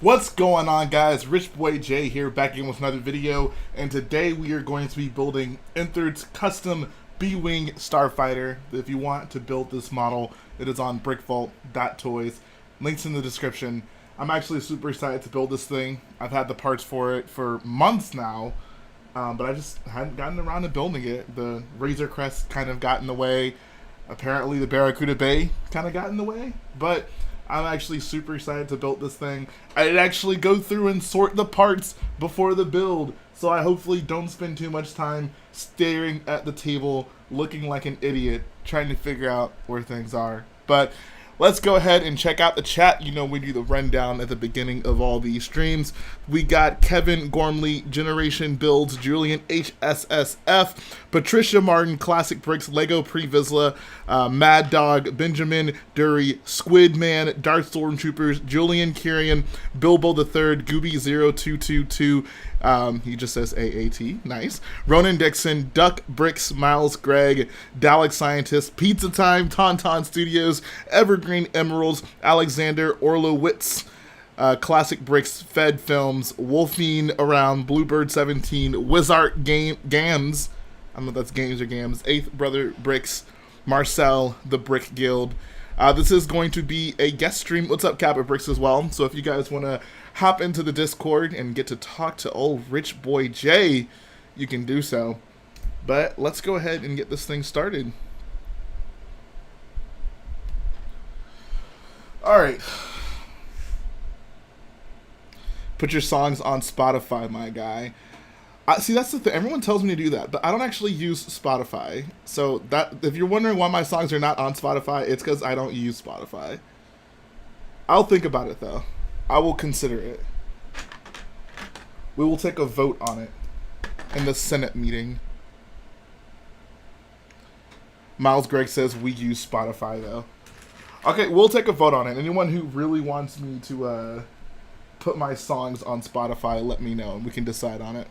What's going on, guys? Rich Boy J here, back in with another video, and today we are going to be building Inthert's custom B-Wing Starfighter. If you want to build this model, it is on brickvault.toys. Links in the description. I'm actually super excited to build this thing. I've had the parts for it for months now, but I just hadn't gotten around to building it. The Razor Crest kind of got in the way. Apparently the Barracuda Bay kind of got in the way, but I'm actually super excited to build this thing. I'd actually go through and sort the parts before the build, so I hopefully don't spend too much time staring at the table looking like an idiot trying to figure out where things are. But let's go ahead and check out the chat. You know, we do the rundown at the beginning of all these streams. We got Kevin Gormley, Generation Builds, Julian HSSF, Patricia Martin, Classic Bricks, Lego Pre-Vizsla, Mad Dog, Benjamin Dury, Squidman, Darth Stormtroopers, Julian Kirian, Bilbo the Third, Gooby0222, he just says AAT, nice. Ronan Dixon, Duck Bricks, Miles Gregg, Dalek Scientist, Pizza Time, Tauntaun Studios, Evergreen Emeralds, Alexander Orlowitz, Classic Bricks, Fed Films, Wolfine Around, Bluebird 17, Wizard Gams, I don't know if that's games or gams, Eighth Brother Bricks, Marcel, The Brick Guild. This is going to be a guest stream. What's up, Kappa Bricks as well? So if you guys want to hop into the Discord and get to talk to old Rich Boy J, you can do so. But let's go ahead and get this thing started. Alright. Put your songs on Spotify, my guy. See, that's the thing. Everyone tells me to do that, but I don't actually use Spotify. So that, if you're wondering why my songs are not on Spotify, it's because I don't use Spotify. I'll think about it, though. I will consider it. We will take a vote on it in the Senate meeting. Miles Gregg says we use Spotify, though. Okay, we'll take a vote on it. Anyone who really wants me to put my songs on Spotify, let me know, and we can decide on it.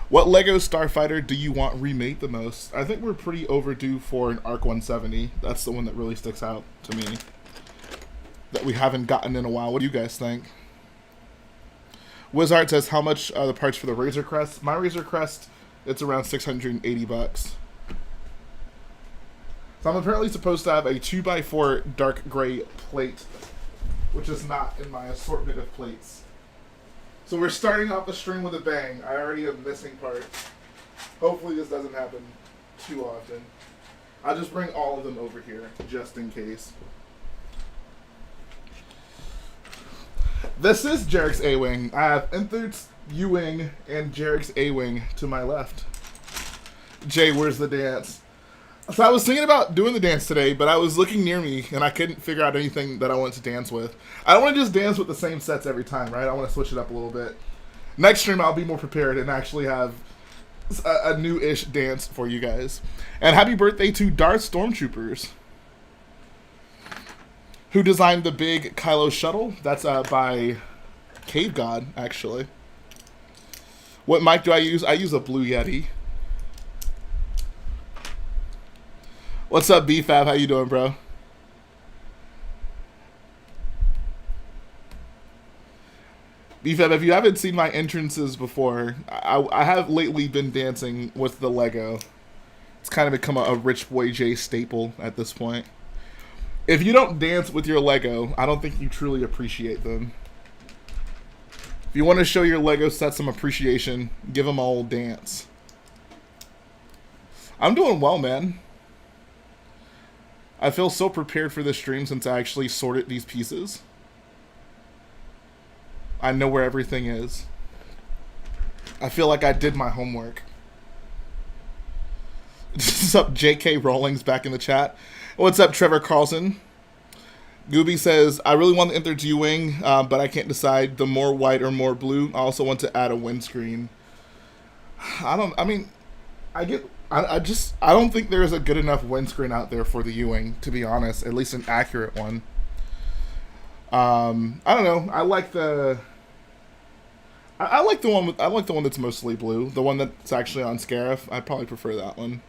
What Lego Starfighter do you want remade the most? I think we're pretty overdue for an ARC 170. That's the one that really sticks out to me, that we haven't gotten in a while. What do you guys think? Wizard says, how much are the parts for the Razor Crest? My Razor Crest, it's around 680 bucks. So I'm apparently supposed to have a 2x4 dark gray plate, which is not in my assortment of plates. So we're starting off the stream with a bang. I already have missing parts. Hopefully this doesn't happen too often. I'll just bring all of them over here, just in case. This is Jarek's A-Wing. I have Inthert's U-Wing and Jarek's A-Wing to my left. Jay, where's the dance? So I was thinking about doing the dance today, but I was looking near me, and I couldn't figure out anything that I wanted to dance with. I don't want to just dance with the same sets every time, right? I want to switch it up a little bit. Next stream, I'll be more prepared and actually have a new-ish dance for you guys. And happy birthday to Darth Stormtroopers, who designed the big Kylo shuttle. That's by Cave God, actually. What mic do I use? I use a Blue Yeti. What's up, BFAB? How you doing, bro? BFAB, if you haven't seen my entrances before, I have lately been dancing with the Lego. It's kind of become a Rich Boy J staple at this point. If you don't dance with your Lego, I don't think you truly appreciate them. If you want to show your Lego set some appreciation, give them a whole dance. I'm doing well, man. I feel so prepared for this stream since I actually sorted these pieces. I know where everything is. I feel like I did my homework. What's up, J.K. Rawlings back in the chat? What's up, Trevor Carlson? Gooby says, I really want the Inthert's U-Wing, but I can't decide the more white or more blue. I also want to add a windscreen. I don't think there's a good enough windscreen out there for the U-Wing, to be honest. At least an accurate one. I don't know. I like the one that's mostly blue. The one that's actually on Scarif. I'd probably prefer that one.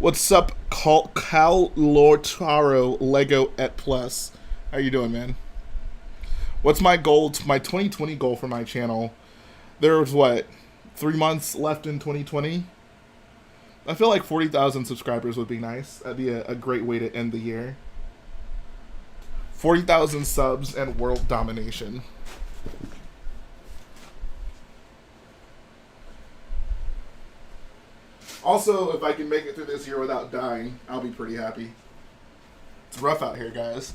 What's up, Cal Lortaro Lego et Plus? How you doing, man? What's my goal? My 2020 goal for my channel. There was what, 3 months left in 2020. I feel like 40,000 subscribers would be nice. That'd be a great way to end the year. 40,000 subs and world domination. Also, if I can make it through this year without dying, I'll be pretty happy. It's rough out here, guys.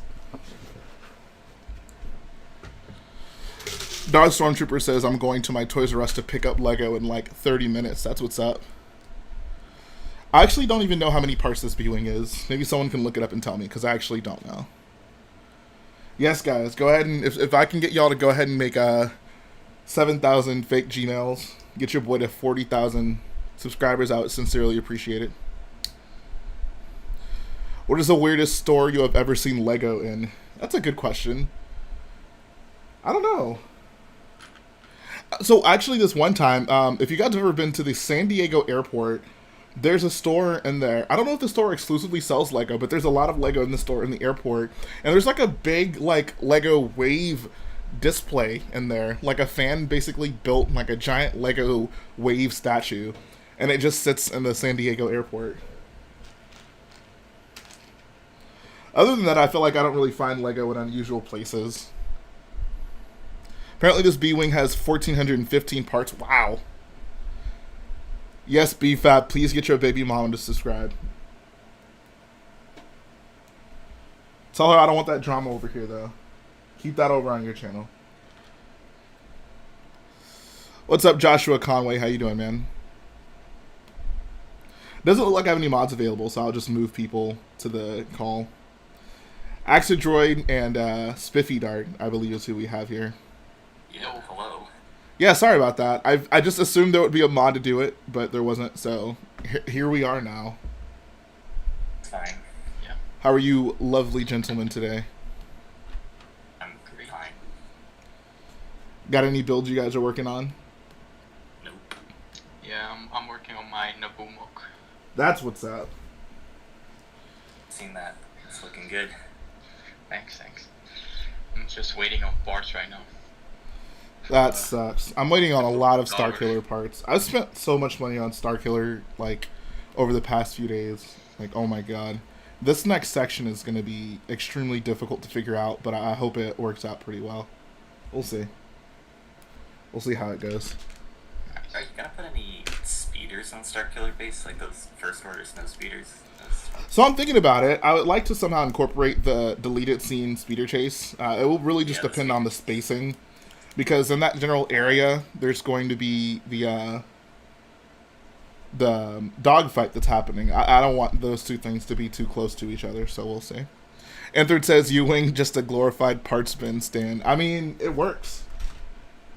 Dodge Stormtrooper says, I'm going to my Toys R Us to pick up Lego in like 30 minutes. That's what's up. I actually don't even know how many parts this B-Wing is. Maybe someone can look it up and tell me, because I actually don't know. Yes, guys, go ahead and, if I can get y'all to go ahead and make 7,000 fake Gmails, get your boy to 40,000 subscribers, I would sincerely appreciate it. What is the weirdest store you have ever seen Lego in? That's a good question. I don't know. So actually this one time, if you guys have ever been to the San Diego airport, there's a store in there. I don't know if the store exclusively sells Lego, but there's a lot of Lego in the store in the airport. And there's like a big like Lego wave display in there. Like a fan basically built like a giant Lego wave statue. And it just sits in the San Diego airport. Other than that, I feel like I don't really find Lego in unusual places. Apparently this B-Wing has 1,415 parts. Wow. Yes, BFAB, please get your baby mom to subscribe. Tell her I don't want that drama over here, though. Keep that over on your channel. What's up, Joshua Conway? How you doing, man? Doesn't look like I have any mods available, so I'll just move people to the call. Axidroid and Spiffy Dart, I believe, is who we have here. Yo, hello. Yeah, sorry about that. I just assumed there would be a mod to do it, but there wasn't, so here we are now. It's fine. Yeah. How are you lovely gentlemen today? I'm pretty fine. Got any builds you guys are working on? Nope. Yeah, I'm working on my Naboo MOC. That's what's up. Seen that. It's looking good. Thanks. I'm just waiting on parts right now. That sucks. I'm waiting on a lot of Starkiller parts. I've spent so much money on Starkiller, like, over the past few days. Like, oh my god. This next section is going to be extremely difficult to figure out, but I hope it works out pretty well. We'll see. We'll see how it goes. Are you gonna put any speeders on Starkiller base? Like those first order snow speeders? So I'm thinking about it. I would like to somehow incorporate the deleted scene speeder chase. It will really just depend on the spacing. Because in that general area, there's going to be the dogfight that's happening. I don't want those two things to be too close to each other, so we'll see. Inthert says, U-Wing, just a glorified parts bin stand. I mean, it works.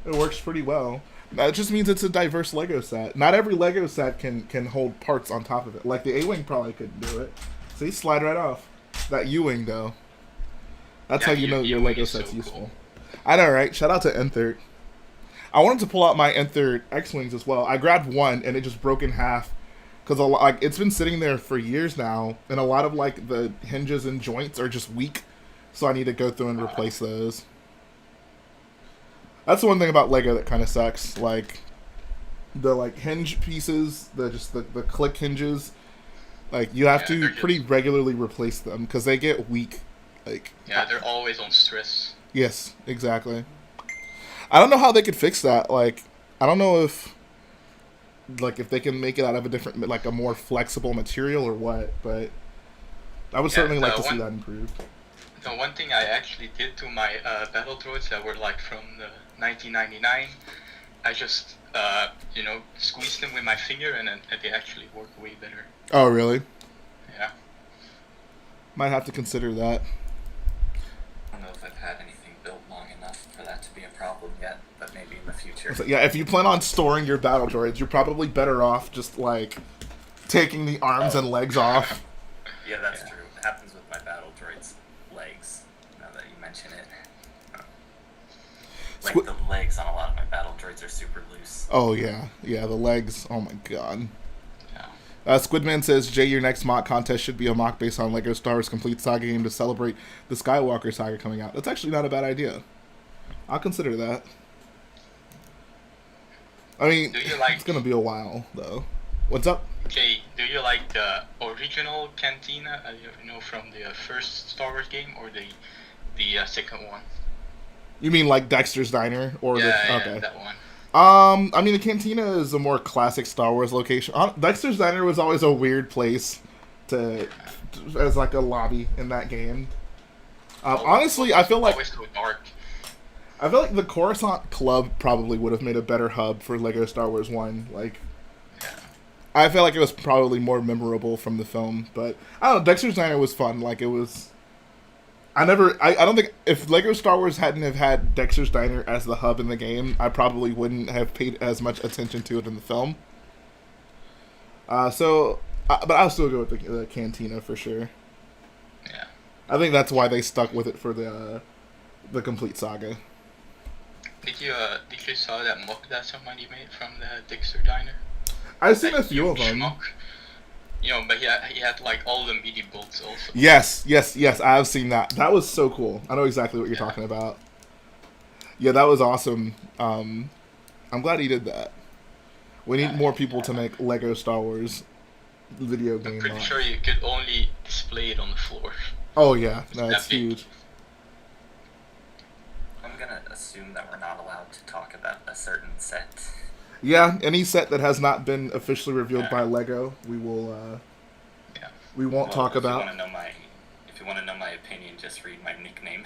It works pretty well. That just means it's a diverse Lego set. Not every Lego set can hold parts on top of it. Like the A-Wing probably couldn't do it. See, slide right off. That U-Wing, though. That's how you know your Lego set's so useful. Cool. I know, right? Shout out to Inthert. I wanted to pull out my Inthert X-Wings as well. I grabbed one, and it just broke in half. Because like, it's been sitting there for years now, and a lot of like the hinges and joints are just weak. So I need to go through and replace those. That's the one thing about Lego that kind of sucks. Like, the like hinge pieces, the click hinges, like you have to pretty regularly replace them because they get weak. Like, yeah, they're always on stress. Yes, exactly. I don't know how they could fix that. Like, I don't know if they can make it out of a different, like a more flexible material or what, but I would certainly like to see that improved. The one thing I actually did to my battle droids that were like from the 1999, I just squeezed them with my finger and then they actually work way better. Oh, really? Yeah. Might have to consider that. I don't know if I've had anything built long enough for that to be a problem yet, but maybe in the future. So, yeah, if you plan on storing your battle droids, you're probably better off just like taking the arms and legs off. Yeah, that's true. It happens with my battle droids' legs, now that you mention it. Like, the legs on a lot of my battle droids are super loose. Oh, yeah. Yeah, the legs. Oh, my God. Yeah. Squidman says, Jay, your next mock contest should be a mock based on Lego Star Wars Complete Saga game to celebrate the Skywalker saga coming out. That's actually not a bad idea. I'll consider that. I mean, it's going to be a while, though. What's up? Okay, do you like the original cantina, from the first Star Wars game, or the second one? You mean like Dexter's Diner? Or okay. That one. I mean, the cantina is a more classic Star Wars location. Dexter's Diner was always a weird place as like a lobby in that game. Honestly, I feel like always so dark. I feel like the Coruscant Club probably would have made a better hub for Lego Star Wars 1. Like, I feel like it was probably more memorable from the film, but I don't know. Dexter's Diner was fun. Like, it was. I don't think if Lego Star Wars hadn't have had Dexter's Diner as the hub in the game, I probably wouldn't have paid as much attention to it in the film. But I'll still go with the cantina for sure. Yeah. I think that's why they stuck with it for the complete saga. Did you saw that MOC that somebody made from the Dexter Diner? I've seen a few of them. MOC. But he had like all the meaty bolts also. Yes, I've seen that. That was so cool. I know exactly what you're talking about. Yeah, that was awesome. I'm glad he did that. We need more people to make Lego Star Wars video game. I'm pretty sure you could only display it on the floor. Oh yeah, that's huge. I'm gonna assume that we're not allowed to talk about a certain set. Yeah, any set that has not been officially revealed by Lego, we will. We won't talk about. If you want to know my opinion, just read my nickname.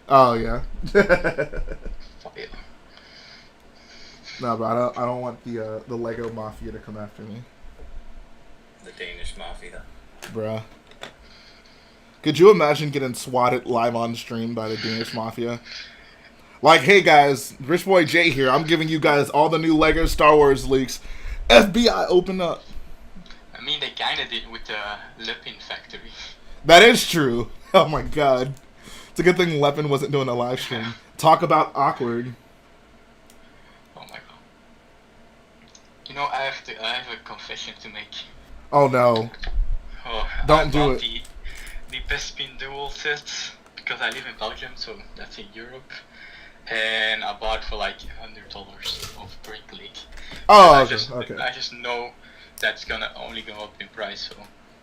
Oh yeah. No, but I don't want the Lego Mafia to come after me. The Danish Mafia. Bruh. Could you imagine getting swatted live on stream by the Danish Mafia? Like, hey guys, Rich Boy J here. I'm giving you guys all the new Lego Star Wars leaks. FBI, open up. I mean, they kind of did with the Lepin factory. That is true. Oh my god. It's a good thing Lepin wasn't doing a live stream. Talk about awkward. Oh my god. I have a confession to make. Oh no. Don't do it. The Bespin dual sets, because I live in Belgium, so that's in Europe. And I bought for like $100 of Break League. Oh, okay. I just know that's gonna only go up in price.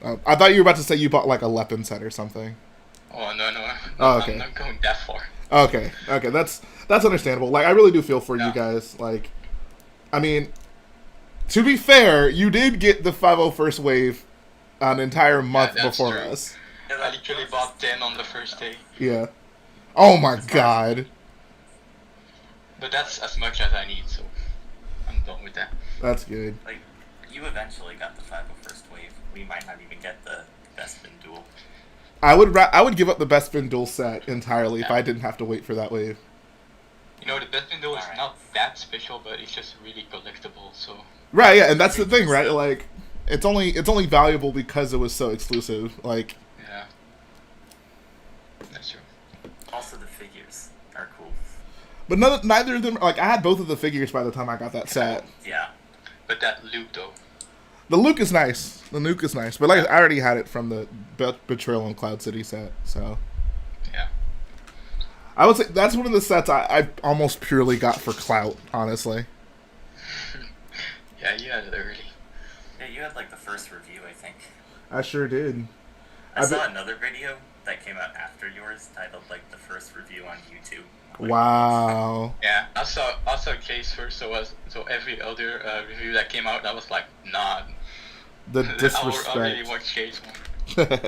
So. I thought you were about to say you bought like a Lepin set or something. Oh no! Oh, okay. I'm not going that far. Okay, that's understandable. Like, I really do feel for you guys. Like, I mean, to be fair, you did get the 501st wave an entire month before true. us. Yeah, I literally bought 10 on the first day. Yeah. Oh my god. But that's as much as I need, so I'm done with that. That's good. Like, you eventually got the 501st wave. We might not even get the Bespin duel. I would give up the Bespin duel set entirely if I didn't have to wait for that wave. The Bespin duel is not that special, but it's just really collectible. So. Right, yeah, and that's the thing, right? Like, it's only valuable because it was so exclusive. Like. Yeah. That's true. Also, the figures are cool. But neither of them. Like, I had both of the figures by the time I got that set. Yeah. But that Luke though. The Luke is nice. But like, I already had it from the Betrayal in Cloud City set, so. Yeah. I would say that's one of the sets I almost purely got for clout, honestly. Yeah, you had it early. Yeah, you had like the first review, I think. I sure did. I saw another video that came out after yours titled like the first review on YouTube. Wow. Yeah, I saw Jay's first, so every other review that came out, that was like, nah. The disrespect. I really watched Jay's Do one.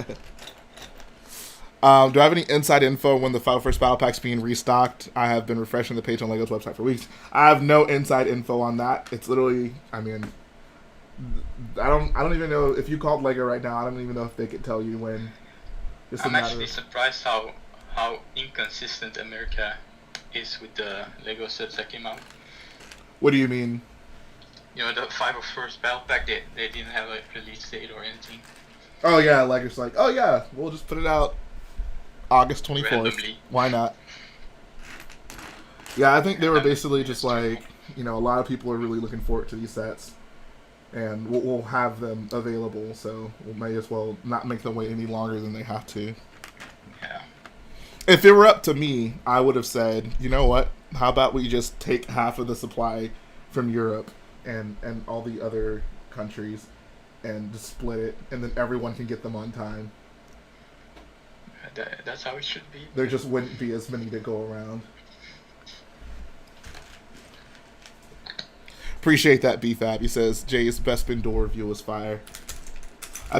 I have any inside info when the 501st Battle Pack's being restocked? I have been refreshing the page on Lego's website for weeks. I have no inside info on that. It's literally, I mean, I don't even know if you called Lego right now. I don't even know if they could tell you when. I'm actually surprised how inconsistent America is with the Lego sets that came out. What do you mean? The 501st Battle Pack, they didn't have a release date or anything. Oh yeah, Lego's like, oh yeah, we'll just put it out August 24th. Randomly. Why not? Yeah, I think they were basically just like, a lot of people are really looking forward to these sets. and we'll have them available. So we might as well not make them wait any longer than they have to. Yeah. If it were up to me, I would have said, you know what? How about we just take half of the supply from Europe and all the other countries and just split it, and then everyone can get them on time. That's how it should be. There just wouldn't be as many to go around. Appreciate that, BFAB. He says, Jay's best bin door review was fire. I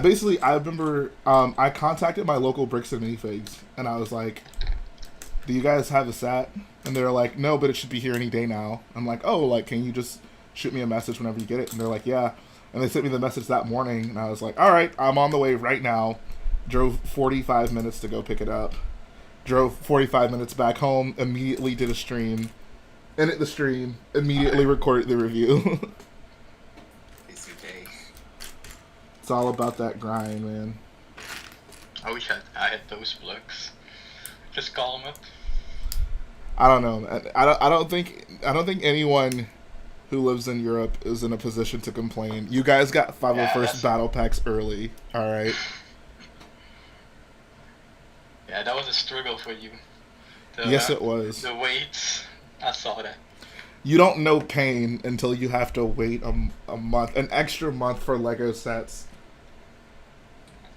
remember, I contacted my local Bricks and Minifigs, and I was like, do you guys have a SAT? And they're like, no, but it should be here any day now. I'm like, oh, like, can you just shoot me a message whenever you get it? And they're like, yeah. And they sent me the message that morning, and I was like, all right, I'm on the way right now. Drove 45 minutes to go pick it up. Drove 45 minutes back home, immediately did a stream. Ended the stream, immediately recorded the review. It's all about that grind, man. I wish I had those plugs. Just call them up. I don't know. I don't think anyone who lives in Europe is in a position to complain. You guys got 501st battle packs early, all right? Yeah, that was a struggle for you. Yes, it was. The waits, I saw that. You don't know pain until you have to wait a month, an extra month for Lego sets.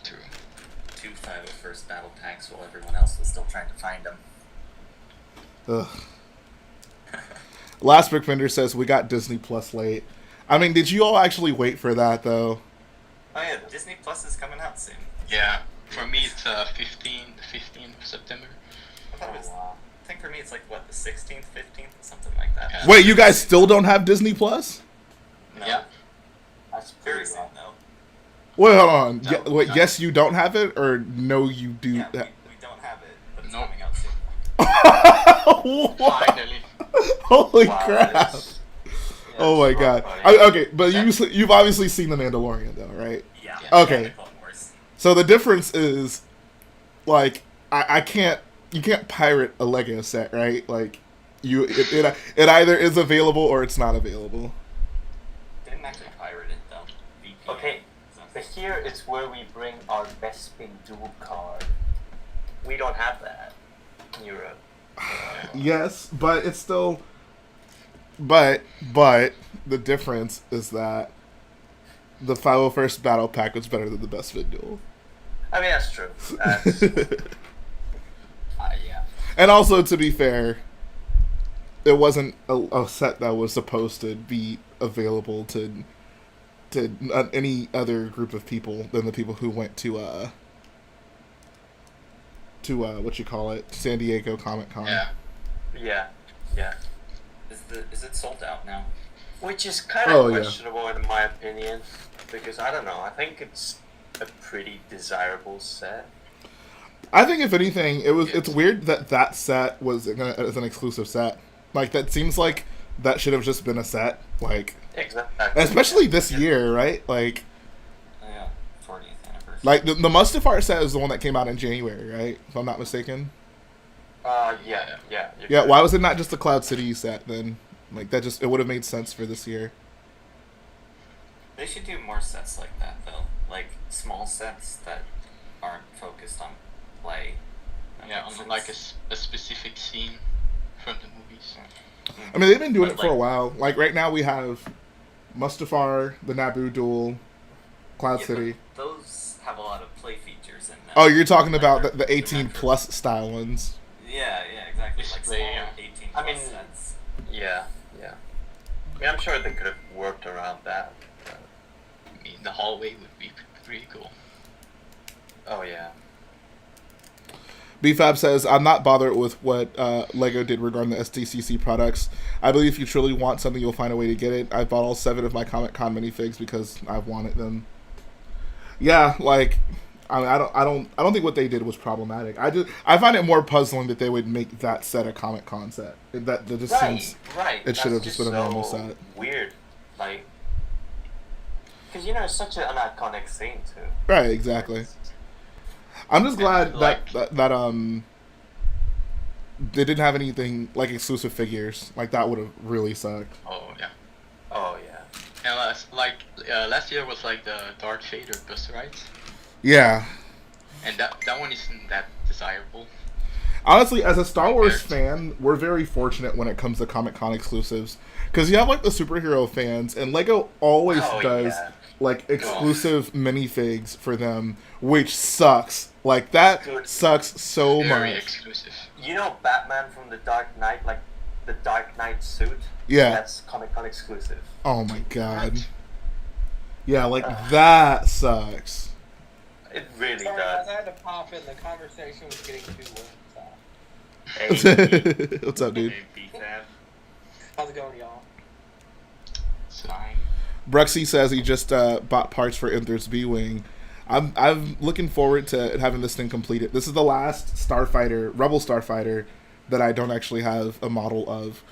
True. 2 501st battle packs while everyone else was still trying to find them. Ugh. Last Brick Vendor says we got Disney Plus late. I mean, did you all actually wait for that though? Oh yeah, Disney Plus is coming out soon. Yeah, for me it's 15th of September. I thought it was, I think for me it's like what, the 16th, 15th, something like that. Yeah. Wait, you guys still don't have Disney Plus? No. Yeah. That's very soon though. Wait, hold on. No, Wait, no. yes, you don't have it, or no, you do. Yeah, we don't have it, but it's Nope. coming out soon. What? Finally. Holy Wow, crap! that's- Oh my it's god. funny. Okay, but you've obviously seen The Mandalorian though, right? Yeah. Okay. Yeah, the Clone Wars. So the difference is, like, I can't. You can't pirate a Lego set, right? Like, it either is available or it's not available. Didn't actually pirate it though. VPN. Okay, but here is where we bring our best spin dual card. We don't have that in Europe. Yes, but it's still. But the difference is that the 501st battle pack was better than the best vid duel. I mean, that's true. That's, Yeah. And also, to be fair, it wasn't a set that was supposed to be available to any other group of people than the people who went to what you call it, San Diego Comic Con. Yeah. yeah. Is it sold out now? Which is kind of Oh, yeah. questionable in my opinion, because I don't know. I think it's a pretty desirable set. I think if anything, it's weird that set was as an exclusive set. Like, that seems like that should have just been a set. Like, Exactly. especially this year, right? Like, Oh, yeah, 40th anniversary. like the Mustafar set is the one that came out in January, right? If I'm not mistaken. Yeah. Yeah, why was it not just the Cloud City set then? Like, it would have made sense for this year. They should do more sets like that though, like small sets that aren't focused on play. Yeah, on like a specific scene from the movies. I mean, they've been doing But, it for a like- while. Like, right now we have Mustafar, the Naboo duel, Cloud Yeah, City. but those have a lot of play features in them. Oh, you're talking Like, about they're- the they're 18 meant for- plus style ones. Yeah, exactly. Like Display, small yeah. 18 I plus mean- sets. Yeah. I mean, I'm sure they could have worked around that. But, I mean, the hallway would be pretty cool. oh yeah. BFAB says, I'm not bothered with what LEGO did regarding the SDCC products. I believe if you truly want something, you'll find a way to get it. I bought all 7 of my Comic-Con minifigs because I've wanted them. Yeah, like, I mean, I don't think what they did was problematic. I find it more puzzling that they would make that set a Comic-Con set. That just seems Right. it should have That's just been a normal so set. Weird, like, because it's such an iconic scene too. Right, exactly. I'm just glad Like- that they didn't have anything like exclusive figures. Like, that would have really sucked. Oh yeah. Oh yeah. And like last year was like the Darth Vader Buster Rides, Yeah. and that one isn't that desirable. Honestly, as a Star Wars fan, we're very fortunate when it comes to Comic-Con exclusives. Because you have, like, the superhero fans, and LEGO always does, like, exclusive minifigs for them, which sucks. Like, that sucks so Very much. exclusive. You know Batman from the Dark Knight, like the Dark Knight suit? Yeah. That's Comic-Con exclusive. Oh my god. Yeah, like, that sucks. It really Sorry, does. I had to pop in. The conversation was getting too lit. So. Hey, What's up, dude? How's it going, y'all? Fine. Bruxy says he just bought parts for Inther's B-Wing. I'm looking forward to having this thing completed. This is the last Starfighter, Rebel Starfighter, that I don't actually have a model of.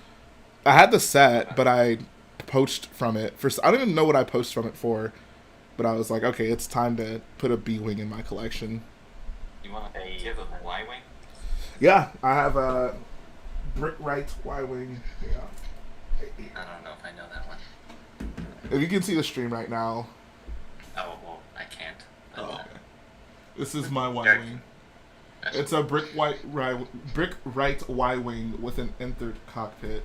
I had the set, but I poached from it. I don't even know what I poached from it for, but I was like, okay, it's time to put a B-Wing in my collection. You want to give a Y-Wing? Yeah, I have a Brick Right Y-Wing. Yeah. I don't know if I know that one. If you can see the stream right now. Oh, well, I can't. But, Oh, okay. This is my Y-Wing. It's a Brick Right Y-Wing with an Inthert cockpit.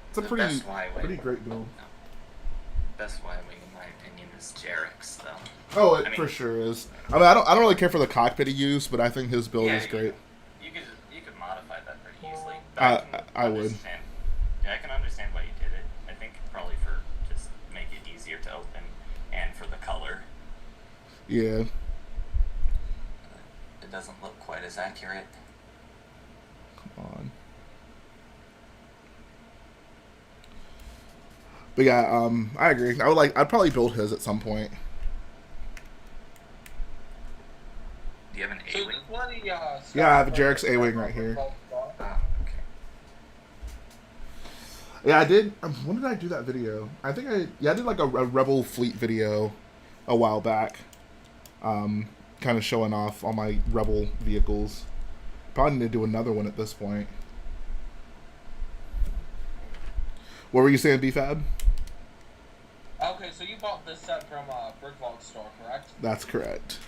It's a The pretty best Y-Wing. pretty great build. Best Y-Wing, in my opinion, is Jarek's, though. Oh, it I mean- for sure is. I mean, I don't really care for the cockpit he used, but I think his build is great. You could modify that pretty easily. I would. Understand. Yeah, I can understand why you did it. I think probably for just make it easier to open and for the color. Yeah. It doesn't look quite as accurate. Come on. But yeah, I agree. I'd probably build his at some point. Do you have an So A-Wing? this one, Yeah, I have Jarek's A-Wing right here. Ah, okay. Yeah, I did. When did I do that video? I think I did like a Rebel Fleet video a while back. Kind of showing off all my Rebel vehicles. Probably need to do another one at this point. What were you saying, BFAB? Okay, so you bought this set from Brick Vault store, correct? That's correct.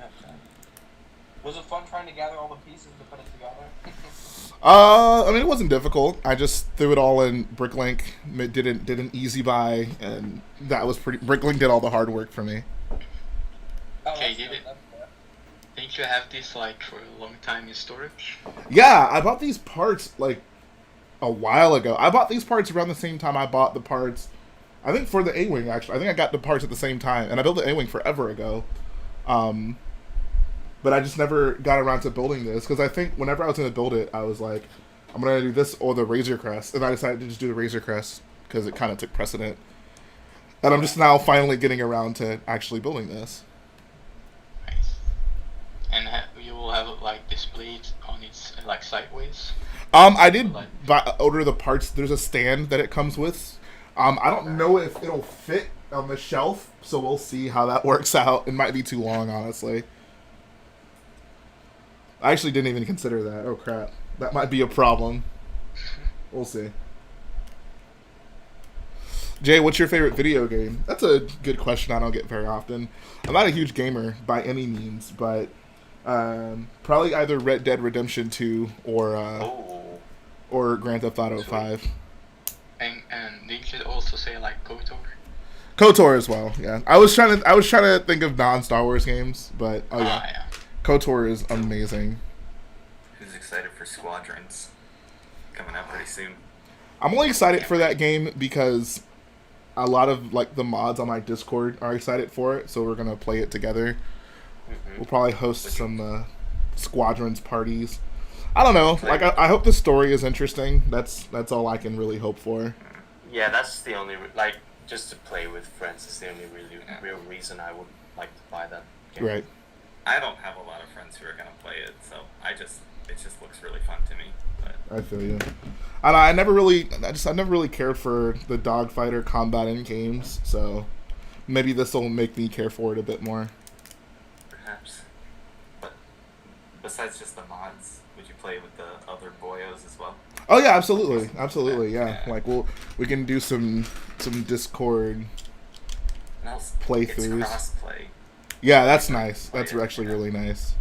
Okay. Was it fun trying to gather all the pieces to put it together? I mean, it wasn't difficult. I just threw it all in Bricklink, did an easy buy, and that was pretty. Bricklink did all the hard work for me. Oh, Okay, that's did good, it? that's good. Didn't you have this like for a long time in storage? Yeah, I bought these parts like a while ago. I bought these parts around the same time I bought the parts. I think for the A-Wing, actually. I think I got the parts at the same time, and I built the A-Wing forever ago. But I just never got around to building this, because I think whenever I was going to build it, I was like, I'm going to do this or the Razor Crest, and I decided to just do the Razor Crest, because it kind of took precedent. And I'm just now finally getting around to actually building this. Nice. And you will have it like displayed on its like sideways. I did order the parts. There's a stand that it comes with. I don't know if it'll fit on the shelf, so we'll see how that works out. It might be too long, honestly. I actually didn't even consider that. Oh, crap. That might be a problem. We'll see. Jay, what's your favorite video game? That's a good question I don't get very often. I'm not a huge gamer by any means, but probably either Red Dead Redemption 2 or Grand Theft Auto 5. And didn't you also say like KOTOR? KOTOR as well, yeah. I was trying to think of non-Star Wars games, but oh yeah. Yeah. KOTOR is amazing. Who's excited for Squadrons? Coming out pretty soon. I'm only excited for that game because a lot of like the mods on my Discord are excited for it, so we're gonna play it together. We'll probably host some Squadrons parties. I don't know. Like I hope the story is interesting. That's all I can really hope for. yeah, that's the only like just to play with friends is the only real reason I would like to buy that game. Right. I don't have a lot of friends who are gonna play it, so it just looks really fun to me. But I feel you. I never really cared for the dogfighter combat in games, so maybe this will make me care for it a bit more. perhaps. But besides just the mods, would you play with the other boyos as well? Oh yeah, absolutely, absolutely, yeah. Yeah. Like we can do some Discord No, it's playthroughs. crossplay. Yeah, that's nice. Play That's it, actually yeah. really nice.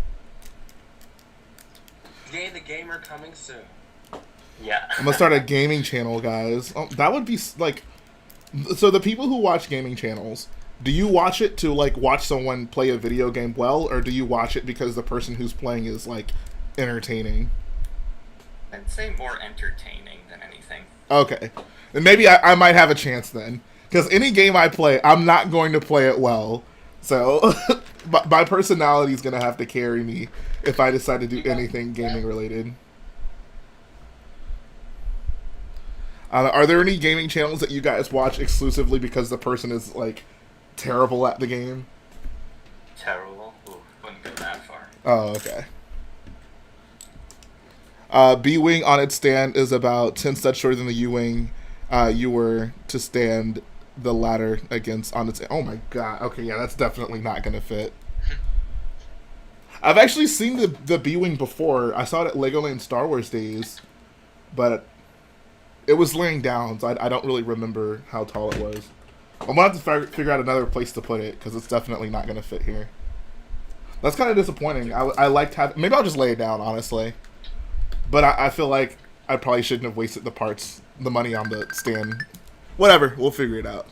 Yay, the gamer coming soon. Yeah. I'm gonna start a gaming channel, guys. Oh, that would be like, so the people who watch gaming channels, do you watch it to like watch someone play a video game well, or do you watch it because the person who's playing is like entertaining? I'd say more entertaining than anything. Okay, and maybe I might have a chance then, because any game I play, I'm not going to play it well. So my personality is gonna have to carry me if I decide to do anything gaming related. Are there any gaming channels that you guys watch exclusively because the person is like terrible at the game? Terrible. Ooh. Wouldn't go that far. Oh, okay. B-Wing on its stand is about 10 steps shorter than the U-Wing. You were to stand the ladder against on its... Oh my god. Okay, yeah, that's definitely not going to fit. I've actually seen the B-Wing before. I saw it at Legoland Star Wars days, but it was laying down, so I don't really remember how tall it was. I'm going to have to figure out another place to put it, because it's definitely not going to fit here. That's kind of disappointing. I liked having... Maybe I'll just lay it down, honestly. But I feel like I probably shouldn't have wasted the money on the stand. Whatever, we'll figure it out.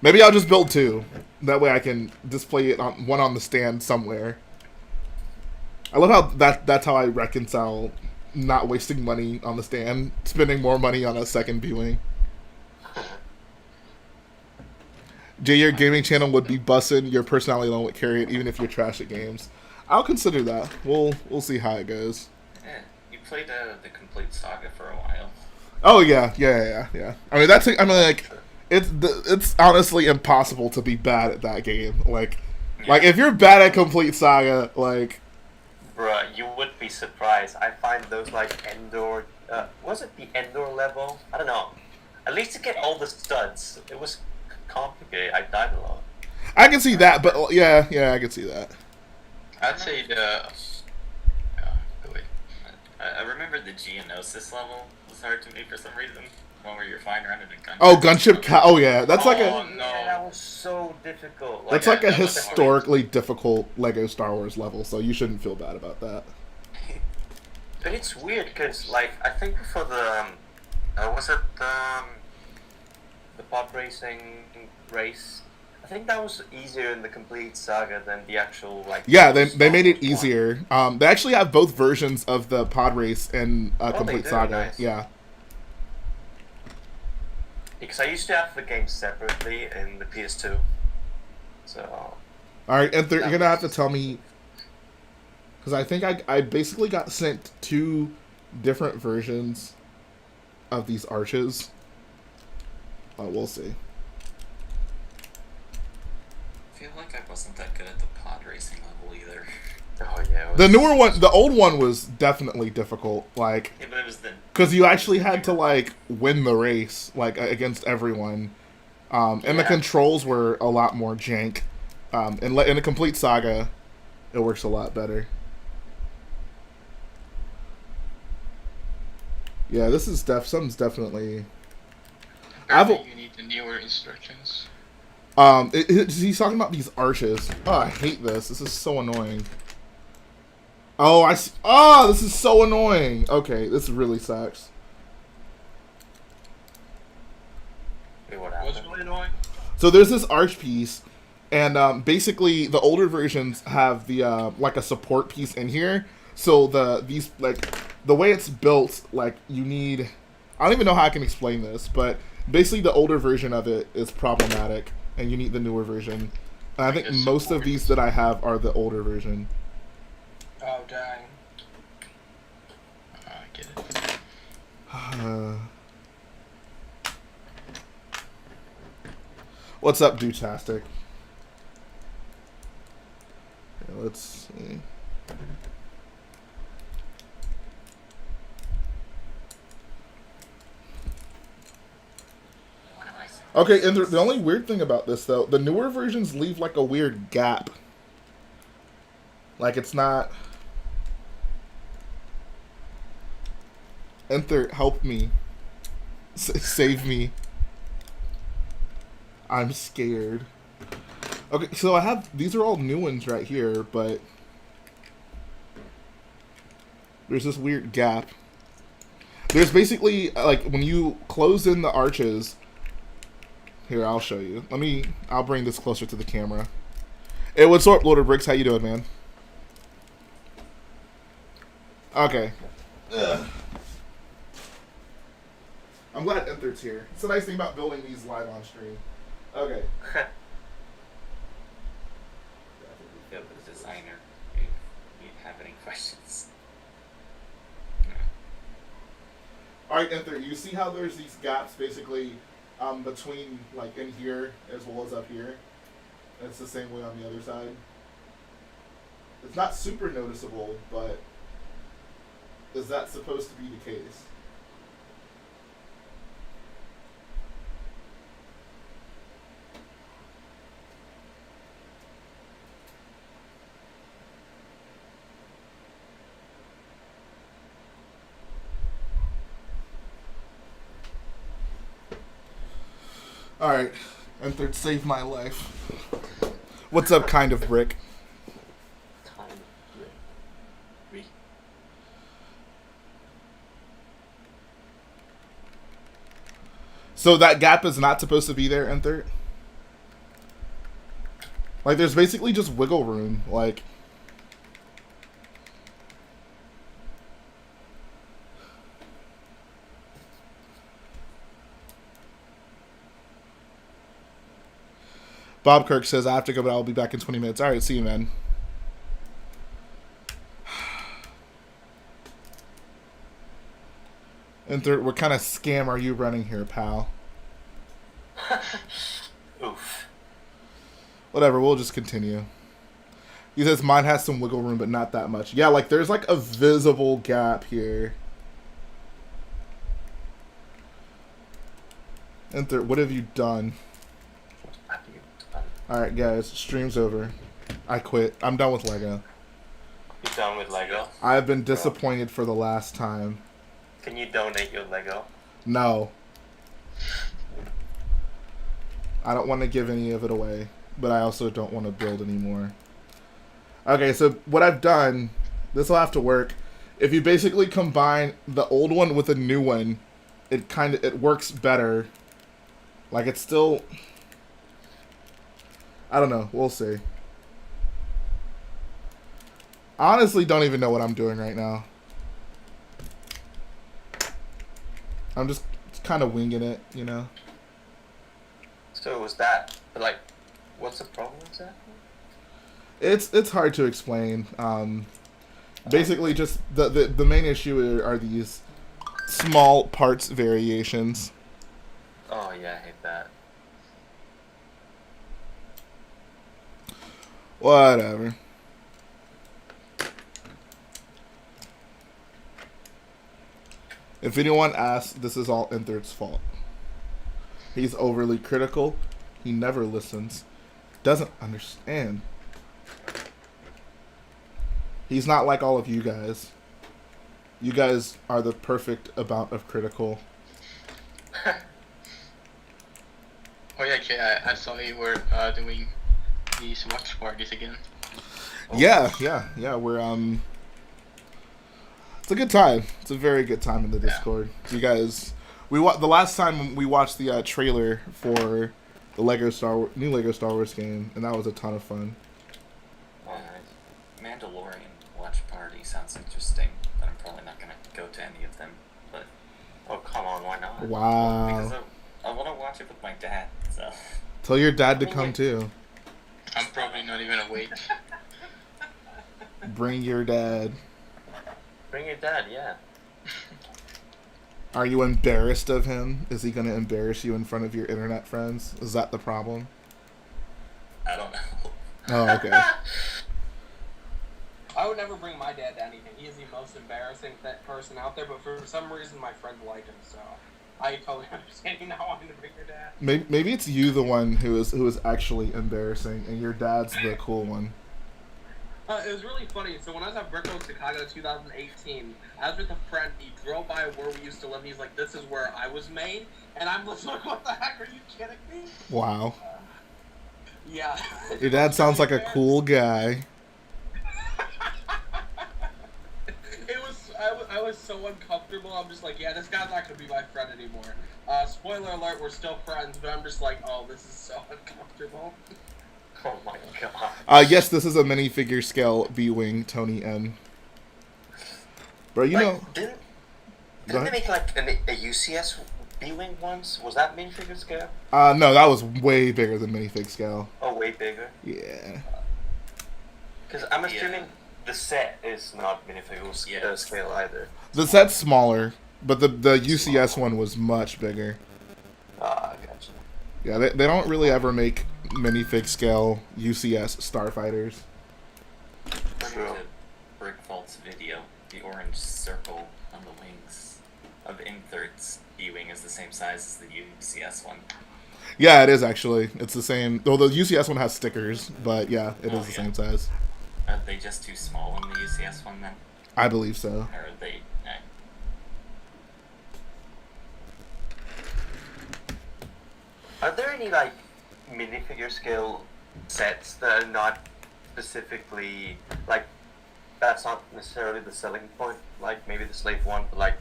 Maybe I'll just build two. That way I can display it on one on the stand somewhere. I love how that's how I reconcile not wasting money on the stand, spending more money on a second viewing. Jay, your gaming channel would be bussin'. Your personality alone would carry it, even if you're trash at games. I'll consider that. We'll see how it goes. Yeah, you played the complete saga for a while. Oh yeah. I mean like it's honestly impossible to be bad at that game. Like if you're bad at Complete Saga, like, Bruh, you would be surprised. I find those like Endor, was it the Endor level? I don't know. At least to get all the studs, it was complicated. I died a lot. I can see that, but yeah, I can see that. I'd say the. Wait. I remember the Geonosis level was hard to me for some reason. One where you're flying around in a gunship. Oh, Gunship Oh yeah, that's like Oh, a no. Yeah, that was so difficult. that's like a that was historically difficult Lego Star Wars level, so you shouldn't feel bad about that. But it's weird because, like, I think for the was it the pod racing race? I think that was easier in the Complete Saga than the actual like. Yeah, they made it Star Wars easier. They actually have both versions of the pod race in they Complete do? Saga. Nice. Yeah. Because I used to have the game separately in the PS2. So. All right, Inthert, you're gonna have to tell me, because I think I basically got sent two different versions of these arches. We'll see. I feel like I wasn't that good at the pod racing level either. Oh yeah. The newer one, the old one was definitely difficult, like, Yeah, but it was the because you actually had to like win the race, like against everyone, and the Yeah. controls were a lot more jank. In the Complete Saga, it works a lot better. Yeah, this is something's definitely. Apparently you need the newer instructions. He's talking about these arches. Oh, I hate this. This is so annoying. Oh, this is so annoying. Okay, this really sucks. Wait, what What's happened? really annoying? So there's this arch piece, and basically the older versions have the like a support piece in here. So these the way it's built, like you need. I don't even know how I can explain this, but basically the older version of it is problematic, and you need the newer version. And I think Like a most of these that I have are the older version. Oh, dang. I get it. What's up, Dutastic? Okay, let's see. what am I saying? Okay, and the only weird thing about this, though, the newer versions leave, like, a weird gap. Like, it's not... Inthert, help me. Save me. I'm scared. Okay, so I have... These are all new ones right here, but... There's this weird gap. There's basically, like, when you close in the arches... Here, I'll show you. I'll bring this closer to the camera. Hey, what's up, Loaded Bricks? How you doing, man? Okay. Ugh. I'm glad Inthert's here. It's a nice thing about building these live on stream. Okay. Yeah, the designer. Do you have any questions? No. Alright, Inthert, you see how there's these gaps basically between, like, in here as well as up here? And it's the same way on the other side. It's not super noticeable, but is that supposed to be the case? Alright, Inthert saved my life. What's up, kind of brick? Kind of brick. So that gap is not supposed to be there, Inthert? Like, there's basically just wiggle room, like... Bob Kirk says, I have to go, but I'll be back in 20 minutes. Alright, see you, man. Inthert, what kind of scam are you running here, pal? Oof. Whatever, we'll just continue. He says, mine has some wiggle room, but not that much. Yeah, like, there's, like, a visible gap here. Inthert, what have you done? What have you done? Alright, guys, stream's over. I quit. I'm done with Lego. You done with Lego? I have been disappointed for the last time. Can you donate your Lego? No. I don't want to give any of it away, but I also don't want to build anymore. Okay, so what I've done, this will have to work. If you basically combine the old one with a new one, it works better. Like, it's still... I don't know. We'll see. I honestly don't even know what I'm doing right now. I'm just kind of winging it, you know? So was that, like, what's the problem exactly? It's hard to explain. Basically, just the main issue are these small parts variations. Oh yeah, I hate that. Whatever. If anyone asks, this is all Inthert's fault. He's overly critical. He never listens. Doesn't understand. He's not like all of you guys. You guys are the perfect amount of critical. Oh yeah, okay, I saw you were doing these watch parties again. Yeah, we're it's a good time. It's a very good time in the Discord. You guys, the last time we watched the trailer for the new Lego Star Wars game, and that was a ton of fun. Mandalorian watch party sounds interesting, but I'm probably not gonna go to any of them. But Oh come on, why not? Wow. because I want to watch it with my dad. So Tell your dad to come too. I'm probably not even awake. Bring your dad. Bring your dad, yeah. Are you embarrassed of him? Is he going to embarrass you in front of your internet friends? Is that the problem? I don't know. Oh, okay. I would never bring my dad to anything. He is the most embarrassing person out there, but for some reason my friends like him, so I totally understand you not wanting to bring your dad. Maybe it's you the one who is actually embarrassing, and your dad's the cool one. It was really funny. So when I was at Brickell, Chicago, 2018, I was with a friend. He drove by where we used to live. And he's like, "This is where I was made," and I'm just like, "What the heck? Are you kidding me?" Wow. Yeah. Your dad sounds like a cool guy. I was so uncomfortable. I'm just like, yeah, this guy's not gonna be my friend anymore. Spoiler alert, we're still friends, but I'm just like, oh, this is so uncomfortable. Oh my god. Yes, this is a minifigure scale B-Wing Tony N. Bro, you know... Didn't Go they ahead. make like a UCS B-Wing once? Was that minifigure scale? No, that was way bigger than minifig scale. Oh, way bigger? Yeah. Because I'm assuming the set is not minifigure Yeah. scale either. The set's smaller, but the UCS one was much bigger. Ah, gotcha. Yeah, they don't really ever make minifig scale UCS Starfighters. According to Brick Vault's video, the orange circle on the wings of Inthert's B-Wing is the same size as the UCS one. Yeah, it is actually. It's the same. Though the UCS one has stickers, but yeah, it Oh, is the yeah. same size. Are they just too small on the UCS one then? I believe so. Or are they... Are there any like minifigure scale sets that are not specifically like that's not necessarily the selling point? Like maybe the slave one, but like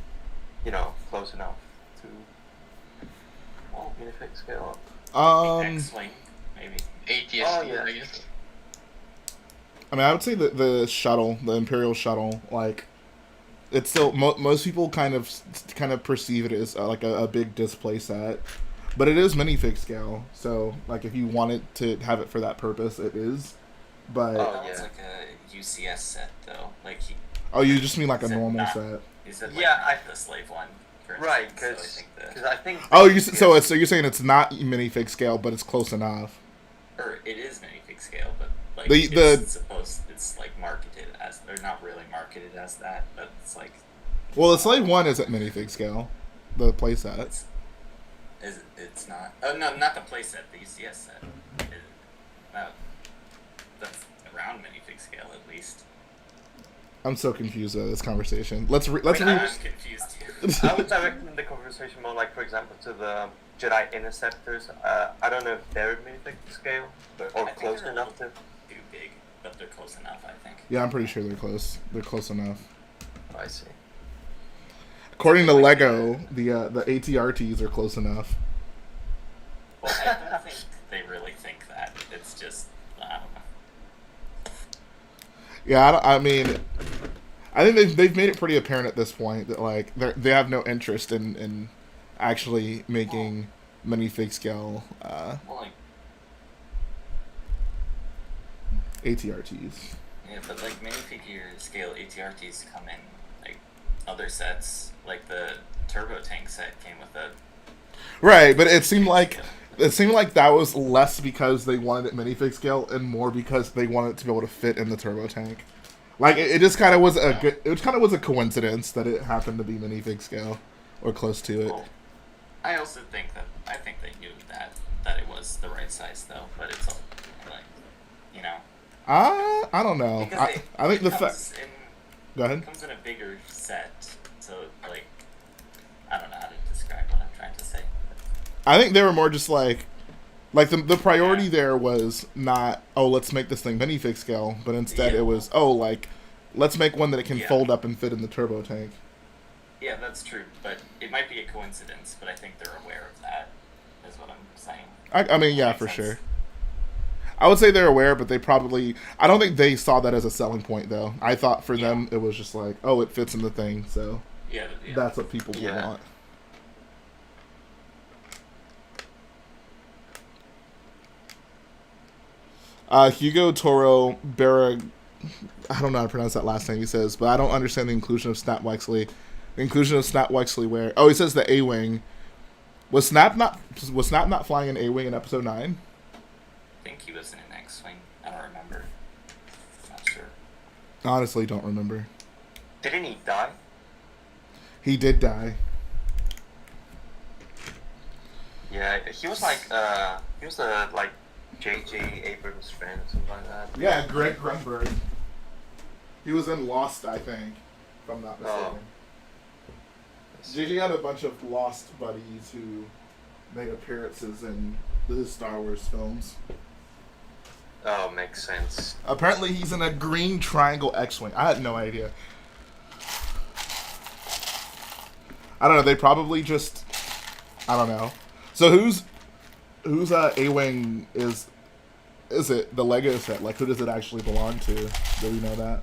close enough to minifig scale. X-Wing, maybe. ATST, Oh, yeah. I guess. I mean, I would say that the shuttle, the Imperial shuttle, like, it's still most people kind of perceive it as like a big display set, but it is minifig scale. So, like, if you wanted to have it for that purpose, it is. But Oh, That was yeah. like a UCS set though. Like you just mean like a Is it normal not? set? he said, like, Yeah, not the slave one. For Right, instance, because so I think I think. Oh, so you're saying it's not minifig scale, but it's close enough. or it is minifig scale, but like it's like marketed as, they're not really marketed as that, but it's like Well, the slave one isn't minifig scale. The playset. it's not. Oh no, not the playset, the UCS set. That's around minifig scale at least. I'm so confused about this conversation. Let's I'm confused too. I was directing the conversation more like, for example, to the Jedi Interceptors. I don't know if they're minifig scale or I think close they're a enough to. little too big, but they're close enough, I think. Yeah, I'm pretty sure they're close. They're close enough. Oh, I see. According to Lego, the ATRTs are close enough. Well, I don't think they really think that. It's just, I don't know. Yeah, I mean, I think they've made it pretty apparent at this point that like they have no interest in actually making minifig scale Well, like, ATRTs. yeah, but like minifigure scale ATRTs come in like other sets. Like the turbo tank set came with a Right, but it seemed like that was less because they wanted it minifig scale and more because they wanted it to be able to fit in the turbo tank. Like it just kind of was a coincidence that it happened to be minifig scale or close to it. Well, I also think I think they knew that it was the right size though, but it's all like, you know. I don't know. Because I think it the comes fact. in, Go ahead. it comes in a bigger set, so like I don't know how to describe what I'm trying to say. I think they were more just like the priority there was not, oh, let's make this thing minifig scale, but instead Yeah. it was, oh, like let's make one that it can Yeah. fold up and fit in the turbo tank. Yeah, that's true, but it might be a coincidence, but I think they're aware of that, is what I'm saying. I mean, yeah, Makes for sense. sure. I would say they're aware, but they probably, I don't think they saw that as a selling point though. I thought for them it was just like, oh, it fits in the thing, so Yeah, that's what people would Yeah. want. Hugo Toro Barra, I don't know how to pronounce that last name he says, but I don't understand the inclusion of Snap Wexley. The inclusion of Snap Wexley where, oh, he says the A-Wing. Was Snap not flying an A-Wing in episode 9? I think he was in an X-Wing. I don't remember. Not sure. Honestly, don't remember. Didn't he die? He did die. Yeah, he was like J.J. Abrams' friend or something like that. Yeah, Greg Grunberg. He was in Lost, I think, if I'm not mistaken. Gigi had a bunch of Lost buddies who made appearances in the Star Wars films. Oh, makes sense. Apparently he's in a green triangle X-Wing. I had no idea. I don't know, they probably just... I don't know. So whose A-Wing is it the Lego set? Like, who does it actually belong to? Do we know that?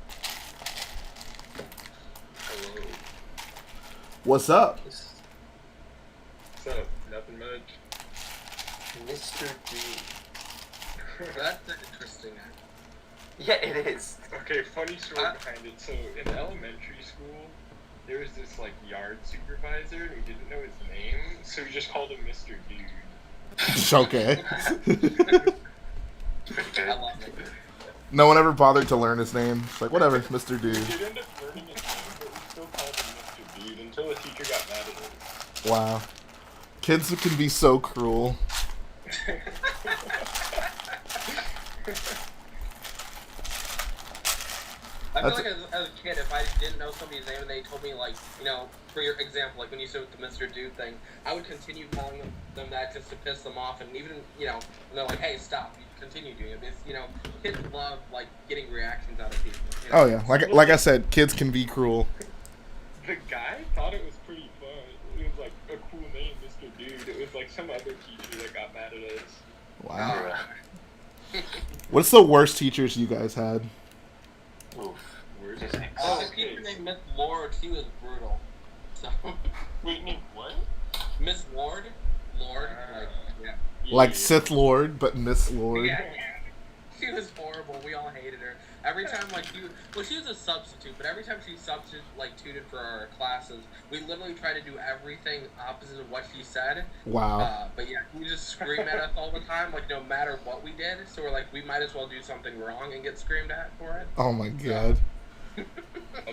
Hello. What's up? What's up? Nothing much. Mr. D. That's interesting. Yeah, it is. Okay, funny story behind it. So in elementary school, there was this like yard supervisor, and we didn't know his name, so we just called him Mr. Dude. Okay. Pretty good. I love it. No one ever bothered to learn his name. It's like, whatever, Mr. Dude. We did end up learning his name, but we still called him Mr. Dude until the teacher got mad at us. Wow. Kids can be so cruel. I feel like as a kid, if I didn't know somebody's name and they told me, like, you know, for your example, like when you said with the Mr. Dude thing, I would continue calling them that just to piss them off. And even, you know, when they're like, hey, stop, you continue doing it. It's, you know, kids love, like, getting reactions out of people. You know? Oh yeah, like I said, kids can be cruel. The guy thought it was pretty fun. It was like a cool name, Mr. Dude. It was like some other teacher that got mad at us. Wow. What's the worst teachers you guys had? Oof. Where's Just- it? The teacher named Miss Lord, she was brutal. So, Wait, name what? Miss Lord, like, yeah. Like Sith Lord, but Miss Lord. Yeah. She was horrible. We all hated her. Every time, like, she was a substitute, but every time she tutored for our classes, we literally tried to do everything opposite of what she said. Wow. But yeah, we just scream at us all the time, like, no matter what we did. So we're like, we might as well do something wrong and get screamed at for it. Oh my god.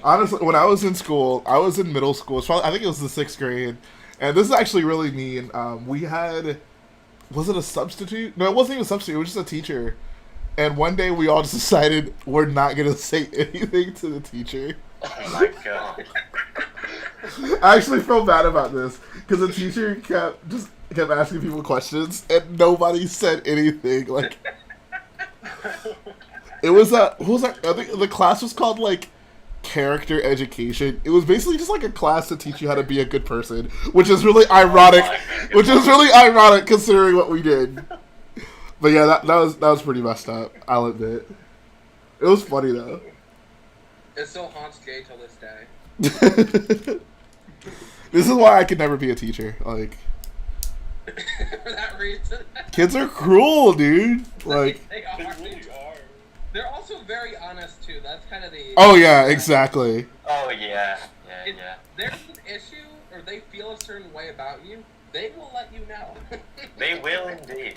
Honestly, when I was in school, I was in middle school. I think it was the 6th grade, and this is actually really mean. We had, was it a substitute? No, it wasn't even a substitute. It was just a teacher. And one day we all just decided we're not gonna say anything to the teacher. Oh my god. I actually feel bad about this because the teacher kept asking people questions and nobody said anything. Like, it was what was that? I think the class was called like character education. It was basically just like a class to teach you how to be a good person, which is really ironic. Which is really ironic considering what we did. But yeah, that was pretty messed up. I'll admit. It was funny though. It still haunts Jay till this day. This is why I could never be a teacher. Like, For that reason. kids are cruel, dude. Like, they They are. really are. They're also very honest too. That's kind of the. oh yeah, exactly. Oh yeah. Yeah, If yeah. there's an issue or they feel a certain way about you, they will let you know. They will indeed.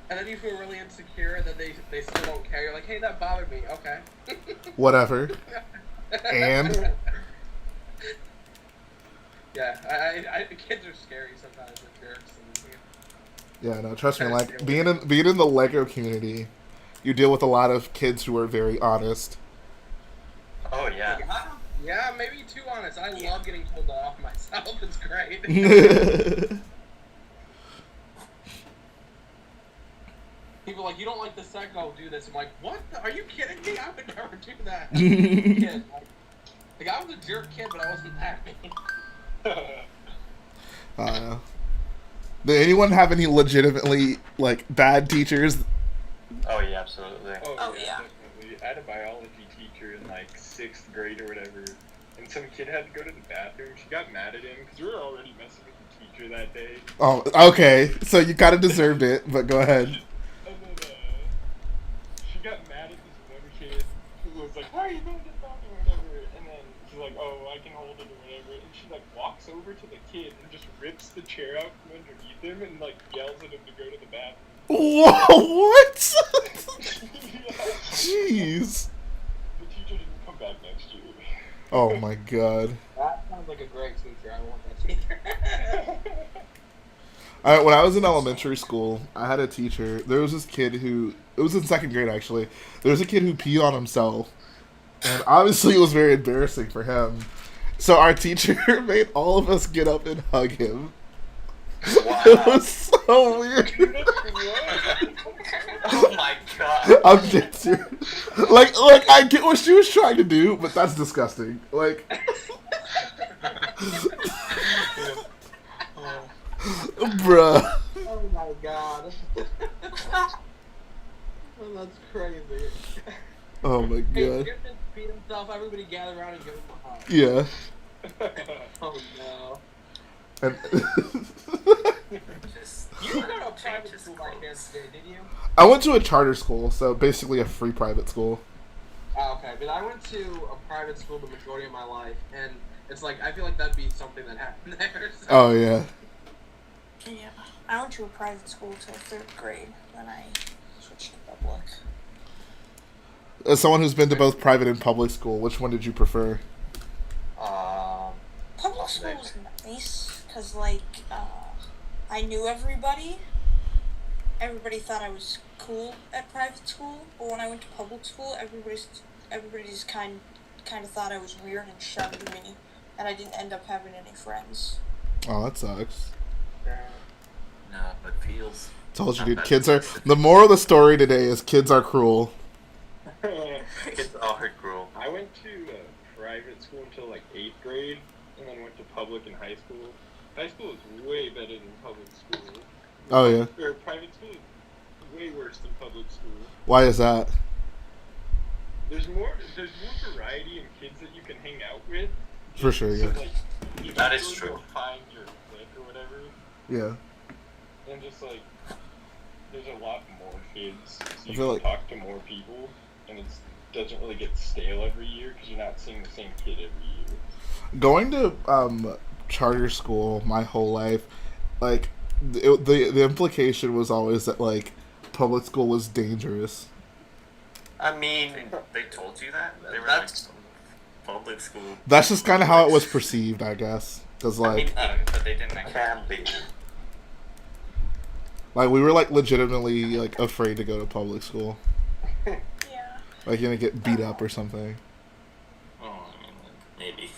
And then you feel really insecure, and then they still don't care. You're like, hey, that bothered me. Okay. Whatever. And yeah, I kids are scary sometimes. They're jerks. And, yeah, no, trust me. Like being in the Lego community, you deal with a lot of kids who are very honest. Oh yeah. yeah, maybe too honest. I love getting told off myself. It's great. People are like, you don't like the set? Go do this. I'm like, what? Are you kidding me? I would never do that. Kid, like, I was a jerk kid, but I wasn't that mean. Did anyone have any legitimately like bad teachers? Oh yeah, absolutely. Oh, yeah. Definitely. I had a biology teacher in like 6th grade or whatever, and some kid had to go to the bathroom. She got mad at him because we were already messing with the teacher that day. Oh, okay. So you kind of deserved it, but go ahead. And then she got mad at this one kid who was like, "Why are you going to the bathroom or whatever?" And then she's like, "Oh, I can hold it or whatever." And she like walks over to the kid and just rips the chair out from underneath him and like yells at him to go to the bathroom. Whoa, what? Yeah. Jeez. The teacher didn't come back next year. Oh my god. That sounds like a great teacher. I want that teacher. When I was in elementary school, I had a teacher. There was this kid who, it was in second grade actually. There was a kid who peed on himself, and obviously it was very embarrassing for him. So our teacher made all of us get up and hug him. Wow. It was so weird. Oh my god. I'm dead serious. Like I get what she was trying to do, but that's disgusting. Like, bruh. Oh my god. Oh, that's crazy. Oh my Hey, god. Griffin beat himself. Everybody gather around and give him a hug. Yeah. Oh no. And Just You didn't go to a change private his school by clothes. chance today, did you? I went to a charter school, so basically a free private school. Oh, okay, but I went to a private school the majority of my life, and it's like, I feel like that'd be something that happened there. So. Oh yeah. Yeah, I went to a private school till 3rd grade, then I switched to public. As someone who's been to both private and public school, which one did you prefer? Public school was nice, because, like, I knew everybody. Everybody thought I was cool at private school, but when I went to public school, everybody just kind of thought I was weird and shunned me, and I didn't end up having any friends. Oh, that sucks. No, but feels. Told you, not dude. bad. Kids are. The moral of the story today is kids are cruel. Kids are cruel. I went to private school until like 8th grade, and then went to public in high school. High school is way better than public school. Oh yeah. Or private school is way worse than public school. Why is that? There's more variety in kids that you can hang out with. For sure, yeah. So, like, you That can is really true. go find your clique or whatever, Yeah. and just like there's a lot more kids, so I you feel can like- talk to more people, and it doesn't really get stale every year because you're not seeing the same kid every year. Going to charter school my whole life, like the implication was always that like public school was dangerous. I mean, They told you that? They were That's- like, public school. That's just kind of how it was perceived, I guess. Because I mean, But they didn't actually. can be. like we were like legitimately like afraid to go to public school. Yeah. Like you're gonna get beat up or something. Maybe.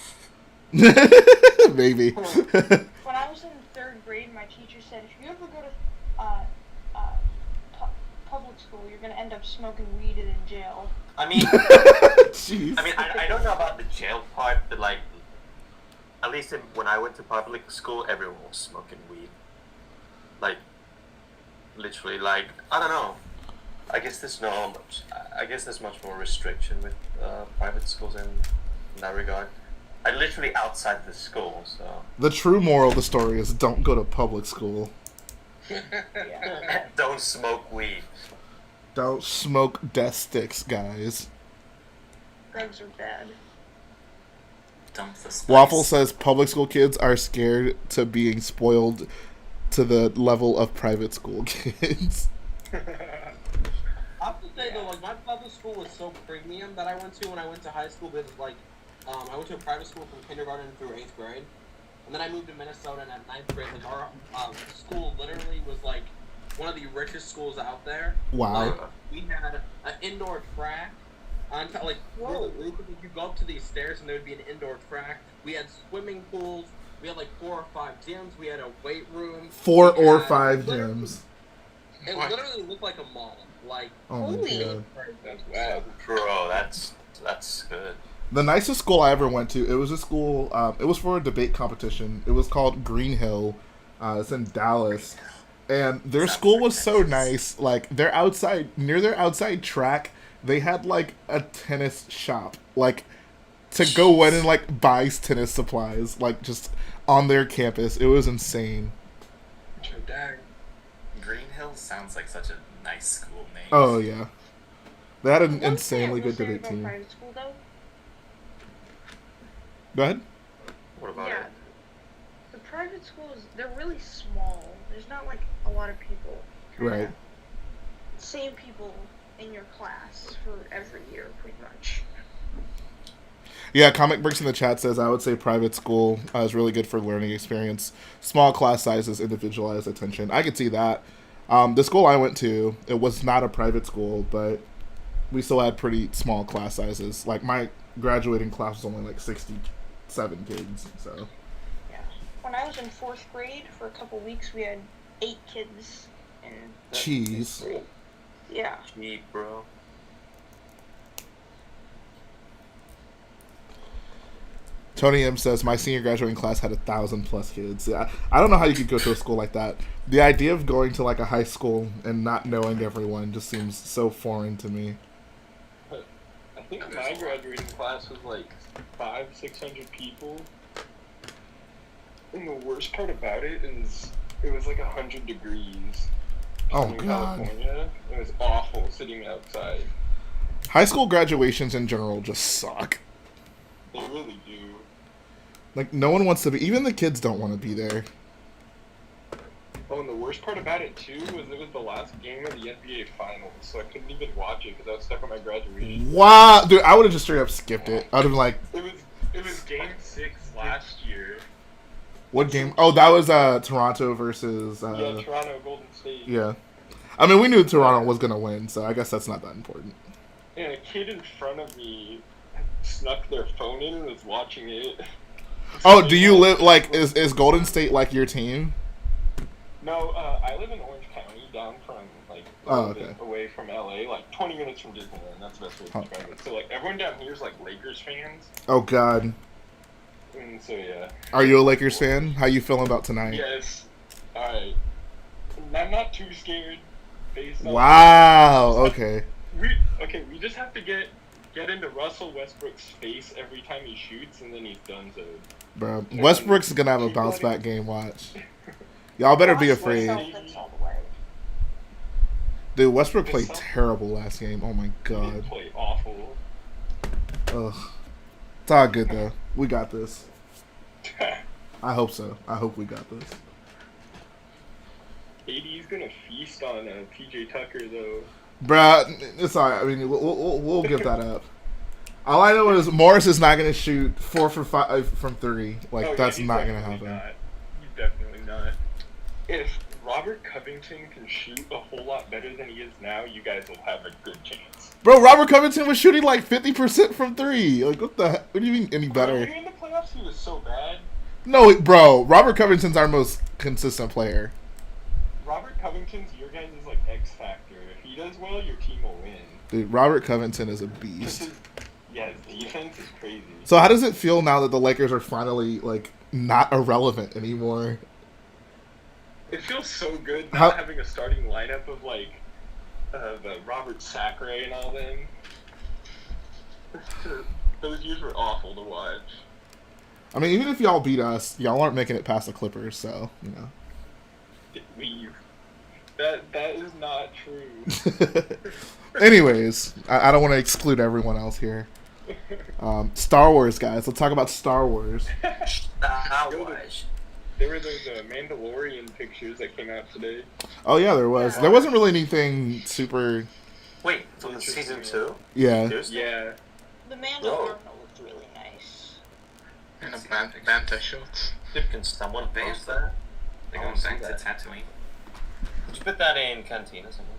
Maybe. When I was in 3rd grade, my teacher said, if you ever go to public school, you're gonna end up smoking weed and in jail. I mean, Jeez. I don't know about the jail part, but like, at least when I went to public school, everyone was smoking weed. Like, literally, like, I don't know. I guess there's much more restriction with private schools in that regard. I literally outside the school, so The true moral of the story is don't go to public school. don't smoke weed. Don't smoke death sticks, guys. Drugs are bad. Dump the spice. Waffle says public school kids are scared to being spoiled to the level of private school kids. I have to say though, like my public school was so premium that I went to when I went to high school because like I went to a private school from kindergarten through 8th grade, and then I moved to Minnesota, and at 9th grade, like our school literally was like one of the richest schools out there. Wow. Like, we had an indoor track. On top, like really, you go up to these stairs and there would be an indoor track. We had swimming pools. We had like 4 or 5 gyms. We had a weight room. 4 We or had- 5 literally- gyms. It literally looked like a mall. Like Oh my Holy. god. That's bad. Bro, that's good. The nicest school I ever went to, it was a school, it was for a debate competition. It was called Green Hill. It's in Dallas. And their Sounds school was so pretentious. nice. Like, near their outside track, they had, like, a tennis shop. Like, to go in and, like, buy tennis supplies. Like, just on their campus. It was insane. dang. Green Hill sounds like such a nice school name. Oh, yeah. They had an One thing I insanely will good say debate about team. private school, though, Go ahead. What about yeah, it? the private schools, they're really small. There's not, like, a lot of people. Right. Same people in your class for every year, pretty much. Yeah, Comic Bricks in the chat says I would say private school is really good for learning experience. Small class sizes, individualized attention. I could see that. The school I went to, it was not a private school, but we still had pretty small class sizes. Like my graduating class was only like 67 kids. So. Yeah. When I was in 4th grade, for a couple weeks, we had 8 kids. In Jeez. Yeah. Cheap, bro. Tony M says my senior graduating class had 1,000+ kids. Yeah, I don't know how you could go to a school like that. The idea of going to like a high school and not knowing everyone just seems so foreign to me. I think my graduating class was like 500-600 people. And the worst part about it is it was like 100 degrees. Oh in God. California. It was awful sitting outside. High school graduations in general just suck. They really do. Like no one wants to be. Even the kids don't want to be there. Oh, and the worst part about it too was it was the last game of the NBA Finals, so I couldn't even watch it because I was stuck on my graduation. Wow, dude, I would have just straight up skipped it. I would have been like, It was Game 6 last year. what game? Oh, that was Toronto versus. Yeah, Toronto Golden State. Yeah, I mean we knew Toronto was gonna win, so I guess that's not that important. And a kid in front of me snuck their phone in and was watching it. Oh, do you live like is Golden State like your team? No, I live in Orange County, down from like a little bit away from LA, like 20 minutes from Disneyland. That's the best way to describe it. So like everyone down here is like Lakers fans, Oh God, and so yeah. are you a Lakers fan? How you feeling about tonight? Yes. All right. I'm not too scared. Based on Wow. Okay. We just have to get into Russell Westbrook's face every time he shoots, and then he's done so. Bro, Westbrook's gonna have a bounce back game. Watch. Y'all better be afraid. Dude, Westbrook played terrible last game. Oh my He God. played awful. Ugh. It's all good though. We got this. I hope so. I hope we got this. AD's gonna feast on PJ Tucker though. Bruh, it's alright. I mean, we'll give that up. All I know is Morris is not gonna shoot 4 for 5 from 3. Like Oh, yeah, that's he's not gonna definitely happen. not. He's definitely not. If Robert Covington can shoot a whole lot better than he is now, you guys will have a good chance. Bro, Robert Covington was shooting like 50% from 3. Like what the? What do you mean any better? Earlier in the playoffs, he was so bad. No, bro. Robert Covington's our most consistent player. Robert Covington's your guys' like X factor. If he does well, your team will win. Dude, Robert Covington is a beast. Yeah, his defense is crazy. So how does it feel now that the Lakers are finally like not irrelevant anymore? It feels so good How- not having a starting lineup of like the Robert Sacre and all them. Those years were awful to watch. I mean, even if y'all beat us, y'all aren't making it past the Clippers, so you know. Leave. That is not true. Anyways, I don't want to exclude everyone else here. Star Wars, guys. Let's talk about Star Wars. Star Wars. There were those Mandalorian pictures that came out today. Oh yeah, there was. There wasn't really anything super. Wait, from the season 2? Yeah. Yeah. The Mandalorian looked really nice. And a Banta shots. Can someone post that? They're I going wanna back see to that. Tatooine. Could you put that in Cantina somewhere?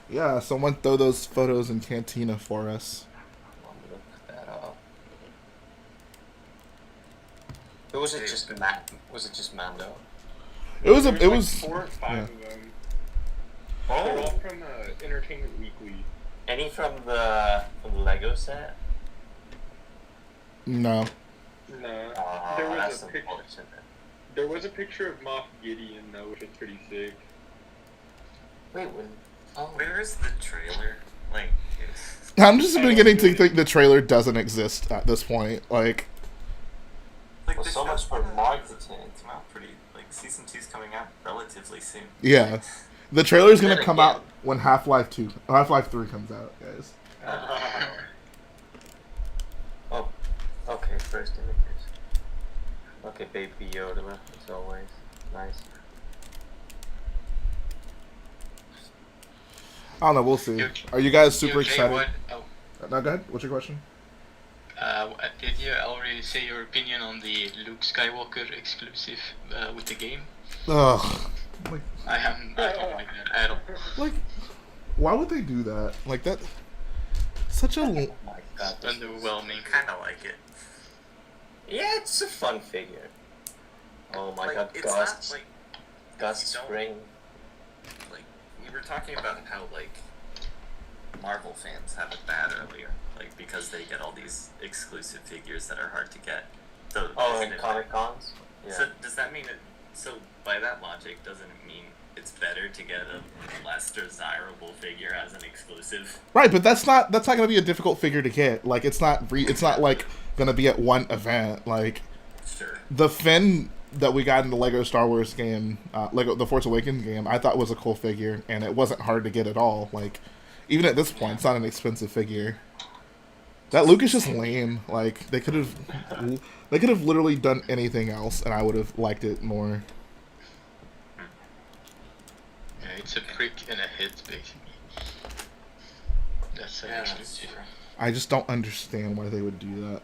Yeah. Someone throw those photos in Cantina for us. I'll look that up. Or was it just Was it just Mando? It was There a. It like was. 4 or 5 yeah. of them. They're all Oh, from Entertainment Weekly. any from the Lego set? No. No. There was that's a picture. unfortunate. There was a picture of Moff Gideon though, which is pretty sick. Wait, when? Oh, Where is the trailer? Like, I'm just beginning to think the trailer doesn't exist at this point. Like. like Well, the so show much for came marketing. out pretty. Like season 2's coming out relatively soon. Yeah. The trailer's gonna Then come again- out when Half-Life 3 comes out, guys. Oh, okay, first images. Okay, Baby Yoda, as always. Nice. I don't know. We'll see. Yo, Are you guys super Jay, excited? What, No, go ahead. What's your question? did you already say your opinion on the Luke Skywalker exclusive with the game? Ugh. Like, I don't like that at all. like, why would they do that? Like that. Such a. Oh my god. It's underwhelming. Kind of like it. Yeah, it's a fun figure. Oh my Like, god, it's Ghost. not like Ghost you don't- Spring. like we were talking about how like Marvel fans have it bad earlier, like because they get all these exclusive figures that are hard to get. So Oh, isn't and it Comic Cons? Yeah. So does that mean it? So by that logic, doesn't it mean it's better to get a less desirable figure as an exclusive? Right, but that's not going to be a difficult figure to get. Like it's not like going to be at one event. Like Sure. the Finn that we got in the Lego Star Wars game, the Force Awakens game, I thought was a cool figure, and it wasn't hard to get at all. Like even at this point, it's not an expensive figure. That Luke is just lame. Like they could have literally done anything else, and I would have liked it more. Yeah, it's a brick and a hit, basically. That's an Yeah, that's exclusive. true. I just don't understand why they would do that.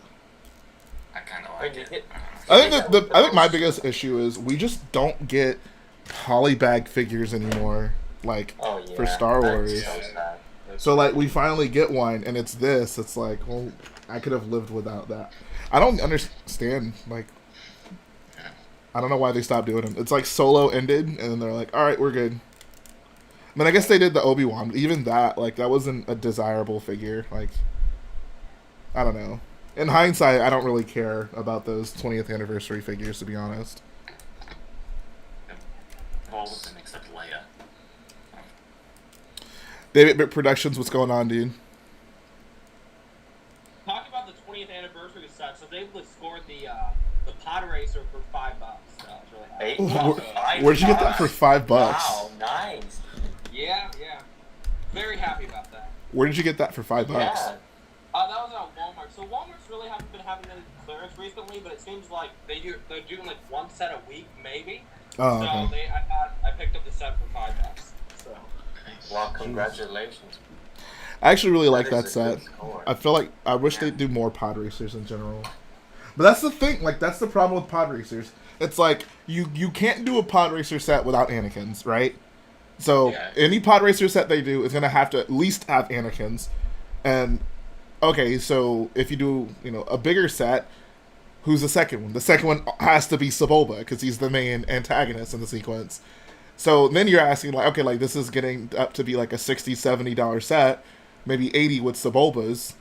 I kind of Wait, like did it. it- I think I think my biggest issue is we just don't get polybag figures anymore. Like Oh yeah. for Star That's Wars. so sad. So like we finally get one, and it's this. It's like, well, I could have lived without that. I don't understand. Like, I don't know why they stopped doing them. It's like Solo ended, and then they're like, all right, we're good. I mean, I guess they did the Obi-Wan. Even that, like, that wasn't a desirable figure. Like, I don't know. In hindsight, I don't really care about those 20th anniversary figures, to be honest. All of them except Leia. David Bit Productions, what's going on, dude? Talking about the 20th anniversary set, so they scored the pod racer for $5. So it's really high. Where'd you get that for $5? Wow, nice. Yeah. Very happy about that. Where did you get that for $5? Yeah. That was at Walmart. So Walmart's really haven't been having any clearance recently, but it seems like they're doing like one set a week, maybe. Oh, So okay. I picked up the set for $5. So Well, congratulations. I actually really like that is a good set. score. I feel like I wish they'd do more pod racers in general. But that's the thing. Like that's the problem with pod racers. It's like you can't do a pod racer set without Anakins, right? So Yeah. any pod racer set they do is gonna have to at least have Anakins. And okay, so if you do a bigger set, who's the second one? The second one has to be Sebulba because he's the main antagonist in the sequence. So then you're asking like, okay, like this is getting up to be like a $60, $70 set, maybe 80 with Sebulbas.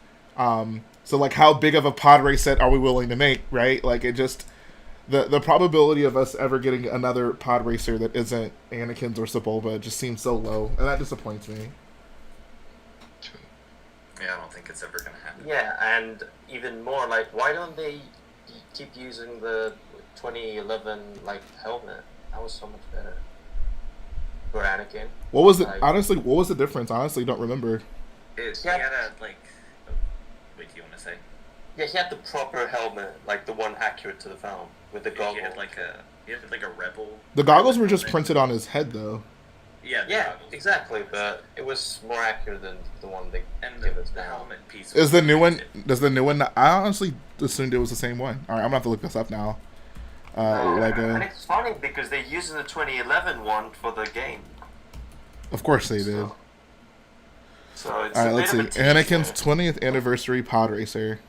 So like how big of a pod race set are we willing to make, right? Like it just the probability of us ever getting another pod racer that isn't Anakin's or Sebulba just seems so low, and that disappoints me. True. Yeah, I don't think it's ever gonna happen. Yeah, and even more, like, why don't they keep using the 2011 helmet? That was so much better for Anakin. What was it? Like- Honestly, what was the difference? Honestly, don't remember. He Yeah. had a like. Wait, do you want to say? Yeah, he had the proper helmet, like the one accurate to the film with the He goggles. had like a rebel. The goggles were just helmet. printed on his head, though. Yeah. The Yeah, goggles. exactly, but it was more accurate than the one they And give us the now. helmet piece. Is the new one? printed. Does the new one? I honestly assumed it was the same one. All right, I'm gonna have to look this up now. And Lego. it's funny because they're using the 2011 one for the game. Of course they did. So it's All right, a let's see. bit of a teaser. Anakin's 20th anniversary pod racer.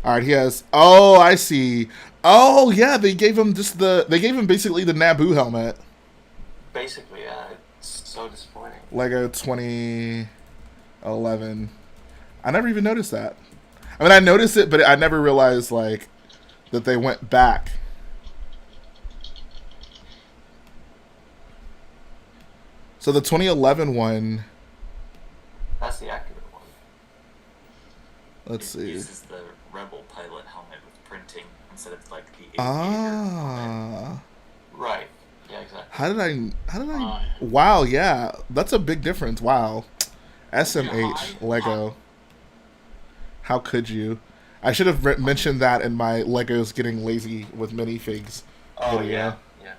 All right, he has. Oh, I see. Oh, yeah, they gave him They gave him basically the Naboo helmet. Basically, yeah, it's so disappointing. Lego 2011. I never even noticed that. I mean, I noticed it, but I never realized like that they went back. So the 2011 one. That's the accurate one. Let's It see. uses the rebel pilot helmet with printing instead of like the aviator helmet. Ah. Right. Yeah, exactly. How did I? Wow, yeah, that's a big difference. Wow, SMH Lego. How could you? I should have mentioned that in my Legos getting lazy with minifigs Oh, video. yeah. Yeah.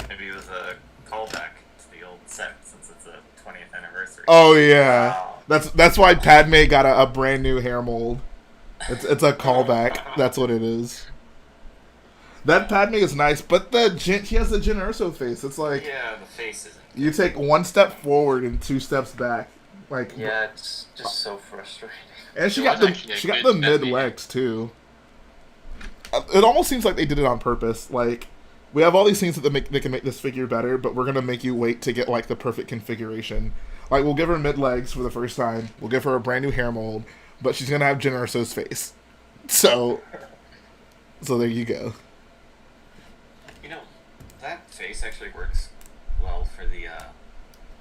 Maybe it was a callback to the old set since it's a 20th anniversary. Oh yeah. Wow. That's why Padme got a brand new hair mold. It's a callback. That's what it is. That Padme is nice, but she has the Jyn Erso face. It's like, Yeah, the face isn't. you take one step forward and 2 steps back. Like, Yeah, it's just so frustrating. and she It got was the actually a she got good the mid Padme. legs too. It almost seems like they did it on purpose. Like, we have all these things that they can make this figure better, but we're gonna make you wait to get like the perfect configuration. Like, we'll give her mid legs for the first time. We'll give her a brand new hair mold, but she's gonna have Jyn Erso's face. So there you go. You know, that face actually works well for the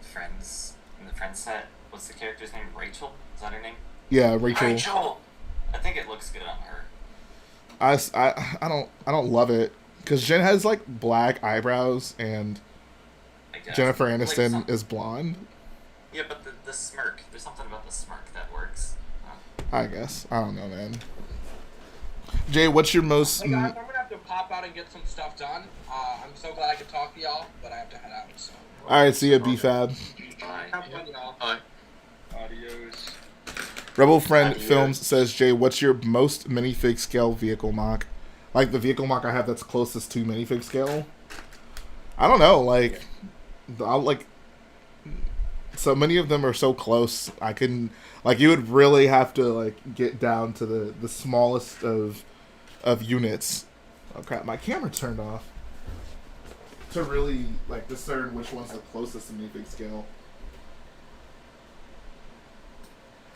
Friends in the Friends set. What's the character's name? Rachel? Is that her name? Yeah, Rachel. Rachel. I think it looks good on her. I don't love it because Jen has like black eyebrows and I guess. Jennifer Like, Aniston is blonde. Yeah, but the smirk. There's something about the smirk that works. I guess I don't know, man. Jay, what's your most? Hey guys, I'm gonna have to pop out and get some stuff done. I'm so glad I could talk to y'all, but I have to head out. So. All right, see ya, BFAB. Bye. Have fun, y'all. Adios. Rebel Friend Adios. Films says, Jay, what's your most minifig scale vehicle mock? Like the vehicle mock I have that's closest to minifig scale. I don't know, like, I'll like. So many of them are so close. I couldn't like. You would really have to like get down to the smallest of units. Oh crap! My camera turned off. To really like discern which one's the closest to minifig scale.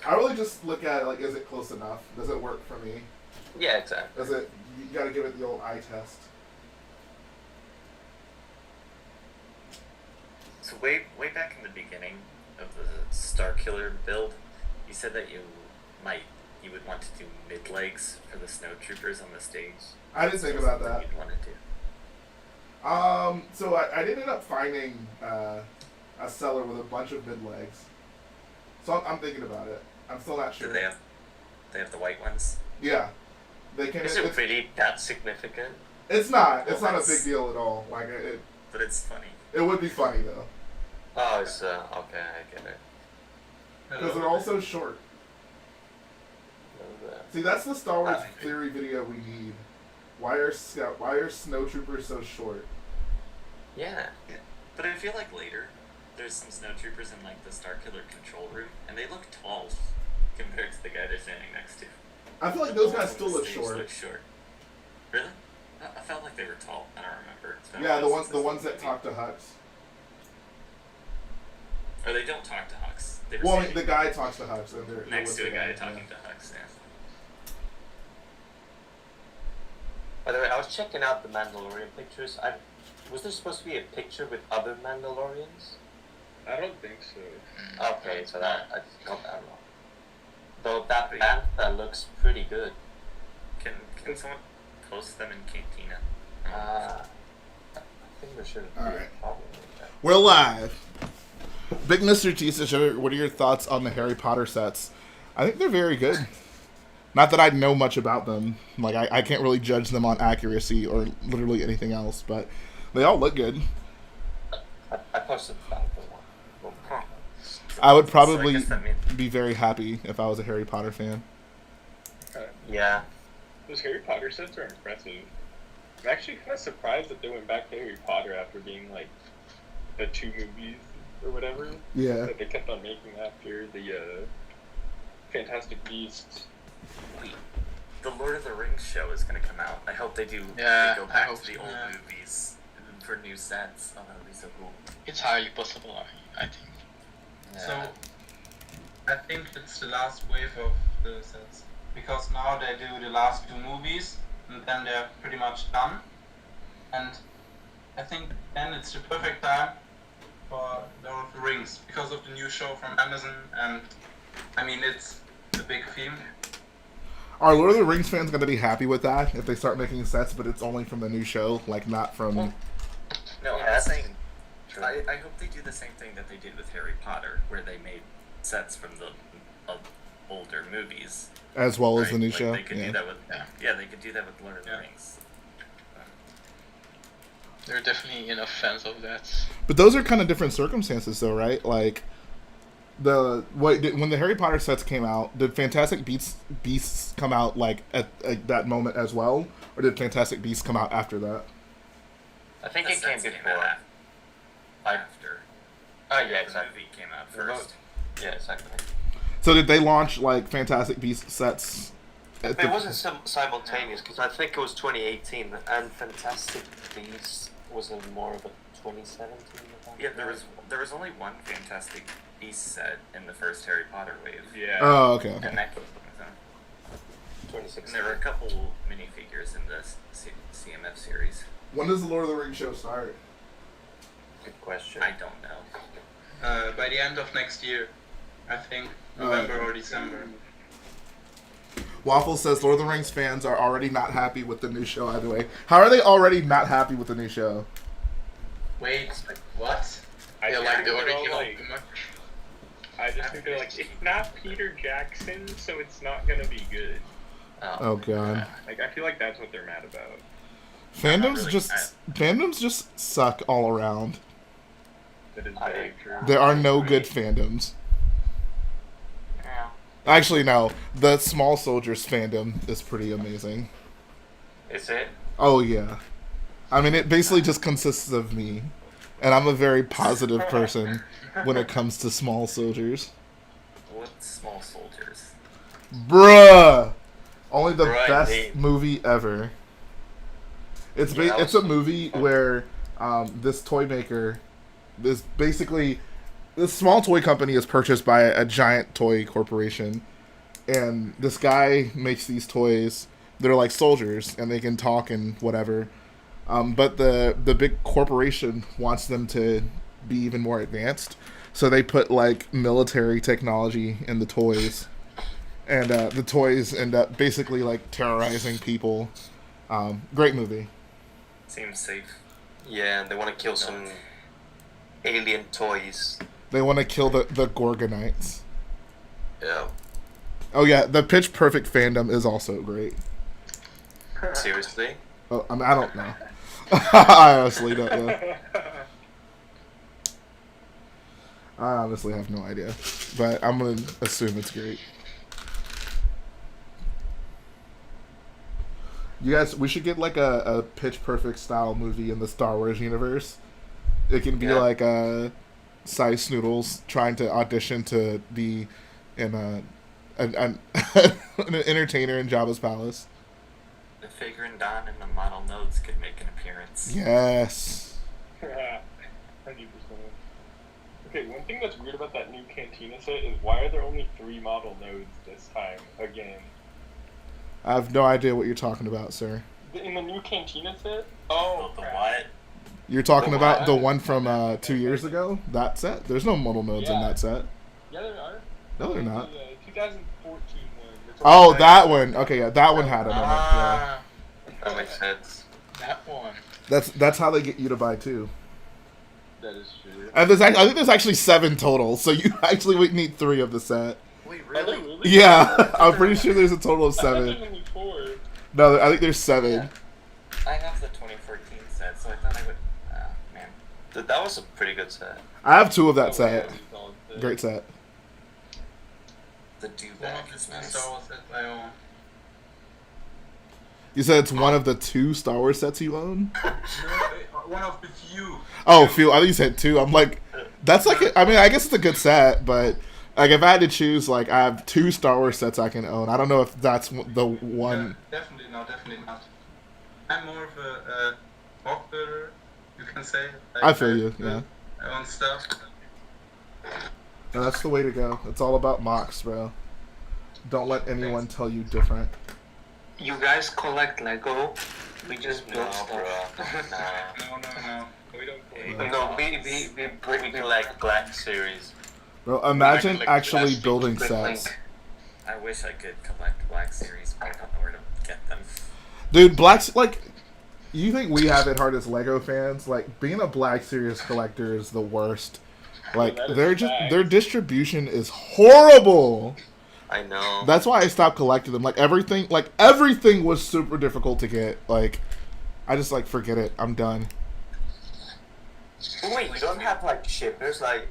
I really just look at it like, is it close enough? Does it work for me? Yeah, exactly. Does it? You gotta give it the old eye test. So way back in the beginning of the Star Killer build, you said that you would want to do mid legs for the snowtroopers on the stage. I didn't think Is about something that. You'd want to do. So I ended up finding a seller with a bunch of mid legs. So I'm thinking about it. I'm still not sure. Do they have the white ones? Yeah, they can. Is it really that significant? It's not. It's Well, not a that's- big deal at all. Like it But it's funny. would be funny though, Oh, it's okay, I get it. because they're also short. See, that's the Star Wars theory video we need. Why are snowtroopers so short? Yeah. But I feel like later, there's some snowtroopers in like the Star Killer control room, and they look tall compared to the guy they're standing next to. I feel like The those ones guys on still the look stage short. Look short. Really? I felt like they were tall. I don't remember. It's been a Yeah, while the since ones this that movie. talk to Hux. Or they don't talk to Hux. They were Well, I mean, standing the guy talks to Hux, and they're next to a guy yeah. talking to Hux. Yeah. By the way, I was checking out the Mandalorian pictures. Was there supposed to be a picture with other Mandalorians? I don't think so. Okay, so that I just got that wrong. Though that bantha looks pretty good. Can someone post them in Cantina? I think there should be All a right. problem with that. We're live. Big Mr. T says, what are your thoughts on the Harry Potter sets? I think they're very good. Not that I know much about them. Like, I can't really judge them on accuracy or literally anything else, but they all look good. I posted the bantha one. Huh. I would So I probably guess that means be very happy if I was a Harry Potter fan. Yeah. Those Harry Potter sets are impressive. I'm actually kind of surprised that they went back to Harry Potter after being like the 2 movies or whatever Yeah. that they kept on making after the Fantastic Beasts. the Lord of the Rings show is going to come out. I hope they do. Yeah, they go I back hope to the so, old yeah. movies for new sets. Oh, that would be so cool. It's highly possible, I think. So, I think it's the last wave of the sets. Because now they do the last 2 movies, and then they're pretty much done. And I think then it's the perfect time for Lord of the Rings, because of the new show from Amazon, and I mean, it's a big theme. Are Lord of the Rings fans going to be happy with that if they start making sets, but it's only from the new show, like not from... No, Yeah, I'm that's saying. true. I hope they do the same thing that they did with Harry Potter, where they made sets from the older movies. as well as right? the new Like, show. They could Yeah. do that with. Yeah, they could do that with Lord of the Yeah. Rings. There are definitely enough fans of that. But those are kind of different circumstances, though, right? Like, when the Harry Potter sets came out, did Fantastic Beasts come out like at that moment as well, or did Fantastic Beasts come out after that? I think The it came sets before. out after. Oh yeah, The exactly. movie came out The mo- first. Yeah, exactly. So did they launch like Fantastic Beasts sets? But it wasn't simultaneous because I think it was 2018 and Fantastic Beasts was more of a 2017. Yeah, there was only one Fantastic Beasts set in the first Harry Potter wave. Yeah. Oh, okay. And that came with them. 2016. And there were a couple minifigures in the CMF series. When does the Lord of the Rings show start? Good question. I don't know. By the end of next year, I think November or December. Waffle says Lord of the Rings fans are already not happy with the new show. Either way, how are they already not happy with the new show? Wait, what? I Yeah, think like the they're all original. like- I just think they're like, it's not Peter Jackson, so it's not gonna be good. Oh god, Like, I feel like that's what they're mad about. fandoms really- fandoms just suck all around. That is very true. There are no good fandoms. Yeah. Actually, no. The Small Soldiers fandom is pretty amazing. Is it? Oh yeah, I mean it basically just consists of me, and I'm a very positive person when it comes to Small Soldiers. What small soldiers? Bruh! Only the Right, best Nate. movie ever. It's Yeah, that it's a was- movie where this toy maker is basically this small toy company is purchased by a giant toy corporation, and this guy makes these toys. They're like soldiers, and they can talk and whatever. But the big corporation wants them to be even more advanced, so they put like military technology in the toys, and the toys end up basically like terrorizing people. Great movie. Seems safe. Yeah, and they want to kill some alien toys. They want to kill the Gorgonites. Yeah. Oh yeah, the Pitch Perfect fandom is also great. Seriously? Oh, I mean, I don't know. I honestly don't know. I honestly have no idea, but I'm gonna assume it's great. You guys, we should get like a Pitch Perfect style movie in the Star Wars universe. It can be Yeah. like Cy Snoodles trying to audition to be in an entertainer in Jabba's palace. The Figure and Don and the model nodes could make an appearance. Yes. 100%. Okay, one thing that's weird about that new Cantina set is why are there only 3 model nodes this time, again? I have no idea what you're talking about, sir. In the new Cantina set? Oh, Oh, the crap. what? You're talking The about what? the one from 2 years ago? That set? There's no modal nodes in Yeah. that set. Yeah, there are. No, they're not. The 2014 one. That's Oh, what that one. Okay, yeah, that one had them in it. Yeah. That makes sense. That one. That's how they get you to buy two. That is true. And I think there's actually 7 total, so you actually would need 3 of the set. Wait, Are there really? really? Yeah, I'm pretty sure there's a total of I thought there 7. was only 4. No, I think there's 7. Yeah. I have the 2014 set, so I thought I would. Man. That was a pretty good set. I have 2 of that Oh, set. yeah, solid set. Great set. The One dewback of is the two nice. Star Wars sets I own. You said it's one of the 2 Star Wars sets you own? No, one of the few. Oh, few. I think you said 2. I'm like, that's like, I mean, I guess it's a good set, but like if I had to choose, like I have 2 Star Wars sets I can own. I don't know if that's the one. Definitely not. I'm more of a box builder, you can say. Like, I feel you, yeah. I own stuff. And that's the way to go. It's all about MOCs, bro. Don't let anyone tell you different. You guys collect Lego? We just build No, stuff. No. We don't No, we collect Black Series. Bro, imagine Like actually plastic building Quick sets. Link. I wish I could collect Black Series, but I don't know where to get them. Dude, Black's like, you think we have it hard as Lego fans? Like, being a Black Series collector is the worst. Like, that is their facts. distribution is horrible. I know. That's why I stopped collecting them. Like everything was super difficult to get. Like, I just like forget it. I'm done. But wait, you don't have like shippers? Like,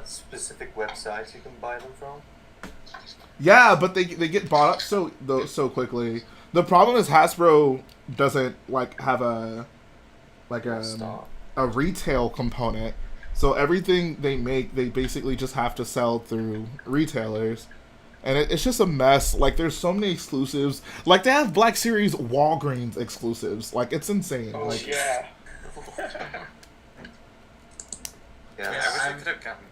specific websites you can buy them from? Yeah, but they get bought up so quickly. The problem is Hasbro doesn't like have a retail component. So everything they make, they basically just have to sell through retailers. And it's just a mess. Like, there's so many exclusives. Like, they have Black Series Walgreens exclusives. Like, it's insane. Oh, like, yeah. Yeah, I wish I could have gotten.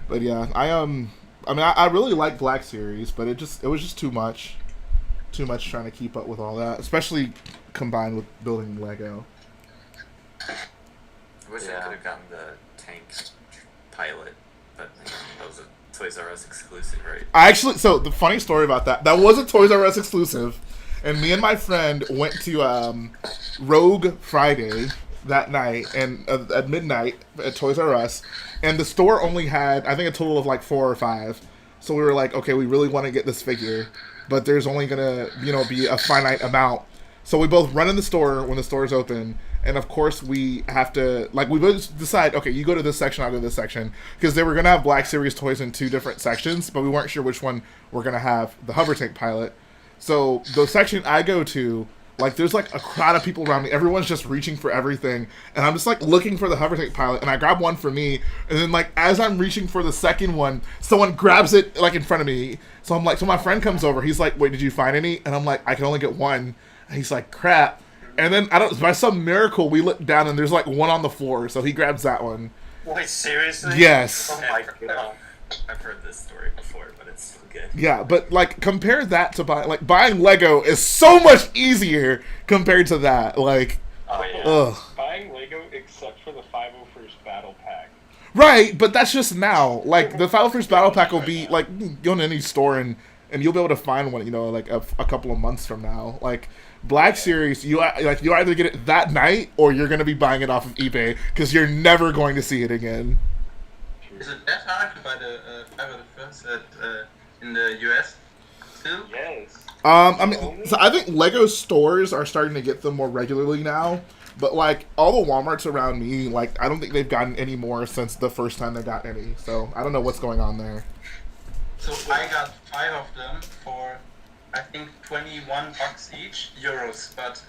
But yeah, I really like Black Series, but it was just too much trying to keep up with all that, especially combined with building Lego. I wish I could have gotten the tank pilot, but that was a Toys R Us exclusive, right? So the funny story about that was a Toys R Us exclusive, and me and my friend went to Rogue Friday that night, and at midnight at Toys R Us, and the store only had, I think, a total of like 4 or 5. So we were like, okay, we really want to get this figure, but there's only gonna, be a finite amount. So we both run in the store when the store is open, and of course we have to, like, we both decide, okay, you go to this section, I'll go to this section, because they were gonna have Black Series toys in 2 different sections, but we weren't sure which one we're gonna have the hover tank pilot. So the section I go to, like, there's like a crowd of people around me. Everyone's just reaching for everything, and I'm just like looking for the hover tank pilot, and I grab one for me, and then like as I'm reaching for the second one, someone grabs it like in front of me. So I'm like, so my friend comes over. He's like, "Wait, did you find any?" And I'm like, "I can only get one." And he's like, "Crap." And then by some miracle, we look down and there's like one on the floor. So he grabs that one. Wait, seriously? Yes. Oh my god. I've heard this story before, but it's so good. Yeah, but like compare that to buying Lego is so much easier compared to that. Like, Oh yeah. ugh. Buying Lego except for the 501st Battle Pack. Right, but that's just now. Like, the 501st Battle Pack will be, like, go in any store and you'll be able to find one, like, a couple of months from now. Like, Black Series, you either get it that night or you're going to be buying it off of eBay because you're never going to see it again. Is it that hard to buy the 501st in the US still? Yes. So I think Lego stores are starting to get them more regularly now. But, like, all the Walmarts around me, like, I don't think they've gotten any more since the first time they got any. So, I don't know what's going on there. So I got 5 of them for, I think, 21 bucks each, euros. But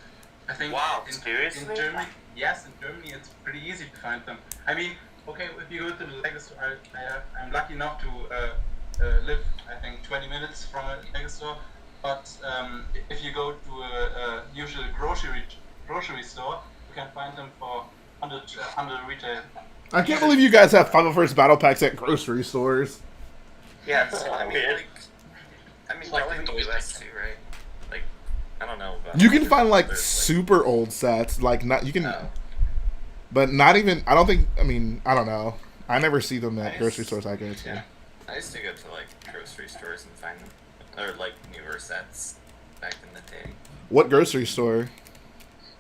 I think Wow, in seriously? Germany, yes, in Germany it's pretty easy to find them. I mean, okay, if you go to the Lego store, I'm lucky enough to live, I think, 20 minutes from a Lego store. But if you go to a usual grocery store, you can find them for 100 retail. I can't believe you guys have 501st Battle Packs at grocery stores. Yeah, it's I mean, weird. like in the US too, right? Like, I don't know. About You can find, like, there's, super old sets. Like, not, you can... Oh. But not even... I don't think... I mean, I don't know. I never see them at Nice. grocery stores I go to. Yeah. I used to go to, like, grocery stores and find them. Or, like, newer sets back in the day. What grocery store?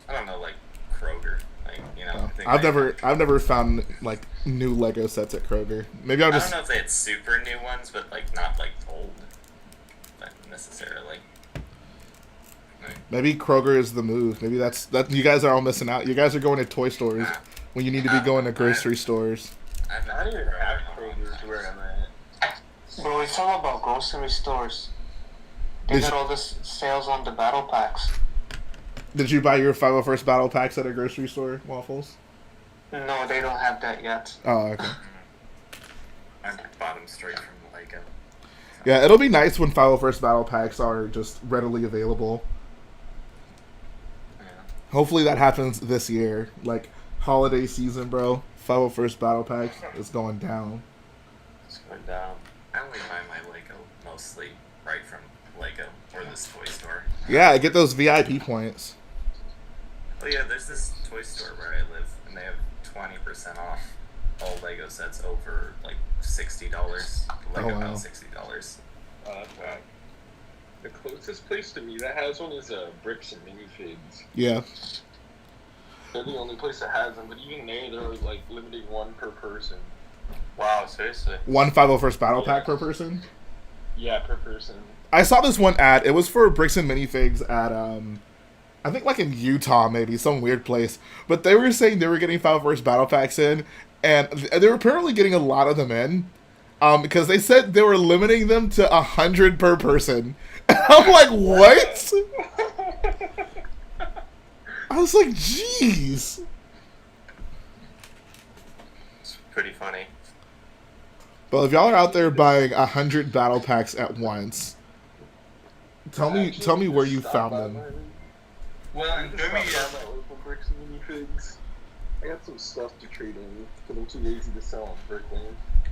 I don't know, like, Kroger. Like, Oh, they I've might never found, like, new Lego sets at Kroger. Maybe I'll I just... don't know if they had super new ones, but, like, not, like, old. Not necessarily. Maybe Kroger is the move. Maybe that's you guys are all missing out. You guys are going to toy stores when you need to be going to grocery stores. I've I don't even have Kroger's where I'm at. Bro, it's all about grocery stores. They Did got you- all this sales on the battle packs. Did you buy your 501st Battle Packs at a grocery store, Waffles? No, they don't have that yet. Oh, okay. I bought them straight from Lego. Yeah, it'll be nice when 501st Battle Packs are just readily available. Yeah. Hopefully that happens this year. Like, holiday season, bro. 501st Battle Packs is going down. It's going down. I only buy my Lego mostly right from Lego or this toy store. Yeah, I get those VIP points. Oh yeah, there's this toy store where I live, and they have 20% off all Lego sets over like $60. Lego wow. about $60. That's bad. The closest place to me that has one is Bricks and Minifigs. Yeah. They're the only place that has them, but even there, they're like limiting one per person. Wow, seriously. One 501st Battle Pack per person. Yeah, per person. I saw this one ad. It was for Bricks and Minifigs I think like in Utah, maybe some weird place. But they were saying they were getting 501st battle packs in, and they were apparently getting a lot of them in, because they said they were limiting them to 100 per person. And I'm like, what? I was like, jeez. It's pretty funny. But if y'all are out there buying 100 battle packs at once, tell me where you found them. Well, in Germany, local bricks and minifigs. I got some stuff to trade in because I'm too lazy to sell on Prequel.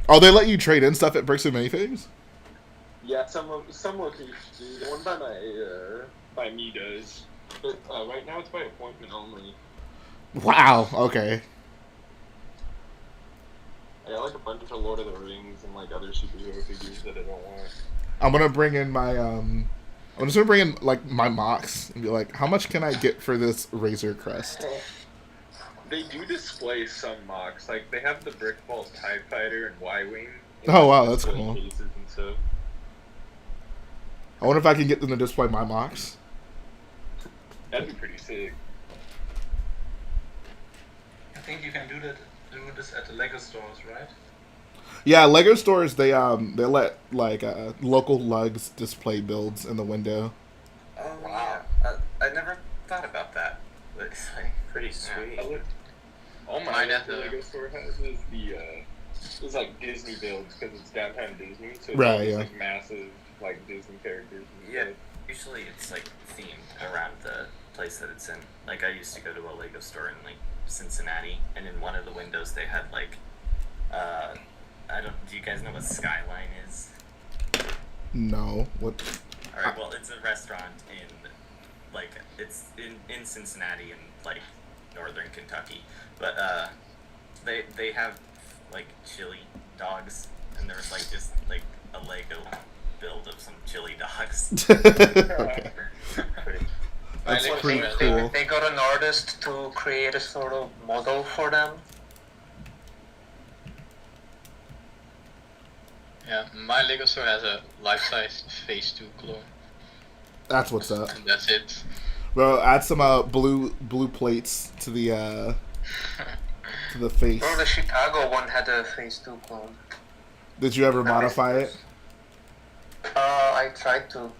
Oh, they let you trade in stuff at Bricks and Minifigs? Yeah, some locations do. The one by me does. But right now it's by appointment only. Wow. Okay. I got like a bunch of Lord of the Rings and like other superhero figures that I don't want. I'm gonna bring in my I'm just gonna bring in like my MOCs and be like, how much can I get for this Razor Crest? They do display some MOCs. Like they have the Brick Balls TIE Fighter and Y-Wing. Oh wow, that's cool. Cases and stuff. I wonder if I can get them to display my MOCs. That'd be pretty sick. I think you can do this at the Lego stores, right? Yeah, Lego stores they let like local lugs display builds in the window. Oh Wow. yeah, I never thought about that. It's like Pretty sweet. All Mine mine at at the the- Lego store has is it's like Disney builds because it's downtown Disney, so it's Right, all these, yeah. like massive like Disney characters. And yeah. stuff. Usually it's like themed around the place that it's in. Like I used to go to a Lego store in like Cincinnati, and in one of the windows they had like do you guys know what Skyline is? No. What? All right, well, it's a restaurant in, like, it's in Cincinnati in, like, northern Kentucky. But, they have, like, chili dogs, and there's, like, just, like, a Lego build of some chili dogs. Okay. That's Lego pretty store, cool. They got an artist to create a sort of model for them. Yeah, my Lego store has a life-size Phase 2 clone, That's what's up. and that's it. Bro, add some blue plates to the face. Bro, the Chicago one had a Phase 2 clone. Did you ever modify it? I tried to.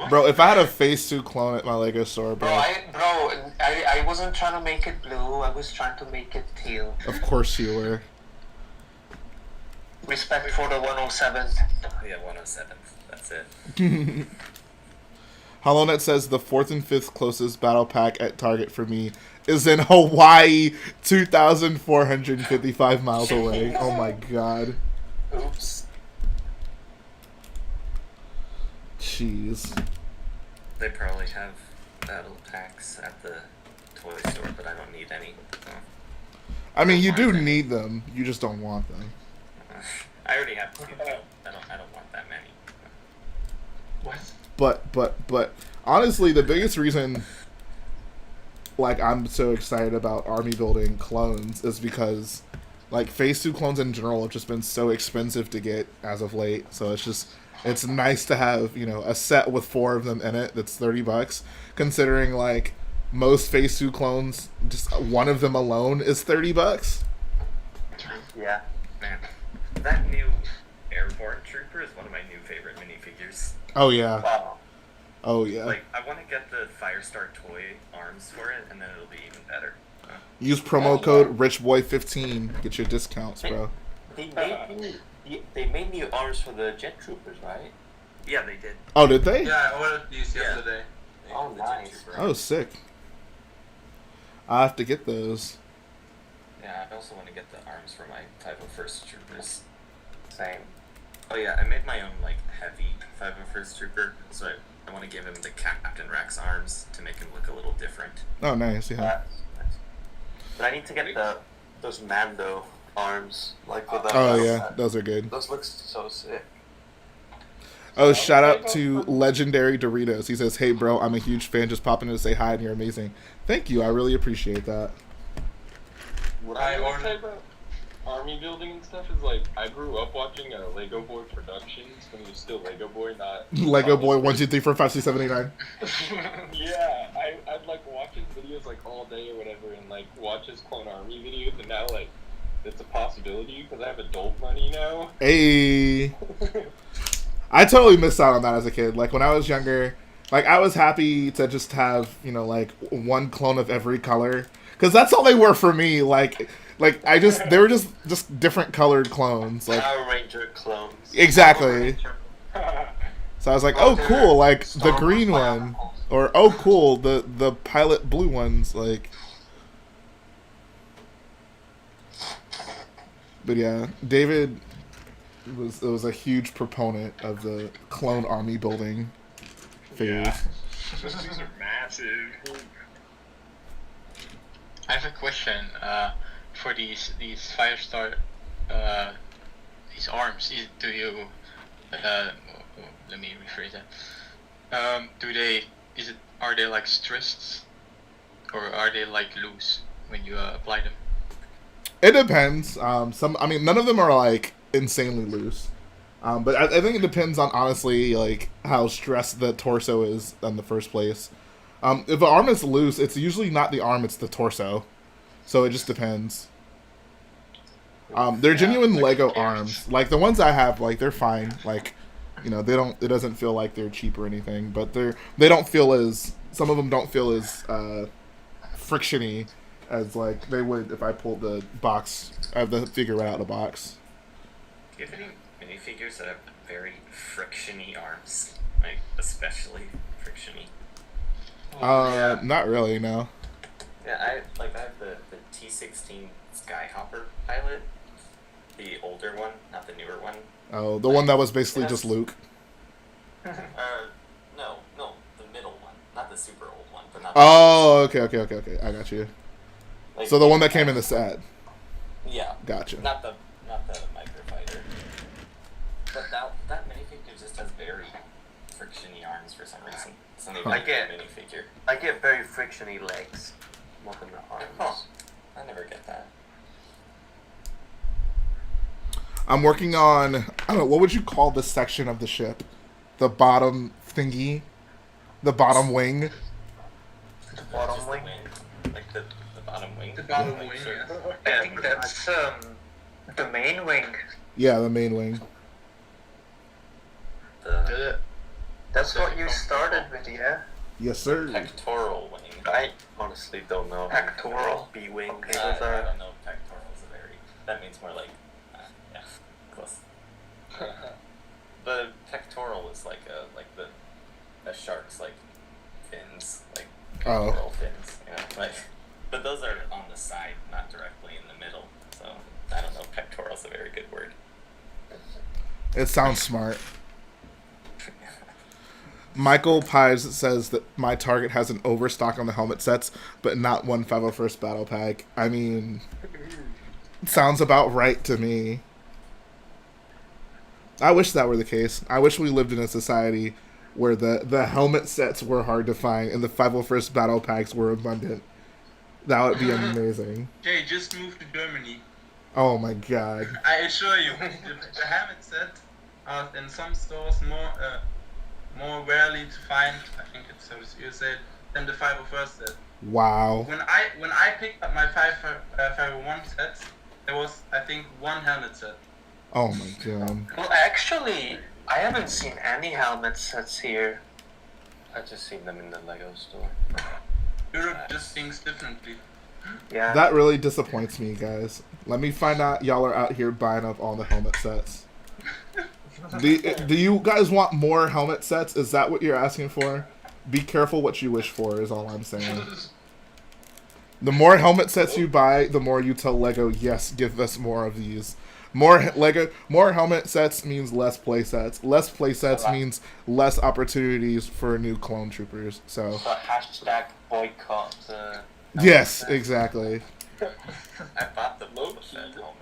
Bro, if I had a Phase 2 clone at my Lego store, bro. I wasn't trying to make it blue, I was trying to make it teal. Of course you were. Respect for the 107th. Yeah, 107th. That's it. HoloNet says the 4th and 5th closest battle pack at Target for me is in Hawaii, 2,455 miles away. Oh my god. Oops. Jeez. They probably have battle packs at the toy store, but I don't need any. I mean, you do need them. You just don't want them. I already have two. I don't want that many. What? But honestly, the biggest reason like I'm so excited about army building clones is because like Phase 2 clones in general have just been so expensive to get as of late. So it's nice to have, you know, a set with 4 of them in it that's $30, considering like most Phase 2 clones, just one of them alone is $30. Yeah. Man, that new airborne trooper is one of my new favorite minifigures. Oh yeah. Wow. Oh yeah. Like, I want to get the Firestar toy arms for it, and then it'll be even better. Use promo code RichBoy15. Get your discounts, bro. They made new arms for the jet troopers, right? Yeah, they did. Oh, did they? Yeah, I ordered these Yeah. yesterday. Oh, The Jet nice. Trooper. Oh, sick. I have to get those. Yeah, I also want to get the arms for my 501st troopers. Same. Oh yeah, I made my own like heavy 501st trooper, so I want to give him the Captain Rex arms to make him look a little different. Oh, nice. Yeah. Nice. But I need to get those Mando arms, like with the. Oh yeah, those are good. Those look so sick. Oh, shout out to Legendary Doritos. He says, "Hey, bro, I'm a huge fan. Just popping in to say hi, and you're amazing. Thank you. I really appreciate that." What I I was ordered- say about? army building and stuff is like I grew up watching Lego Boy Productions when he was still Lego Boy, not Lego Boy 1, 2, 3, 4, 5, 6, 7, 8, 9. Yeah, I'd like watch his videos like all day or whatever, and like watch his Clone Army videos, and now like it's a possibility because I have adult money now. Hey, I totally missed out on that as a kid. Like when I was younger, like I was happy to just have, you know, like one clone of every color, because that's all they were for me. Like they were just different colored clones. Like Power Ranger clones. exactly. So I was like, oh cool, like the green one, or oh cool, the pilot blue ones, like. But yeah, David was a huge proponent of the clone army building figures. Yeah. These are massive. I have a question for these Firestar, these arms. Do you let me rephrase that. Are they like stressed, or are they like loose when you apply them? It depends. I mean, none of them are like insanely loose. But I think it depends on honestly like how stressed the torso is in the first place. If the arm is loose, it's usually not the arm; it's the torso. So it just depends. They're genuine Lego arms. Like the ones I have, like they're fine. Like, you know, they don't. It doesn't feel like they're cheap or anything. But they don't feel as. Some of them don't feel as frictiony as like they would if I pulled the box. I have the figure right out of the box. Do you have any minifigures that have very frictiony arms? Like especially frictiony. Not really. No. Yeah, I have the T-16 Skyhopper pilot, the older one, not the newer one. Oh, the one that was basically just Luke. No, the middle one, not the super old one, but not. Oh, okay. I got you. Like, So the one that came in the set. Yeah. Gotcha. Not the microfighter. But that minifigure just has very frictiony arms for some reason. It's not even I a get- minifigure. I get very frictiony legs more than the arms. Huh. I never get that. I'm working on, I don't know, what would you call this section of the ship? The bottom thingy? The bottom wing? The bottom Just wing? Like the bottom wing. The bottom Like, wing, sure. yeah. I think that's the main wing. Yeah, the main wing. The That's what you started with, yeah? Yes, sir. pectoral wing. I honestly don't know. Pectoral. B wing. I don't know if pectoral is a very. That means more like. Yeah, close. The pectoral is like a shark's like fins, like Oh. pectoral fins. You know, like. But those are on the side, not directly in the middle. So I don't know. Pectoral is a very good word. It sounds smart. Michael Pies says that my target has an overstock on the helmet sets, but not one 501st battle pack. I mean, sounds about right to me. I wish that were the case. I wish we lived in a society where the helmet sets were hard to find and the 501st battle packs were abundant. That would be amazing. Okay, just move to Germany. Oh my god. I assure you, the helmet set are in some stores more rarely to find. I think it's so you said than the 501st set. Wow. When I picked up my 501 sets, there was I think one helmet set. Oh my god. Well, actually, I haven't seen any helmet sets here. I've just seen them in the Lego store. Europe just thinks differently. Yeah. That really disappoints me, guys. Let me find out y'all are out here buying up all the helmet sets. Do you guys want more helmet sets? Is that what you're asking for? Be careful what you wish for, is all I'm saying. The more helmet sets you buy, the more you tell Lego, yes, give us more of these. More helmet sets means less play sets. Less play sets means less opportunities for new clone troopers. So So hashtag boycott. yes, exactly. I bought the Boba Fett helmet.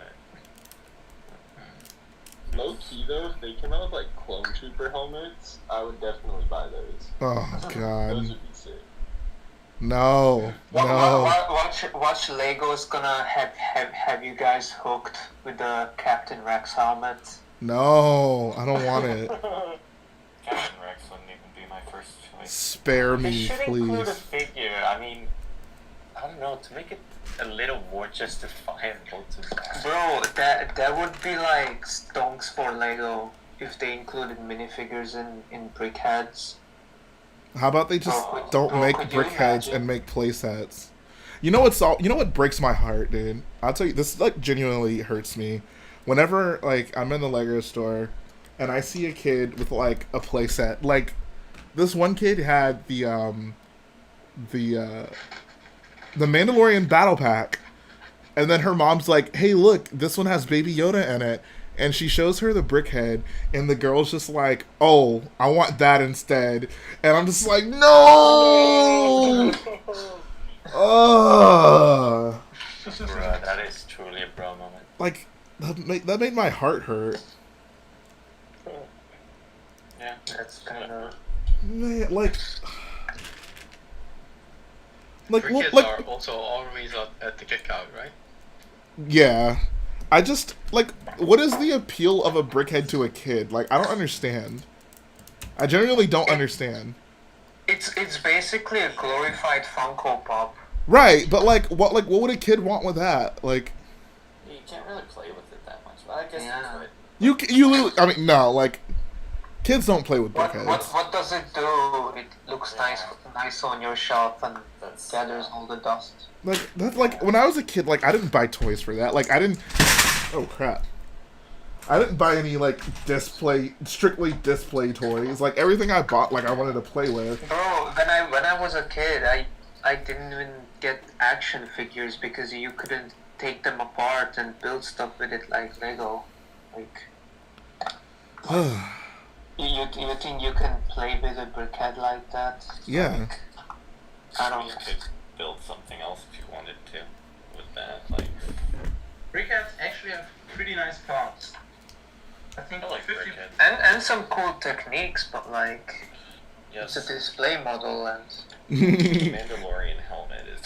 Low key though, if they came out with like clone trooper helmets, I would definitely buy those. Oh Those god. would be sick. No, no, Watch Lego's gonna have you guys hooked with the Captain Rex helmet. no. I don't want it. Captain Rex wouldn't even be my first choice. Spare They me, should include a please. figure. I mean, I don't know, to make it a little more justifiable to. Bro, that would be like stonks for Lego if they included minifigures in brickheads. How about they just don't make could you brickheads imagine? and make play sets? You know what breaks my heart, dude? I'll tell you, this like genuinely hurts me. Whenever like I'm in the Lego store and I see a kid with like a play set, like this one kid had the Mandalorian battle pack, and then her mom's like, "Hey, look, this one has Baby Yoda in it." And she shows her the brickhead, and the girl's just like, "Oh, I want that instead." And I'm just like, "No!" Ugh. Bruh, that is truly a bro moment. Like, that made my heart hurt. Yeah, That's kind of. Man, like, Crickets like, are also always at the kickout, right? yeah. I just, like, what is the appeal of a brickhead to a kid? Like, I don't understand. I genuinely don't understand. It's basically a glorified Funko Pop. Right, but what would a kid want with that? Like, you can't really play with it that much. But I guess Yeah. you could. you literally, I mean, no, like, kids don't play with What brickheads. does it do? It looks nice on your shelf and That's gathers all the dust. Like, that's like, when I was a kid, like, I didn't buy toys for that. Like, I didn't, oh crap. I didn't buy any, like, strictly display toys. Like, everything I bought, like, I wanted to play with. Bro, when I was a kid, I didn't even get action figures because you couldn't take them apart and build stuff with it like Lego. Like, you think you can play with a brickhead like that? Yeah. I don't You know. could build something else if you wanted to with that. Like, Brickheads actually have pretty nice parts. I think I like 50. brickheads. And some cool techniques, but like, Yes, it's a display model and. the Mandalorian helmet is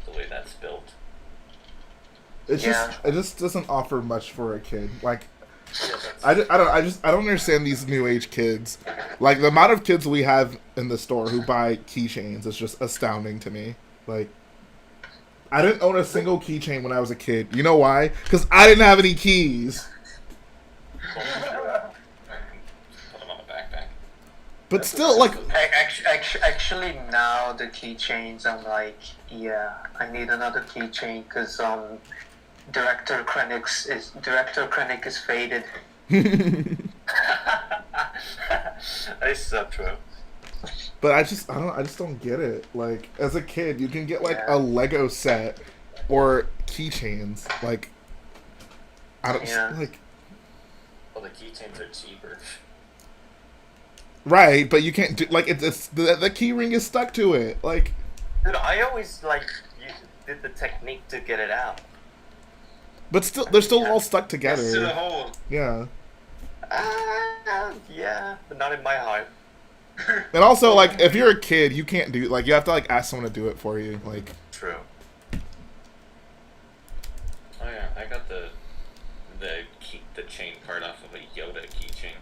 the way that's built. It Yeah. just doesn't offer much for a kid. Like, Yeah, that's, I don't understand these new age kids. Like, the amount of kids we have in the store who buy keychains is just astounding to me. Like, I didn't own a single keychain when I was a kid. You know why? Because I didn't have any keys. put them on a backpack. But still, like, Actually, now the keychains, I'm like, yeah, I need another keychain because Director Krennic is faded. That is so true. but I just don't get it. Like, as a kid, you can get like Yeah. a Lego set or keychains. Like, I don't Yeah. like. Well, the keychains are cheaper. Right, but you can't do like it's the key ring is stuck to it. Like, Dude, I always like did the technique to get it out. but still, they're still all stuck It's still a together. hole. Yeah, Yeah, but not in my heart. and also like if you're a kid, you can't do like you have to like ask someone to do it for you. Like, True. Oh yeah, I got the chain part off of a Yoda keychain.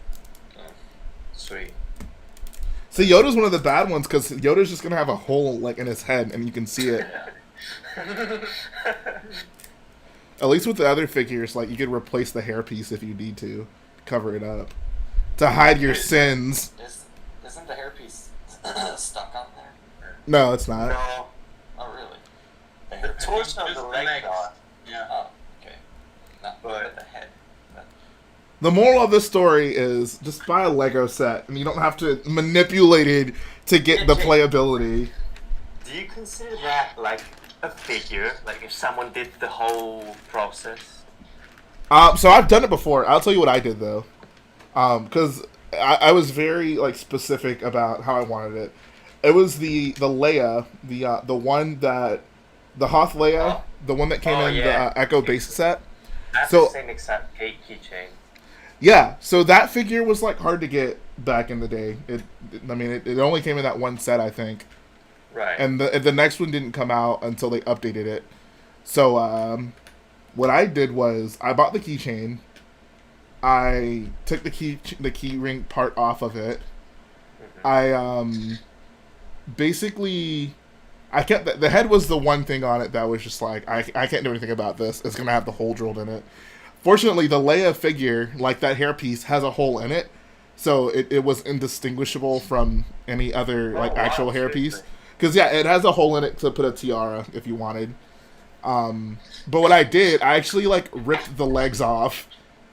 Sweet. see, Yoda's one of the bad ones because Yoda's just gonna have a hole like in his head, and you can see it. At least with the other figures, like you could replace the hairpiece if you need to cover it up to hide your sins. Isn't the hairpiece stuck on there? Or, No, it's not. No, oh really? The the hairpiece. torso of Just the the leg legs. are. Yeah. Oh, okay. Not But- the head. The moral of the story is just buy a Lego set, and you don't have to manipulate it to get the playability. Do you consider that like a figure? Like if someone did the whole process? So I've done it before. I'll tell you what I did though, because I was very like specific about how I wanted it. It was the Leia, the one that the Hoth Leia, the one that came Oh, in yeah. the Echo base set. That's So- the same exact keychain. Yeah, so that figure was like hard to get back in the day. It only came in that one set, I think. Right. And the next one didn't come out until they updated it. So what I did was I bought the keychain. I took the key ring part off of it. I basically I kept the head was the one thing on it that was just like I can't do anything about this. It's gonna have the hole drilled in it. Fortunately, the Leia figure, like that hairpiece, has a hole in it, so it was indistinguishable from any other like actual hairpiece. Because yeah, it has a hole in it to put a tiara if you wanted. But what I did, I actually like ripped the legs off.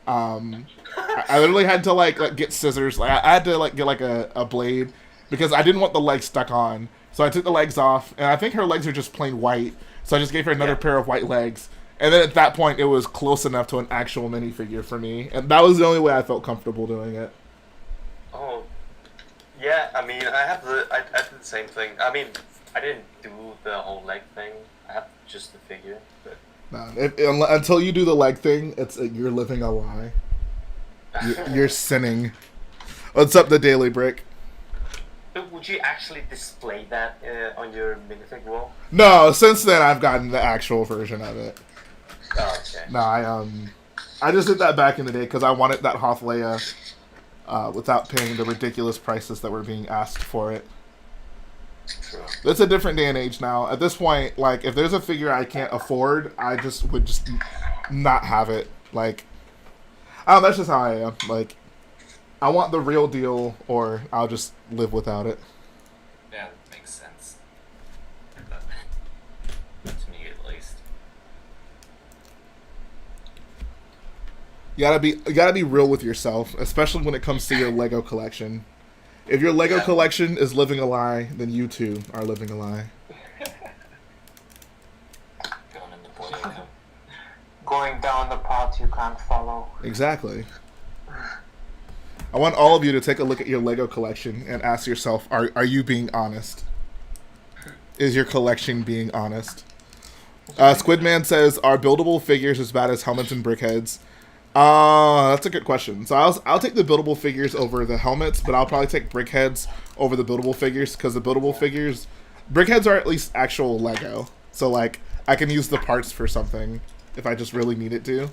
I literally had to like get scissors. Like I had to like get like a blade because I didn't want the legs stuck on. So I took the legs off, and I think her legs are just plain white. So I just gave her another pair of white legs. And then at that point, it was close enough to an actual minifigure for me, and that was the only way I felt comfortable doing it. Oh, yeah. I mean, I did the same thing. I mean, I didn't do the whole leg thing. I have just the figure. But Until you do the leg thing, you're living a lie. You're sinning. What's up, the Daily Brick? But would you actually display that on your minifig wall? No, since then I've gotten the actual version of it. Oh, okay. No, I just did that back in the day because I wanted that Hoth Leia without paying the ridiculous prices that were being asked for it. True. It's a different day and age now. At this point, like, if there's a figure I can't afford, I would just not have it. Like, that's just how I am. Like, I want the real deal, or I'll just live without it. Yeah, that makes sense. To me, at least. You gotta be real with yourself, especially when it comes to your Lego collection. If your Lego collection is living a lie, then you too are living a lie. Going in the portal. Going down the path you can't follow. Exactly. I want all of you to take a look at your Lego collection and ask yourself, are you being honest? Is your collection being honest? Squidman says, are buildable figures as bad as helmets and brickheads? That's a good question. So I'll take the buildable figures over the helmets, but I'll probably take brickheads over the buildable figures because the buildable figures, brickheads are at least actual Lego. So like I can use the parts for something if I just really need it to.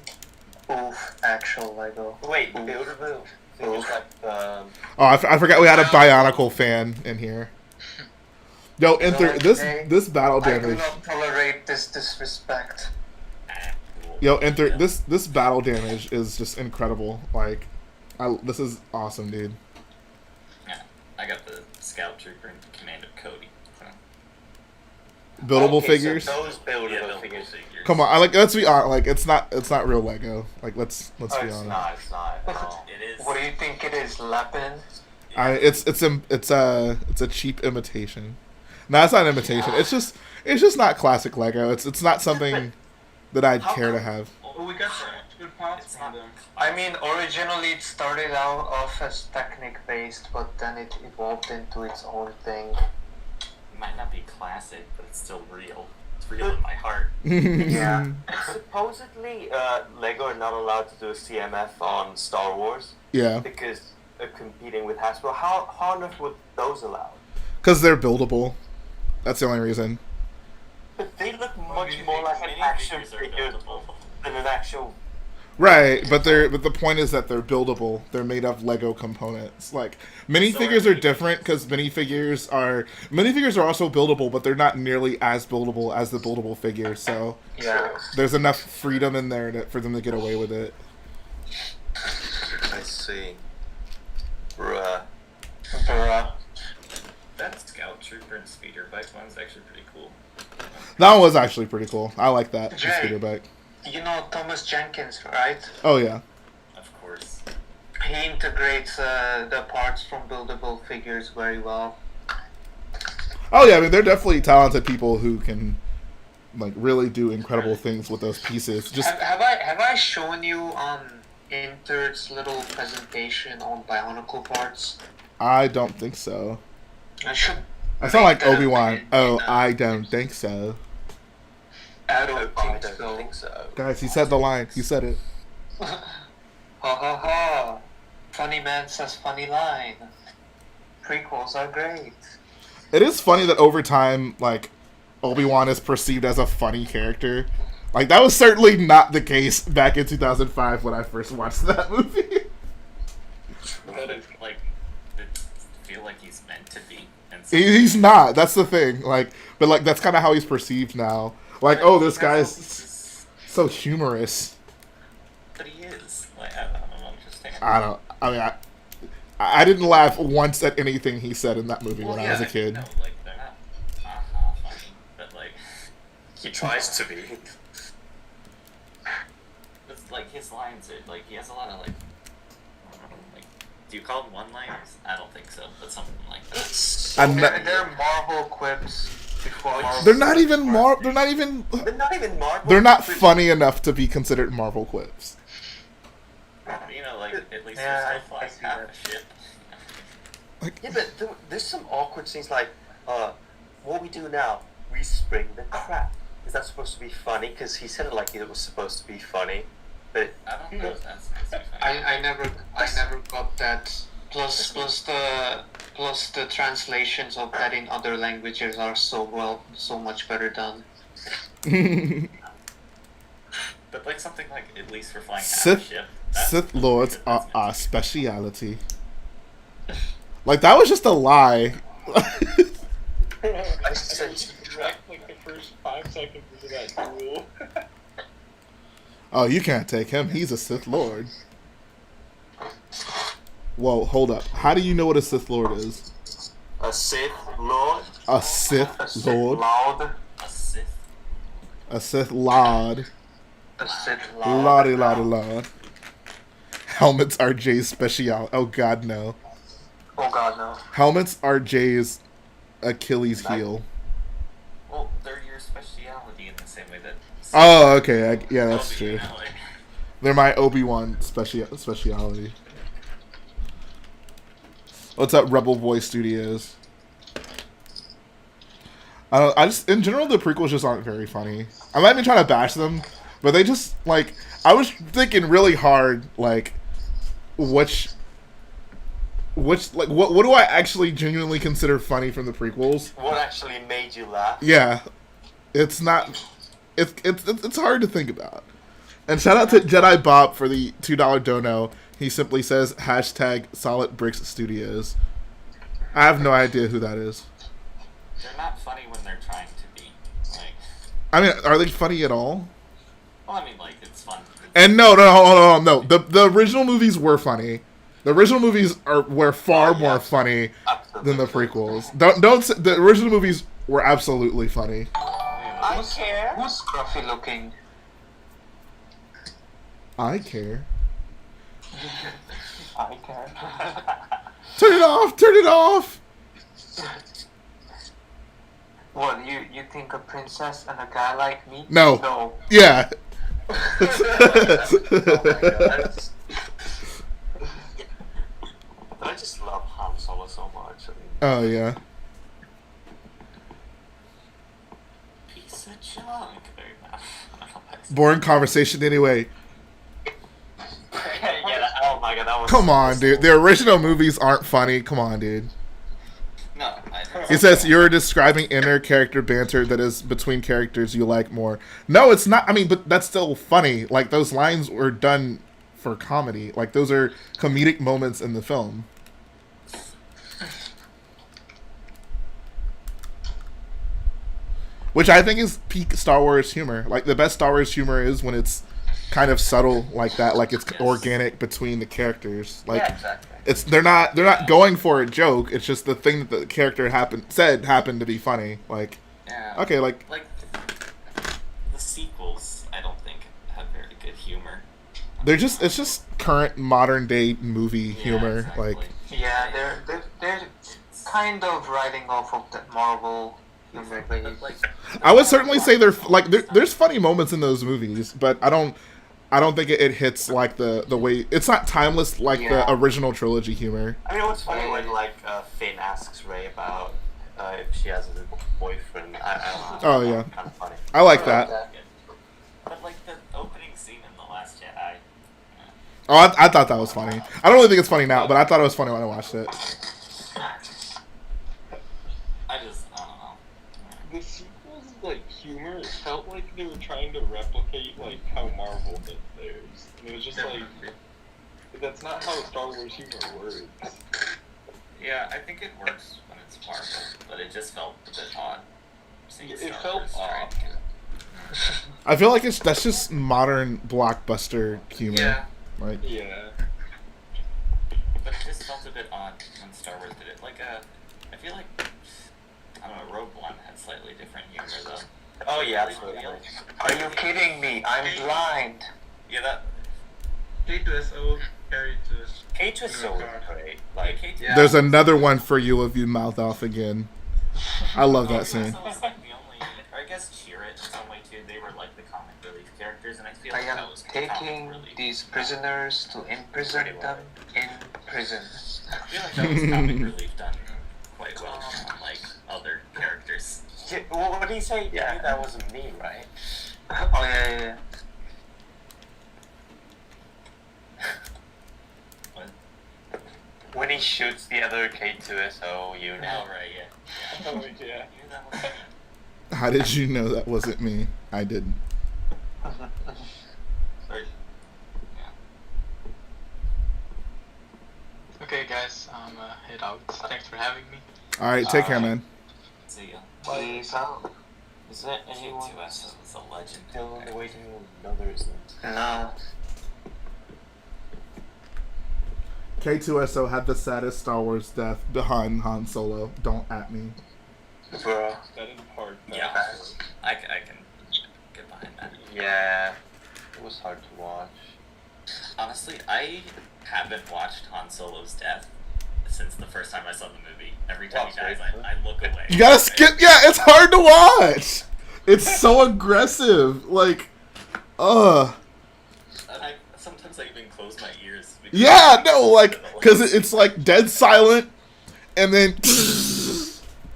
Oof, actual Lego. Wait, buildable figures like Oh, I forgot we had a Bionicle fan in here. Yo, Inthert, this battle I do damage. not tolerate this disrespect. Yo, Inthert, this battle damage is just incredible. Like, this is awesome, dude. Yeah, I got the Scout Trooper and Commander Cody. So. Buildable figures. So those buildable Yeah, figures. Come on, let's be honest. Like, it's not real Lego. Like, let's be It's honest. not. It's not. at all. It is. What do you think it is, Lapin? It's a cheap imitation. No, it's not an imitation. It's just not classic Lego. It's not something that I'd care to have. Oh, we got so much good parts from them. I mean, originally it started out off as Technic based, but then it evolved into its own thing. It might not be classic, but it's still real. It's real in my heart. Yeah. Supposedly, Lego are not allowed to do a CMF on Star Wars Yeah, because they're competing with Hasbro. How on earth would those allow? because they're buildable. That's the only reason. But they look much Minifigures- more like an action minifigures are figure buildable. than an actual. Right, but the point is that they're buildable. They're made of Lego components. Like minifigures are different because minifigures are also buildable, but they're not nearly as buildable as the buildable figures. So Yeah. there's enough freedom in there for them to get away with it. I see. Bruh. That Scout Trooper and Speeder Bike one's actually pretty cool. That one was actually pretty cool. I like that. The Jay. speeder bike. You know Thomas Jenkins, right? Oh yeah. Of course. He integrates the parts from buildable figures very well. Oh yeah. I mean, they're definitely talented people who can like really do incredible things with those pieces. Just Have I shown you Inthert's little presentation on Bionicle parts? I don't think so. I should. I sound like make that Obi-Wan. in, Oh, I don't think so. I don't I think don't so. think so. Guys, he said the line. He said it. Ha ha ha. Funny man says funny line. Prequels are great. It is funny that over time, like, Obi-Wan is perceived as a funny character. Like, that was certainly not the case back in 2005 when I first watched that movie. But it's like, I feel like he's meant to be. And He's not. That's the thing. Like, but like that's kind of how he's perceived now. Like, oh, this guy's so humorous. But he is. Like, I don't understand. I mean, I didn't laugh once at anything he said in that movie when I was a kid. No, like, they're not funny, but like, He tries to be. it's like his lines are like he has a lot of like, do you call them one-liners? I don't think so, but something like that. I'm not- They're Marvel quips before Marvel. They're not even They're not even. They're not even Marvel. They're not funny enough to be considered Marvel quips. You know, like at least Yeah, they're I still flying see half that. a ship. Yeah, but there's some awkward scenes like, what we do now, we spring the crap. Is that supposed to be funny? Because he said it like it was supposed to be funny, but I don't know if that's supposed to be funny. I never got that. Plus the translations of that in other languages are so much better done. But like something like at least we're flying half a ship. Sith Lords are our speciality. Like, that was just a lie. I said, Like the first 5 seconds into that duel. Oh, you can't take him. He's a Sith Lord. Whoa, hold up. How do you know what a Sith Lord is? a Sith Lord, A Sith a Sith Lord? Lord, A Sith. A Sith Lord. A Sith Lordy, lordy, lord. Helmets are Jay's special. Oh, God, no. Oh god, no. Helmets are Jay's Achilles heel. Well, they're your speciality in the same way that. Oh, okay. Yeah, that's Obi, true. you know, like, They're my Obi-Wan speciality. What's up, Rebel Voice Studios? I just, in general, the prequels just aren't very funny. I'm not even trying to bash them, but they just, like, I was thinking really hard, like, which, like, what do I actually genuinely consider funny from the prequels? what actually made you laugh? Yeah, it's not, it's hard to think about. And shout out to Jedi Bob for the $2 dono. He simply says, hashtag Solid Bricks Studios. I have no idea who that is. they're not funny when they're trying to be. Like, I mean, are they funny at all? well, I mean, like it's fun. And no. The original movies were funny. The original movies were far more funny than the prequels. Don't say, the original movies were absolutely funny. I care. Who's scruffy looking? I care. I care. Turn it off! Turn it off! What, you think a princess and a guy like me? No. No. Yeah. I just love Han Solo so much. I mean, Oh, yeah. Piece of junk. Boring conversation anyway. oh my god, that was. Come on, dude. The original movies aren't funny. Come on, dude. No, I don't. He says you're describing inner character banter that is between characters you like more. No, it's not. I mean, but that's still funny. Like, those lines were done for comedy. Like, those are comedic moments in the film. Which I think is peak Star Wars humor. Like, the best Star Wars humor is when it's kind of subtle like that. Like, it's organic between the characters. Like, Yeah, exactly. it's they're not going for a joke. It's just the thing that the character happened to be funny. Like, Yeah. okay, like the sequels, I don't think have very good humor. it's just current modern day movie humor. Exactly. Like, Yeah, they're kind of riding off of that Marvel humor wave. But, like, I would certainly say there's funny moments in those movies, but I don't think it hits like the way it's not timeless like the Yeah. original trilogy humor. I mean, what's funny when like Finn asks Rey about if she has a boyfriend. I don't know. Oh, yeah. Kind of funny. I like that. But like the opening scene in The Last Jedi. Oh, I thought that was funny. I don't really think it's funny now, but I thought it was funny when I watched it. I just trying to replicate like how Marvel did theirs, and it was just like that's not how Star Wars humor works. Yeah, I think it works when it's Marvel, but it just felt a bit odd. It Star felt Wars trying off. to- I feel like that's just modern blockbuster humor. Yeah, Like, Yeah. but it just felt a bit odd when Star Wars did it. Like, I feel like, I don't know, Rogue One had slightly different humor, though. Oh yeah, Really absolutely. feel- Are you kidding me? I'm blind. Yeah, that... K2SO carried to K2 is so great. Like, yeah. there's another one for you if you mouth off again. I love that scene. So was like the only, or I guess Cheer It in some way too. They were like the comic relief characters, and I feel I like am that was taking comic relief. these prisoners to imprison them in prison. I feel like that was comic relief done quite well, unlike other characters. what did he say? Yeah. That wasn't me, right? Oh yeah. What? When he shoots the other K2SO unit. Oh right, yeah. Oh yeah. You knew that was How did you know that wasn't me? I didn't. Sorry. Okay, guys, I'm head out. Thanks for having me. All right, take care, man. See ya. Please out. Is there anyone K2SO is a legend. still in the waiting room? No, there isn't. No. K2SO had the saddest Star Wars death behind Han Solo. Don't at me. Bro. That is hard. Yeah, I can get behind that. Yeah. It was hard to watch. Honestly, I haven't watched Han Solo's death since the first time I saw the movie. Every time he dies, I look away. You gotta skip. Yeah, it's hard to watch. It's so aggressive. Like, And sometimes I even close my ears. because yeah, no, like, because it's like dead silent, and then.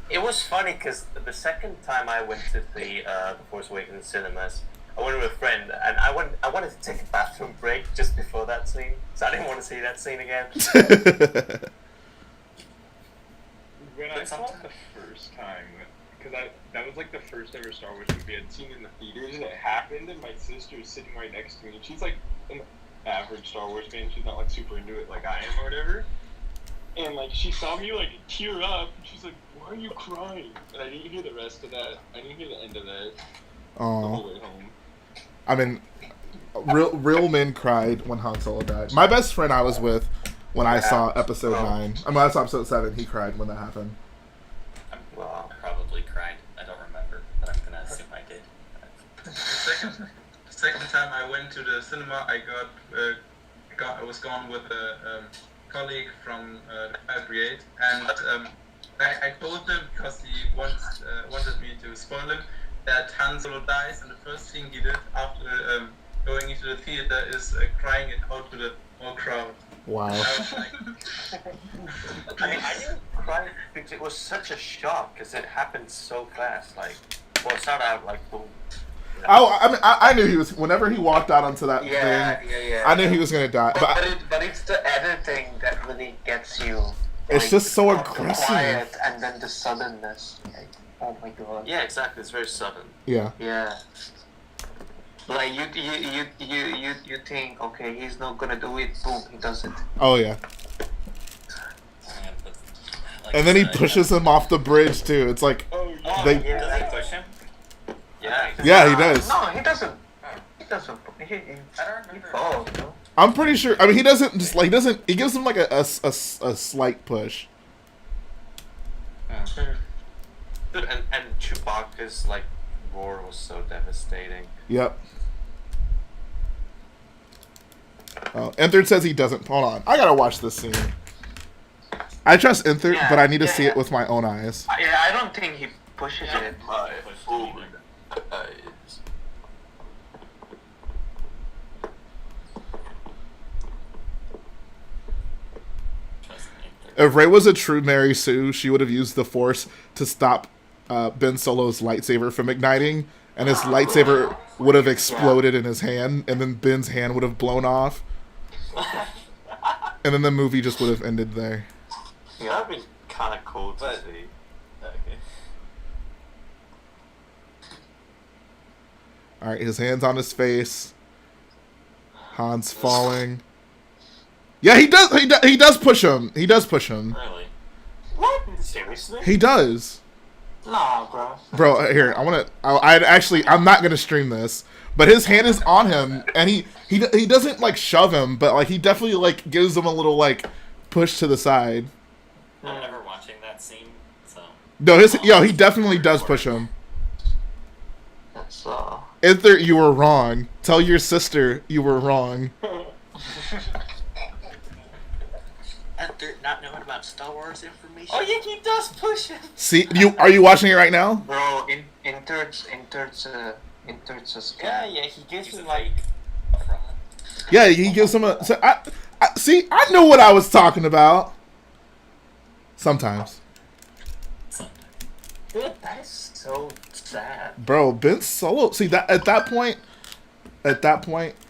It was funny because the second time I went to the Force Awakens cinemas, I went with a friend, and I wanted to take a bathroom break just before that scene, so I didn't want to see that scene again. When I But saw it sometimes- the first time, because that was like the first ever Star Wars movie I'd seen in the theaters, and it happened, and my sister was sitting right next to me, and she's like an average Star Wars fan, she's not like super into it like I am or whatever, and like she saw me like tear up, and she's like, "Why are you crying?" And I didn't hear the rest of that. I didn't hear the end of that the whole Oh, way home. I mean, real men cried when Han Solo died. My best friend I was with when I saw Episode 9. I mean, I saw Episode 7. He cried when that happened. Wow. I probably cried. I don't remember, but I'm gonna assume I did. Second time I went to the cinema, I was gone with a colleague from the Fire Brigade, and I told him because he wanted me to spoil him that Han Solo dies, and the first thing he did after going into the theater is crying it out to the whole crowd. Wow. I was like, I mean, I didn't cry because it was such a shock because it happened so fast. Like, well, it started out like boom. I mean, I knew he was. Whenever he walked out onto that Yeah, thing, yeah. I knew he was gonna die. But it's the editing that really gets you. It's like, just so the aggressive. quiet and then the suddenness. Like, oh my god. Yeah, exactly. It's very sudden. Yeah. Yeah. Like you think, okay, he's not gonna do it. Boom, he does it. Oh yeah. Yeah, but, like And I then he said, pushes him off the bridge too. It's like, Oh yeah. They- yeah. Does he push him? Yeah. yeah, he does. No, he doesn't. He doesn't. I don't He remember. falls. No? I'm pretty sure. I mean, he doesn't just like he doesn't. He gives him like a slight push. Dude, and Chewbacca's like roar was so devastating. Yep. Oh, Inthert says he doesn't. Hold on, I gotta watch this scene. I trust Inthert, Yeah, but I need to yeah, see yeah. it with my own eyes. Yeah, I don't think he pushes it. My Pushed own him either. eyes. Trust me. If Rey was a true Mary Sue, she would have used the Force to stop Ben Solo's lightsaber from igniting, and his lightsaber would have exploded in his hand, and then Ben's hand would have blown off, and then the movie just would have ended there. That'd be kind of cool to But- see. Okay. All right, his hands on his face. Han's falling. Yeah, he does. He does push him. He does push him. Really? What? Seriously? He does. Nah, bro. Bro, here I want to. I'm not gonna stream this, but his hand is on him, and he doesn't like shove him, but like he definitely like gives him a little like push to the side. I'm never watching that scene, so. No, he definitely does push him. That's Inthert, you were wrong. Tell your sister you were wrong. Inthert not knowing about Star Wars information. Oh yeah, he does push him. See, are you watching it right now? bro. Intert's a scam. Yeah, he gives He's him a like. fake. Yeah, he gives him a. So see, I know what I was talking about. Sometimes, Dude, that is so sad. bro. Ben Solo. See that at that point,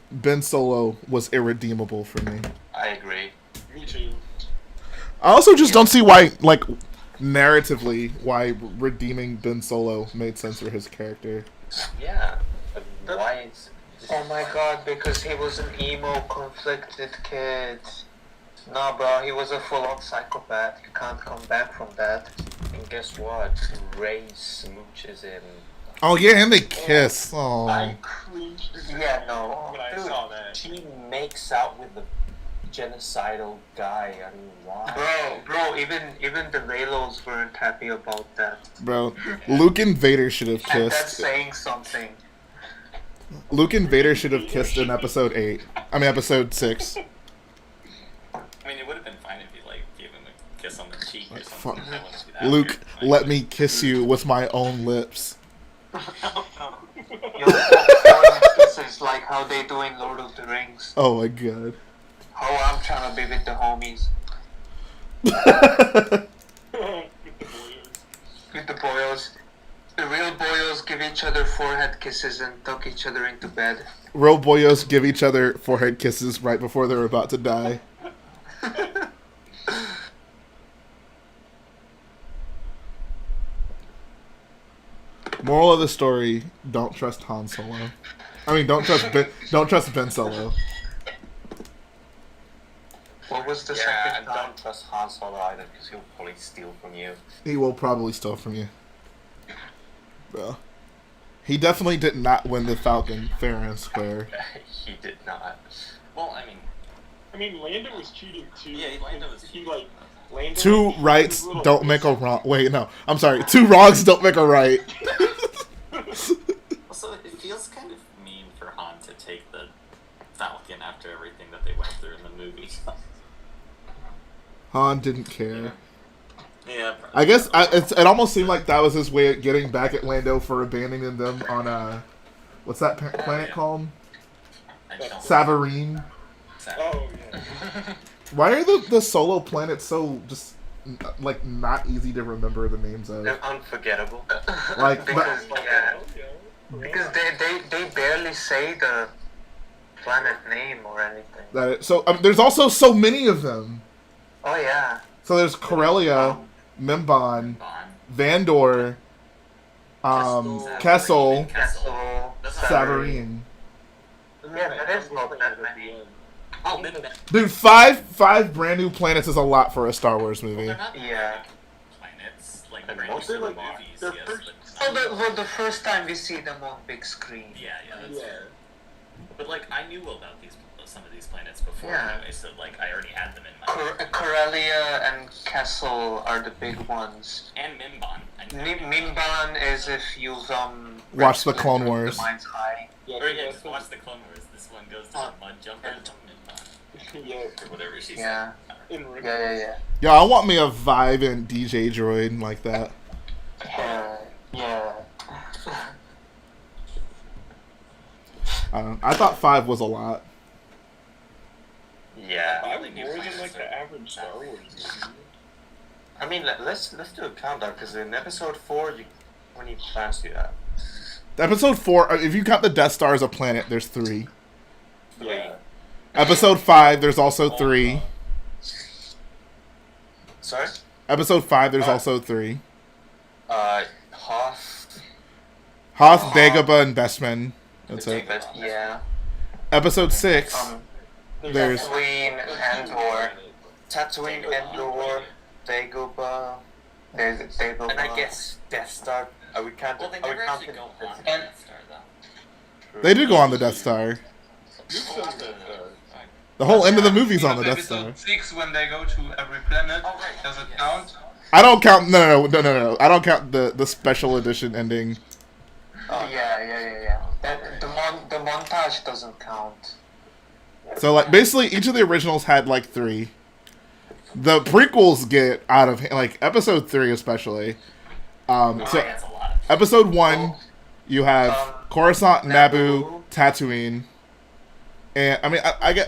Ben Solo was irredeemable for me. I agree. Me too. I also just don't see why, like, narratively, why redeeming Ben Solo made sense for his character. Yeah. But why is? Oh my god, because he was an emo, conflicted kid. No, bro, he was a full-on psychopath. You can't come back from that. And guess what? Ray smooches him. Oh yeah, and they kiss. Oh, I cringed Yeah, no. when I Dude, saw that. she makes out with the genocidal guy. I mean, why? Bro, even the Raylos weren't happy about that. bro. Luke and Vader should have And that's kissed. saying something. Luke and Vader should have kissed in episode 8. I mean, episode 6. I mean, it would have been fine if you like gave him a kiss on the cheek or Like, something. fuck. I wouldn't do that. Luke, Like, let me kiss you with my own lips. Yo, forehead kisses like how they do in Lord of the Rings. Oh my god. How I'm trying to be with the homies. With the boyos. The real boyos give each other forehead kisses and tuck each other into bed. Real boyos give each other forehead kisses right before they're about to die. Moral of the story: don't trust Han Solo. I mean, don't trust Ben Solo. What was the Yeah, second and time? don't trust Han Solo either, because he'll probably steal from you. He will probably steal from you. Well, he definitely did not win the Falcon fair and square. He did not. Well, I mean, Lando was cheating too. Yeah, Lando was He like. Lando Two was rights a little don't make a bitch. wrong. Wait, no, I'm sorry. Two wrongs don't make a right. also, it feels kind of mean for Han to take the Falcon after everything that they went through in the movie. Han didn't care. Yeah, I guess it almost seemed like that was his way of getting back at Lando for abandoning them on what's that planet called? I don't Savareen. Oh yeah. Why are the Solo planets so just like not easy to remember the names of? They're unforgettable. Like, Because, but, yeah, Oh, yeah. because they barely say the planet name or anything. so there's also so many of them. Oh yeah. So there's Corellia, Mimban, Bond. Vandor, Kessel, Castle. Savareen. Yeah, that is not that many. Oh, maybe Dude, five brand new planets is a lot for a Star Wars movie. they're not Yeah. planets, like And brand mostly, new like, movies, they're yes, first- Well, the first time we see them on big screen. yeah, that's Yeah. fair. But like, I knew about some of these planets before Yeah. anyway, so like, I already had them in my Corellia and Castle are the big ones. and Mimban. I knew Mimban is if you've Watched the read Clone Splinter of Wars. The Mind's Eye. Yeah, Or yeah, that's just what- watch the Clone Wars. This one goes to the mud jumper to Mimban, Yeah. or whatever she Yeah, In Rick. yeah. Yo, I want me a Vibe and DJ droid like that. Yeah. I thought 5 was a lot. Yeah. I Really was new more than planets like are- the average Star Wars movie. I mean, let's do a countdown, because in episode 4, how many plans do you have? Episode 4, if you count the Death Star as a planet, there's 3. Yeah. Episode 5, there's also 3. Sorry? Episode 5, there's also 3. Hoth. Hoth, Dagobah, and Bestman. That's it. But yeah. Episode 6. There's Tatooine, Andor. Tatooine, Endor, Dagobah, There's Dagobah. and I guess Death Star. I would count. Well, they I would never count actually it. go on the And- Death Star, though. they do go on the Death Star. The whole end of the movie's on the Death Star. Episode 6 when they go to every planet. Oh, right. Does it Yes. count? I don't count. No. I don't count the special edition ending. Oh yeah. The montage doesn't count. So like basically each of the originals had like 3. The prequels get out of like episode 3 especially. So That's a lot. episode 1, you have Coruscant, Naboo, Tatooine, and I mean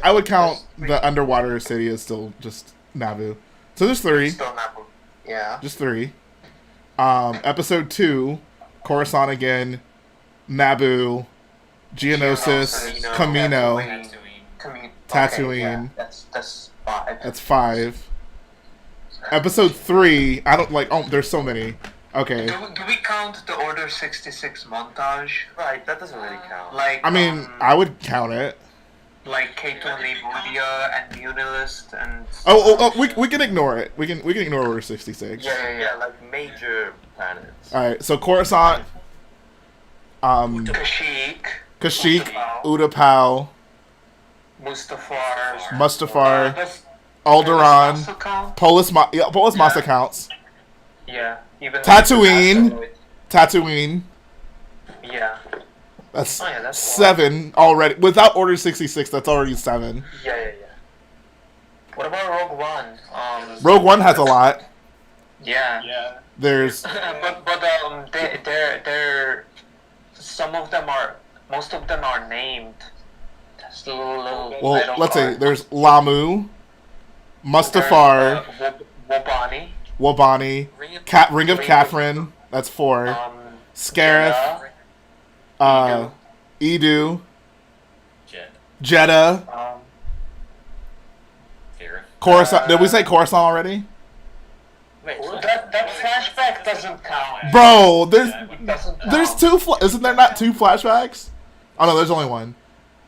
I would count the underwater city as still just Naboo. So there's 3, Still Naboo. Yeah. just 3. Episode 2, Coruscant again, Naboo, Geonosis, Camino. Tatooine. Okay, yeah. That's 5. That's 5. Episode 3, I don't like. Oh, there's so many. Okay. Do we count the Order 66 montage? Right, that doesn't really count. Like I mean, I would count it. like Cato Lemuria and Munilist and We can ignore it. We can ignore Order 66. Yeah, like major planets. All right. So Coruscant, Kashyyyk, Utapau, Mustafar. Mustafar, Does Alderaan, also count? Polis Massa counts. Yeah. Even Tatooine. Tatooine. Yeah. That's Oh, yeah, that's 7 already. Without Order 66, that's already 7. Yeah. What about Rogue One? Rogue One has a lot. Yeah. Yeah. There's but they're most of them are named. Just a little well, let's see. There's Lamu, Mustafar, Wobani, Wabani, Ring of Catherine. That's 4. Scarif, Edu, Jeddah, Coruscant. Did we say Coruscant already? Wait, that flashback doesn't count. Bro, Doesn't there's count. 2. Isn't there not 2 flashbacks? Oh no, there's only 1.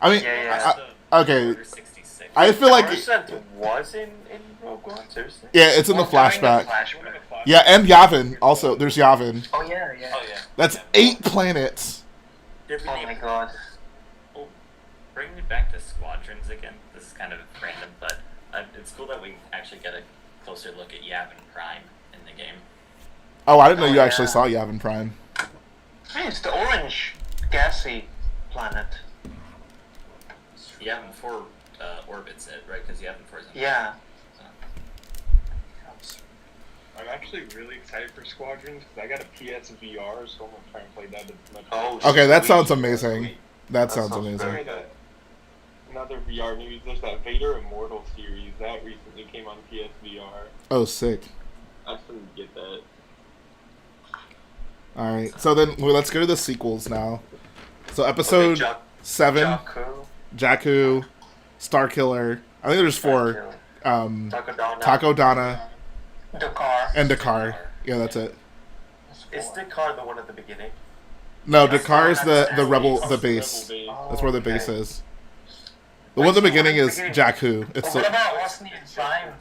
I mean, Yeah. okay. Order 66. I feel like Coruscant was in Rogue One, seriously? yeah, it's in the Well, during flashback. flashback. Yeah, and Yavin also. There's Yavin. Oh yeah. Oh, yeah. That's 8 planets. Did we Oh name- my god. Bringing it back to squadrons again, this is kind of random, but it's cool that we actually get a closer look at Yavin Prime in the game. Oh, I didn't know you Oh, actually yeah. saw Yavin Prime. Hey, it's the orange gassy planet. Yavin 4 orbits it, right? Because Yavin 4 is in Yeah. I'm actually really excited for Squadrons because I got a PSVR, so I'm gonna try and play that as much. Oh, Okay, that sweet. sounds amazing. That That sounds sounds amazing. very That- Another VR news. There's that Vader Immortal series that recently came on PSVR. Oh, sick. I still need to get that. All right. So then let's go to the sequels now. So episode 7, Jakku, Jakku, Starkiller. I think there's 4. Takodana. Takodana Dakar. and Dakar. Yeah, that's it. Is Dakar the one at the beginning? No, Dakar is the rebel, the Rebel base. Base. That's where the Okay. base is. The one at the beginning is Jakku. It's What the, about Hosni and Prime?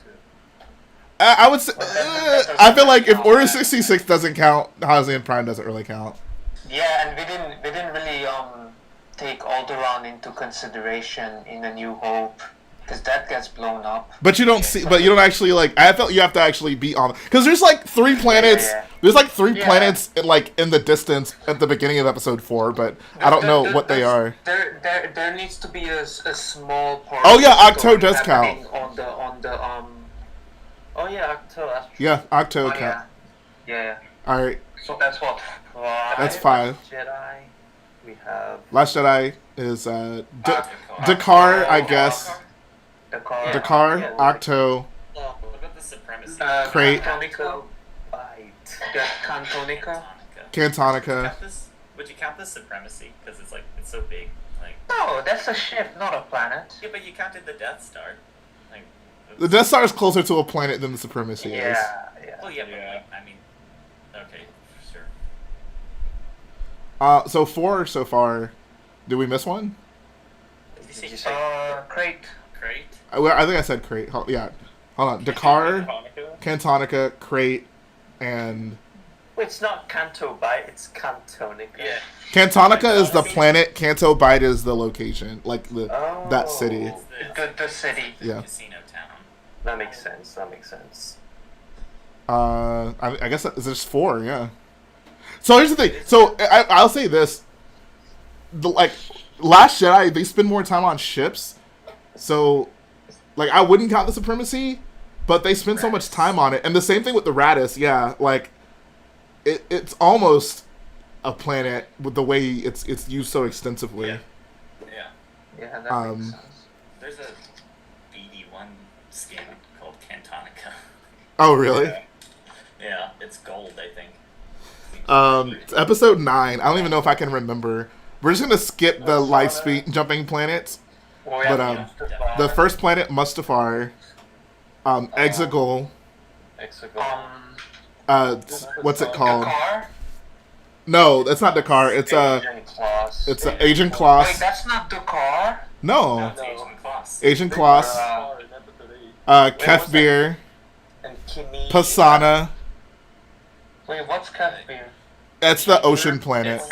I would say. I feel like if Order 66 doesn't count, Hosnian Prime doesn't really count. Yeah, and we didn't really take Alderaan into consideration in A New Hope because that gets blown up. But you don't see. But you don't actually like. I felt you have to actually be on because there's like 3 planets. Yeah. There's like 3 Yeah. planets like in the distance at the beginning of episode 4, but I don't know what they are. There needs to be a small part. Oh, yeah, of the Octo does happening count. on the Oh yeah, Octo. Yeah, Octo Oh, count. yeah. All right, So that's what. that's 5. Jedi. We have Last Jedi is Dakar. Dakar, I guess. Dakar. Dakar, Yeah. Octo, What about the supremacy? Crate. Cantonica. Bite. Cantonica. Cantonica. Would you count the supremacy? Because it's so big. Like, No, that's a ship, not a planet. yeah, but you counted the Death Star. Like, The Death Star is closer to a planet than the Supremacy is. Yeah. well, yeah, but Yeah. like, I mean, okay, sure. So 4 so far, Did we miss one? Did you say Did you say Crate. crate? I think I said crate. Yeah. Hold on. Dakar, Hanukkah? Cantonica, crate, and Wait, it's not Canto Bite, it's Cantonica. Yeah. Cantonica is the planet. Canto Bight is the location, like that city. Oh, The city. Yeah. Casino town. that makes sense. That makes sense. I guess there's 4. Yeah. So here's the thing. So I'll say this: like Last Jedi, they spend more time on ships. So, like, I wouldn't count the supremacy, but they spend so much time on it. And the same thing with the Raddus. Yeah, like it's almost a planet with the way it's used so extensively. Yeah. Yeah. Yeah, that makes sense. There's a BD1 skin called Cantonica. Oh, really? Yeah, it's gold, I think. It's episode 9. I don't even know if I can remember. We're just gonna skip the light speed jumping planets. Oh, But the first planet, Mustafar, Exegol, Exegol. what's it called? Dakar? No, that's not Dakar. It's Agent Class. it's Agent Wait, Kloss. that's not Dakar. No, It's Asian class. Agent Kloss, In episode 8. Kefbir, And Kimi. Pasana. Wait, what's Kefir? That's the ocean planet.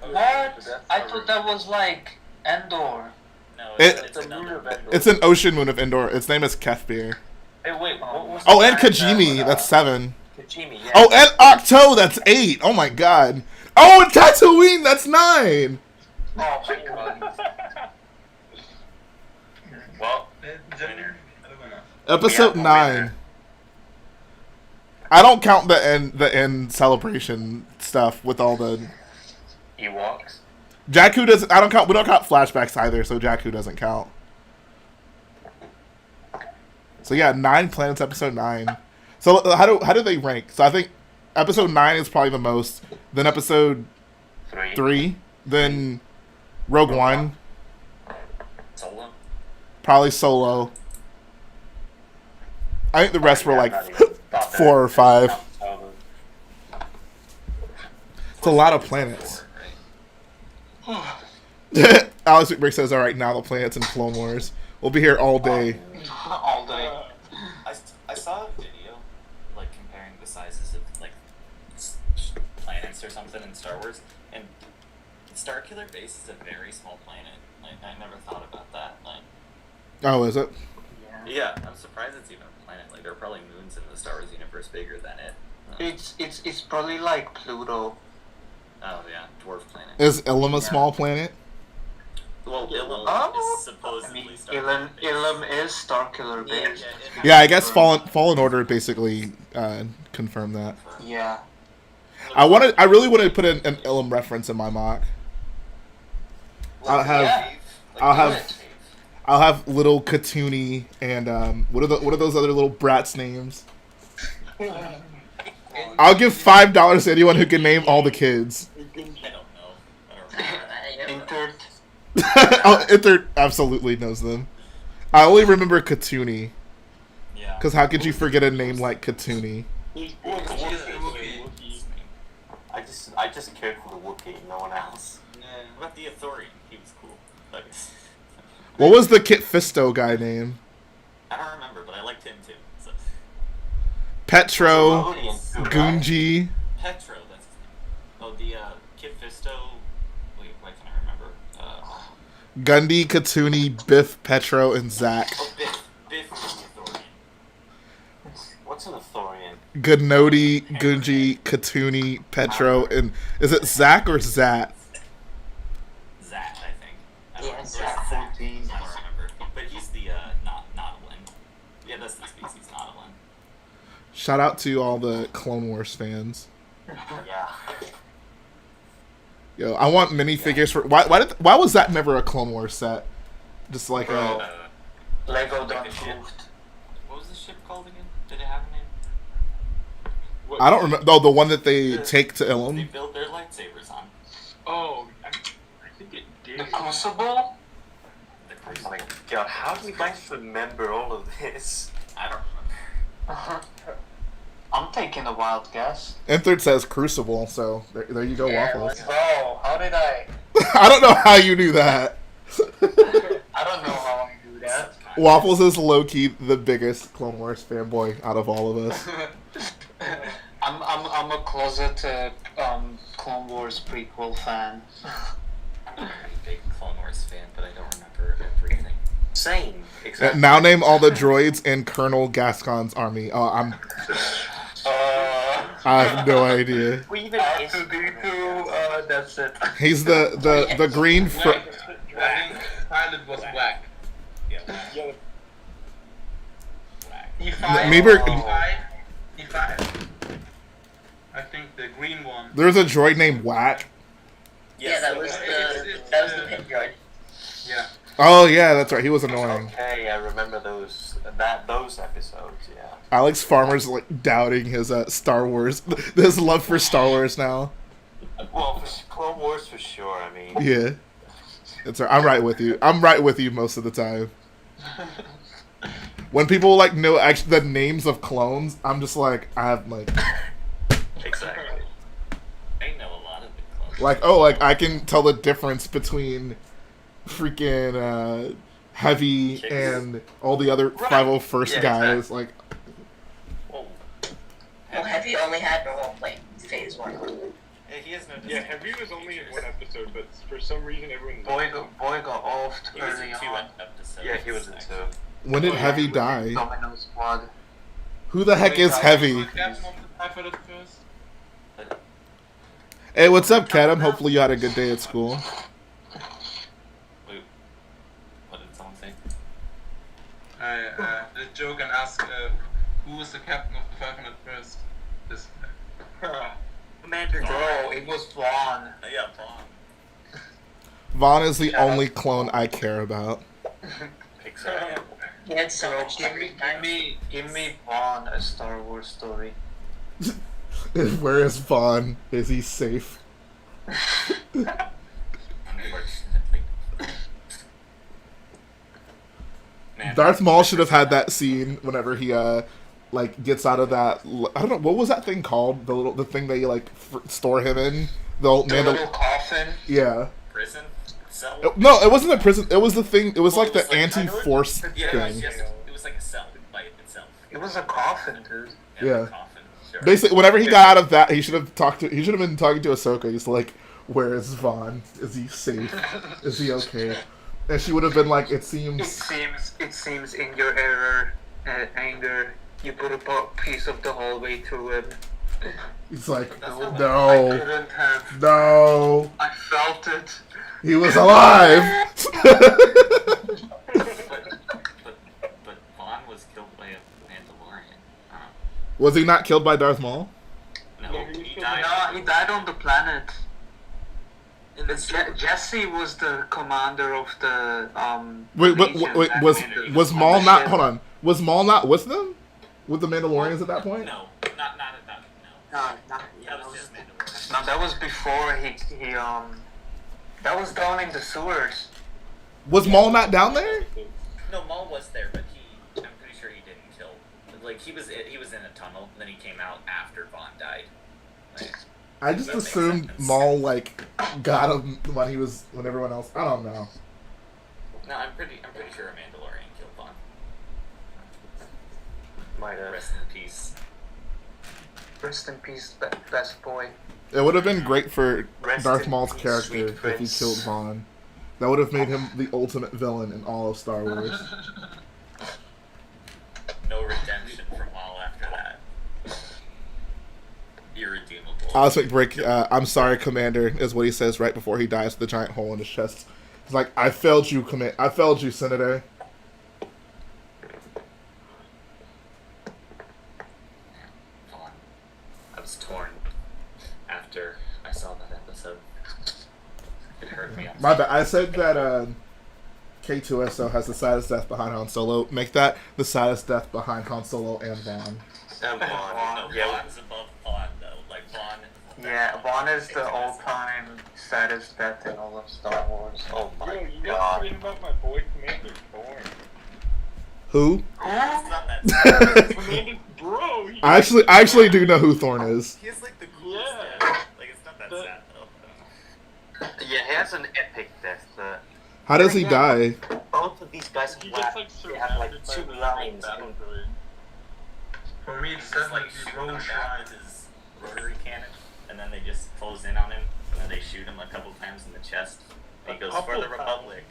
What? I thought that was like Endor. No, It- it's another. It's an ocean moon of Endor. Its name is Kefbir. Hey, wait, what was Oh, the and planet Kajimi. that, That's 7. Kajimi, yeah. Oh, and Octo. That's 8. Oh my god. Oh, and Tatooine. That's 9. Oh my god. Well, Winner. Episode Yeah, 9. I don't count the end celebration stuff with all the Ewoks. Jakku doesn't. I don't count. We don't count flashbacks either, so Jakku doesn't count. So yeah, 9 planets. Episode 9. So how do they rank? So I think episode 9 is probably the most. Then episode 3. Then Rogue One. Solo. Probably Solo. I think the rest were like Not even thought that 4 or 5. Solo. It's a lot of planets. Right. Alex McBrick says, "All right, now the planets in Clone Wars. We'll be here all day." All day. I saw a video like comparing the sizes of like planets or something in Star Wars, and Starkiller Base is a very small planet. Like I never thought about that. Like, Oh, is it? yeah, I'm surprised it's even a planet. Like there are probably moons in the Star Wars universe bigger than it. It's probably like Pluto. Oh yeah, dwarf planet. Is Ilum a small planet? Well, Ilum Oh. is supposedly Ilum, Starkiller Base. Ilum is Starkiller Base. Yeah, I guess Fallen Order basically confirmed that. Yeah. I really wanted to put an Ilum reference in my mock. I'll have little Katuni and what are those other little brats' names? I'll give $5 to anyone who can name all the kids. I don't know. I don't remember. Inthert. Oh, Inthert absolutely knows them. I only remember Katuni, Yeah. because how could you forget a name like Katuni? I just cared for the Wookiee, no one else. What about the Authorian? He was cool. Like, What was the Kit Fisto guy name? I don't remember, but I liked him too. So. Petro, Nickelodeon too, right? Gunji. Petro, that's his name. Oh, the Kit Fisto. Wait, why can't I remember? Gundy, Katuni, Biff, Petro, and Zach. Oh, Biff. Biff is the Authorian. What's an Authorian? Gnodi, Gunji, Katuni, Petro, and is it Zach or Zat? Zat, I think. I Yeah, don't Zat Zach. 14. I don't remember. But he's the Nautilin. Yeah, that's the species Nautilin. Shout out to all the Clone Wars fans. Yeah. Yo, I want minifigures for why was that never a Clone Wars set? Just like Uh, Lego like done the ship. moved. What was the ship called again? Did it have a name? I don't remember. Oh, the one that they take to They Ilum. build their lightsabers on. Oh, I think it did. The Crucible? The Oh cruise. my god, how do you guys remember all of this? I don't remember. I'm taking a wild guess. Inthert says Crucible, so there you go, Yeah, Waffles. let's go. How did I? I don't know how you do that. I don't know how I do that. Waffles is low-key the biggest Clone Wars fanboy out of all of us. I'm a closet Clone Wars prequel fan. I'm a pretty big Clone Wars fan, but I don't remember everything. Same. Exactly. Now name all the droids in Colonel Gascon's army. Oh, I have no idea. We even R2D2, that's it. He's the green. I think pilot was Whack. Yeah. Yeah, E5. Meeber- E5. I think the green one. There's a droid named Whack. Yes, that was the pit droid. Yeah. Oh yeah, that's right. He was annoying. Okay, I remember those episodes. Yeah. Alex Farmer's like doubting his Star Wars, his love for Star Wars now. Well, for Clone Wars for sure. I mean. Yeah, it's right. I'm right with you. I'm right with you most of the time. When people like know actually the names of clones, I'm just like I have like Exactly. I know a lot of the clones. like oh like I can tell the difference between freaking Heavy Chicks. and all the other Right. 501st Yeah, guys. exactly. Like Whoa. Well, Heavy only had normal like phase 1. Yeah, he has no yeah, distinct Heavy was only in features. one episode, but for some reason everyone. Boy got off He was early in 2 on. episodes. Yeah, he was in two. when did Heavy die? Domino Squad. Who the heck is Heavy? Captain of the Starfighter at first. Hey, what's up, Kadam? Hopefully you had a good day at school. Wait, what did someone say? I did joke and ask who was the captain of the 501st. This. Commander Bro, it was Vaughn. Yeah, Vaughn. Vaughn is the only clone I care about. Exactly. He had so much Give screen me, time. give me Vaughn a Star Wars story. Where is Vaughn? Is he safe? Unfortunately. Man, Darth Maul should have had that scene whenever he like gets out of that. I don't know what was that thing called. The thing they like store him in. The old The Mandal. little coffin. Yeah. prison? Cell? No, it wasn't a prison. It was the thing. It was Well, like it was the like- anti-force Yeah, it was thing. just, it was like a cell by itself. It was a coffin, dude. Yeah. The coffin. Sure. Basically, whenever he got out of that, he should have talked to. He should have been talking to Ahsoka. He's like, "Where is Vaughn? Is he safe? Is he okay?" And she would have been like, "It It seems." seems in your anger, you put a piece of the hallway through him. He's like, I "No, couldn't have. no, I felt it. he was alive." But Vaughn was killed by a Mandalorian. Was he not killed by Darth Maul? No, No, he was he killed died. No, he died on the planet. In the Jesse was the commander of the Wait, Legion wait, back was in the- was on Maul the not? ship. Hold on, was Maul not with them? With the Mandalorians at that point? No, not at that. No. No, not That was just Mandalorian. No, that was before he that was down in the sewers. Was Maul not down there? No, Maul was there, but I'm pretty sure he didn't kill. Like he was in a tunnel, and then he came out after Vaughn died. Like, I just That makes assumed sense. Maul like got him when everyone else. I don't know. no, I'm pretty sure a Mandalorian killed Vaughn. Might have. Rest in peace. Rest in peace, best boy. It would have been great for Rest Darth in Maul's peace, character sweet if he prince. killed Vaughn. That would have made him the ultimate villain in all of Star Wars. No redemption for Maul after that. Irredeemable. Cosmic Brick, I'm sorry, Commander, is what he says right before he dies with the giant hole in his chest. He's like, I failed you, I failed you, Senator. Vaughn. I was torn after I saw that episode. It hurt me. My bad. I said that K2SO has the saddest death behind Han Solo. Make that the saddest death behind Han Solo and Vaughn. And No, Vaughn. Yeah. Vaughn's above Vaughn though. Like Vaughn. Yeah, Vaughn is the all-time saddest death in all of Star Wars. Oh Yo, my you guys god. forgetting about my boy Commander Thorn. Who? It's not that. Commander, bro. He, I actually do know who Thorn is. He's like the coolest. Yeah. Yeah. Like it's not that The- sad though. Yeah, he has an How does he die? Both of these guys He have, gets like they have like surrounded by 2 the lines. battle And droid. For me, it's He's just like definitely shooting Rogue him down One. with his rotary cannon, and then they just close in on him, and then they shoot him a couple times in the chest. And he goes, "For the Republic."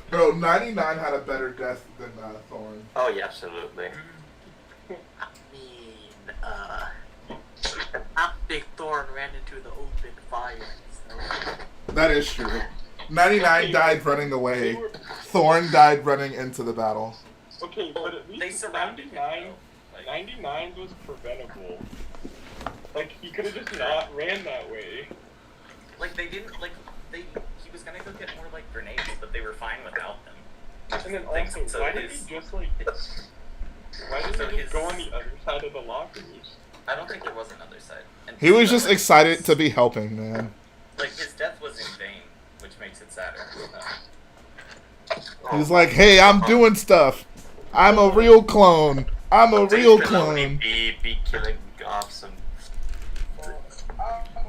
Bro, 99 had a better death than Thorn. oh yeah, absolutely. I mean, that big thorn ran into the open fire. So. That is true. 99 died running away. Thorn died running into the battle. Okay, but at They least surrounded him. 99, Like, 99 was preventable. Like, he could have just not ran that way. like they didn't like they. He was gonna go get more like grenades, but they were fine without them. And then Like, also, so why did his- he just like... Why didn't so he just his- go on the other side of the lockers? I don't think there was another side. And He was so, just like, excited to be helping, man. Like his death was in vain, which makes it sadder. He's like, hey, I'm doing stuff. I'm a real clone. I'm a real clone. Be killing off some.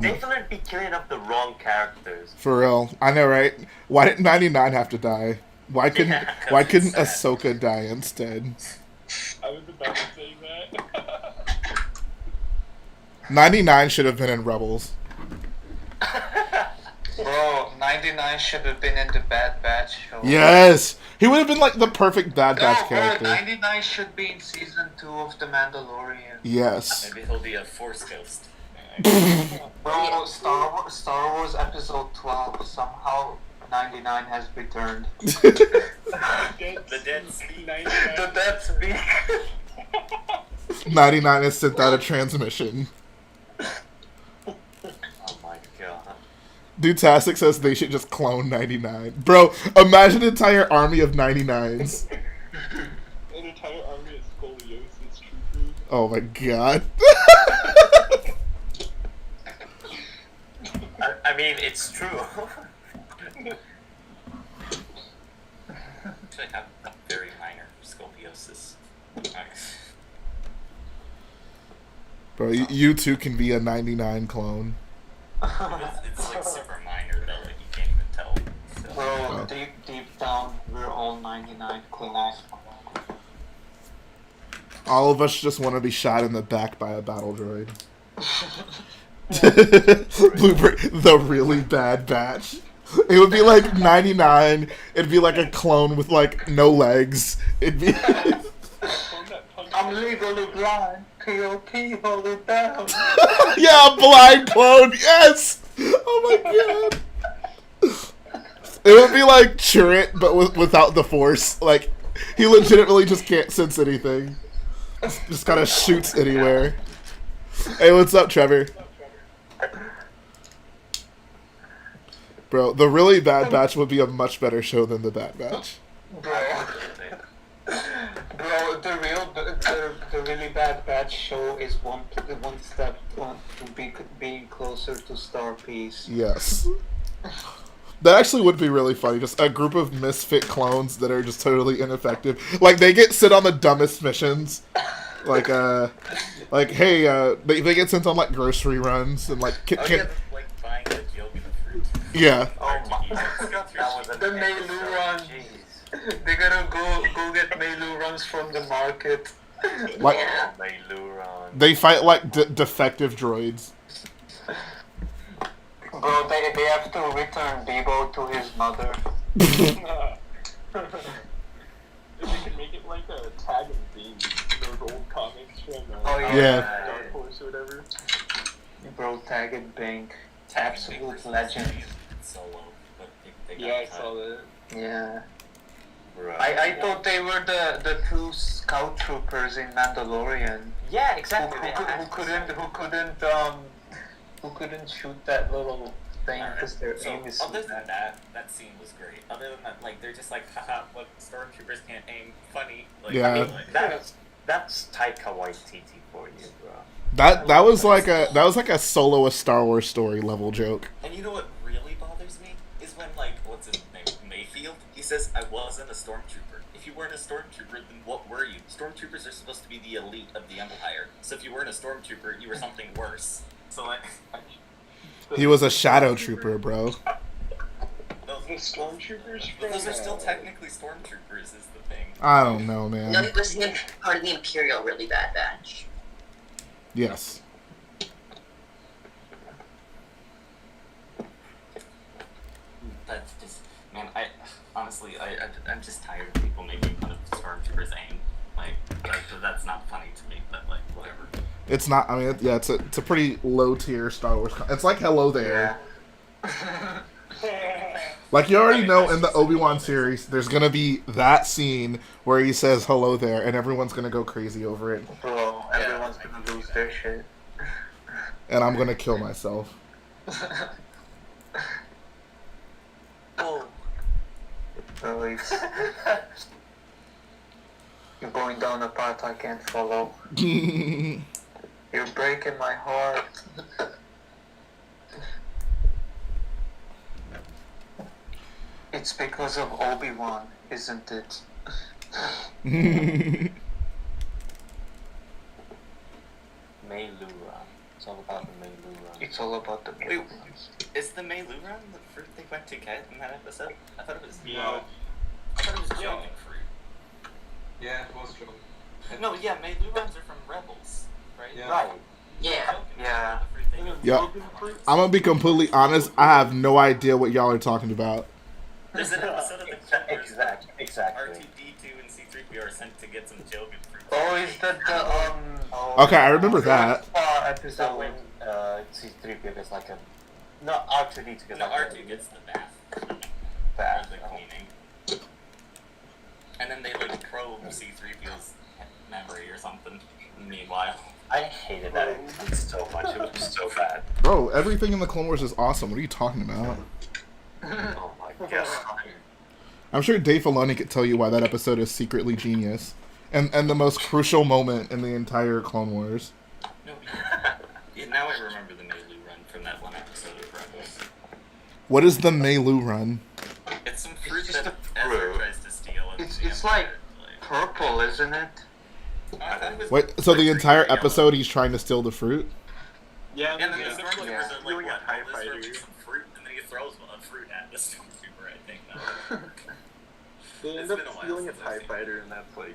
Definitely be killing off the wrong characters. For real. I know, right? Why didn't 99 have to die? Why couldn't Yeah, 'cause Why it's couldn't sad. Ahsoka die instead? I was about to say that. 99 should have been in Rebels. Bro, 99 should have been in the Bad Batch show. Yes! He would have been like the perfect Bad Batch No, bro, character. 99 should be in season 2 of The Mandalorian. Yes. Maybe he'll be a Force ghost. Bro, Star Wars Episode 12, somehow 99 has returned. The dead speak. The dead speak. 99 is sent out of transmission. Oh my god. Dutastic says they should just clone 99. Bro, imagine an entire army of 99s. An entire army of scoliosis troopers. Oh my god. I mean, it's true. Actually, have a very minor scoliosis. Bro, you too can be a 99 clone. It's like super minor though, like you can't even tell. So. Bro, deep down, we're all 99 clones. All of us just want to be shot in the back by a battle droid. Blueberry, the really bad batch. It would be like 99. It'd be like a clone with like no legs. It'd be. I'm legally blind. POP, hold it down. Yeah, blind clone. Yes. Oh my god. It would be like Chirrut, but without the Force. Like he legitimately just can't sense anything. Just kind of shoots anywhere. Hey, what's up, Trevor? Bro, the really bad batch would be a much better show than the Bad Batch. Bro, the really bad batch show is one step to being closer to Star Peace. Yes. That actually would be really funny. Just a group of misfit clones that are just totally ineffective. Like, they get sent on the dumbest missions. Like, hey, they get sent on, like, grocery runs and, like, like buying the Joby fruit. yeah. Oh my god. The Meilu run. They gotta go get Meilu runs from the market. Like, Meiluron. they fight, like, defective droids. Bro, they have to return Debo to his mother. If they could make it like a tag and theme, those old comics from Oh, yeah. Dark Horse or whatever. Bro, Tag and Bank. Absolute legend. Solo, but they got Yeah, I cut. saw that. Yeah. Right. I thought they were the two scout troopers in Mandalorian. Yeah, Who, exactly. who couldn't shoot that little thing because their So, aim is other so than bad. that scene was great. Other than that, like, they're just like, haha, look, stormtroopers can't aim. Funny. Like, Yeah. I mean, like, That's Taika Waititi for you, bro. That was like a solo a Star Wars story level joke. And you know what really bothers me? Is when, like, what's his name? Mayfield? He says, I wasn't a stormtrooper. If you weren't a stormtrooper, then what were you? Stormtroopers are supposed to be the elite of the Empire. So if you weren't a stormtrooper, you were something worse. So, like, He was a shadow trooper, bro. those The stormtroopers from. Those are still technically stormtroopers, is the thing. I don't know, man. No, it was part of the Imperial really bad batch. Yes. That's just, man. I'm just tired of people making fun of stormtroopers' aim. Like that's not funny to me, but like whatever. It's not. I mean, it's a pretty low tier Star Wars. It's like Hello There. Like you already know in the Obi-Wan series, there's gonna be that scene where he says "Hello there" and everyone's gonna go crazy over it. Bro, everyone's gonna lose their shit. And I'm gonna kill myself. Oh. Bro, you're going down a path I can't follow. You're breaking my heart. It's because of Obi-Wan, isn't it? Mei Lu Run. It's all about the Mei Lu Run. It's all about the Wait, is the Mei Lu Run the fruit they went to get in that episode? I thought it was. No. I thought it was Jogan fruit. Yeah, it was true. No, yeah, Mei Lu Runs are from Rebels, right? Yeah. Right. Yeah. Yeah. Yep. I'm gonna be completely honest. I have no idea what y'all are talking about. There's an episode of the Clone Wars where Exactly. R2D2 and C3PO are sent to get some Jogan fruit. Oh, is that the Okay, I remember that. Episode when C3PO gets like a. No, R2D2 gets No, like R2 gets the bath. bath. The cleaning. And then they like probe C3PO's memory or something. Meanwhile. I hated that episode so much. It was so bad. Bro, everything in the Clone Wars is awesome. What are you talking about? Oh my god. I'm sure Dave Filoni could tell you why that episode is secretly genius. And the most crucial moment in the entire Clone Wars. No, yeah, now I remember the Mei Lu Run from that one episode of Rebels. What is the Mei Lu Run? It's some fruit just that a Ezra fruit. tries to steal. And It's the like Empire, purple, isn't it? I thought it was Wait, so the green or entire yellow. episode he's trying to steal the fruit? Yeah, And then yeah. the stormtroopers Yeah. are like, Stealing a what? TIE This fighter. is some fruit, and then he throws a fruit at the stormtrooper, I think. They It's end been up a while stealing a since I've TIE seen fighter, and that's like.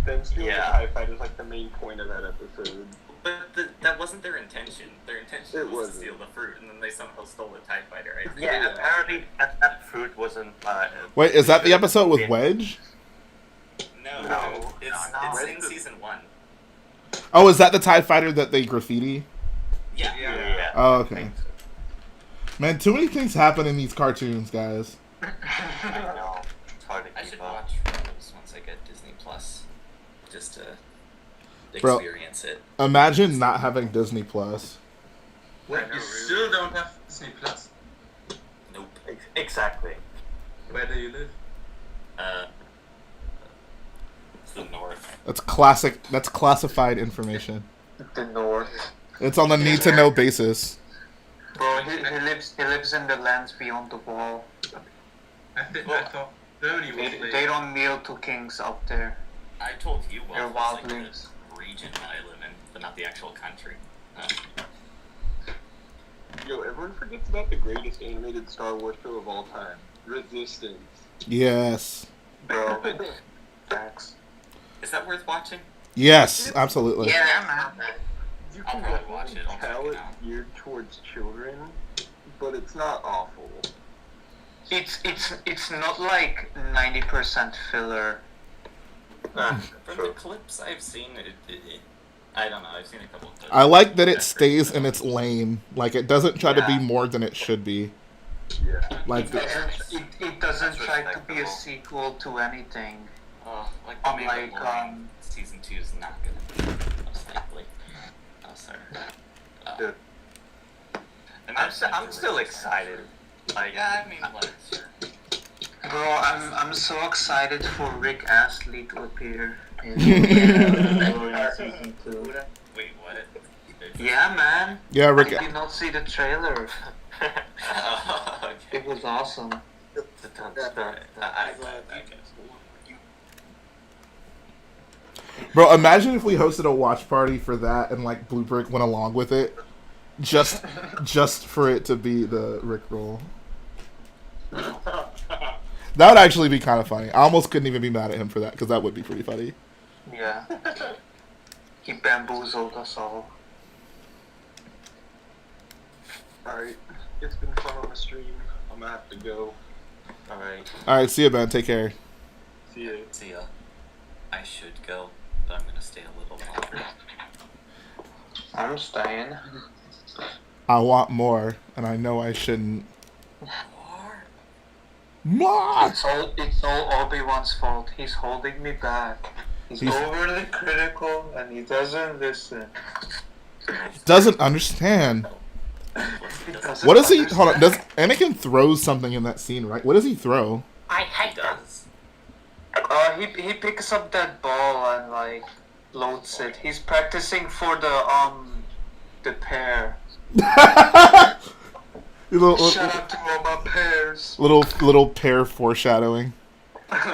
Them stealing Yeah. a TIE fighter is like the main point of that episode. But that wasn't their intention. Their intention It was wasn't. to steal the fruit, and then they somehow stole the TIE fighter, I think. Yeah, apparently that fruit wasn't. Wait, is that the episode with Wedge? No, No. it's No. in season 1. Oh, is that the TIE fighter that they graffiti? Yeah. Yeah. Oh, okay. Man, too many things happen in these cartoons, guys. I know. It's hard to I keep should up. watch Rebels once I get Disney Plus, just to Bro. experience it. Imagine not having Disney Plus. Wait, you still don't have Disney Plus? Nope. Exactly. Where do you live? It's the North. That's classic. That's classified information. The North. It's on the need to know basis. Bro, he lives in the lands beyond the wall. I thought Germany was They don't kneel to kings up there. I told you, They're well, it's like wildlings. the region that I live in, but not the actual country. Yo, everyone forgets about the greatest animated Star Wars show of all time, Resistance. Yes. Bro. Facts. Is that worth watching? Yes, absolutely. Yeah, man. You I'll can probably watch definitely it. I'll check tell it it's out. geared towards children, but it's not awful. It's not like 90% filler. From the clips I've seen, I don't know. I've seen a couple clips. I like that it stays in its lane. Like it doesn't try to be Yeah. more than it should be. Yeah. Like It doesn't That's try to be a respectable. sequel to anything. Like the Unlike, Mandalorian season 2 is not gonna be most likely. Oh, sorry. Dude. And I'm, that's I'm still really excited. Like, Yeah, I mean, like, sure. Bro, I'm so excited for Rick Astley to appear in season 2. Wait, what? Yeah, man. Yeah, Rick. I did not see the trailer. Oh, okay. It was awesome. Bro, imagine if we hosted a watch party for that and like Blue Brick went along with it, just for it to be the Rick roll. That would actually be kind of funny. I almost couldn't even be mad at him for that because that would be pretty funny. Yeah. He bamboozled us all. Alright, it's been fun on the stream. I'm gonna have to go. Alright. All right, see you, man. Take care. See ya. See ya. I should go, but I'm gonna stay a little longer. I'm staying. I want more, and I know I shouldn't. More? More! It's all Obi-Wan's fault. He's holding me back. He's overly critical and he doesn't listen. Doesn't understand. What does he? Hold on. Does Anakin throws something in that scene, right? What does he throw? I hate that. He picks up that ball and like loads it. He's practicing for the pair. Shout out to all my pairs. Little pair foreshadowing.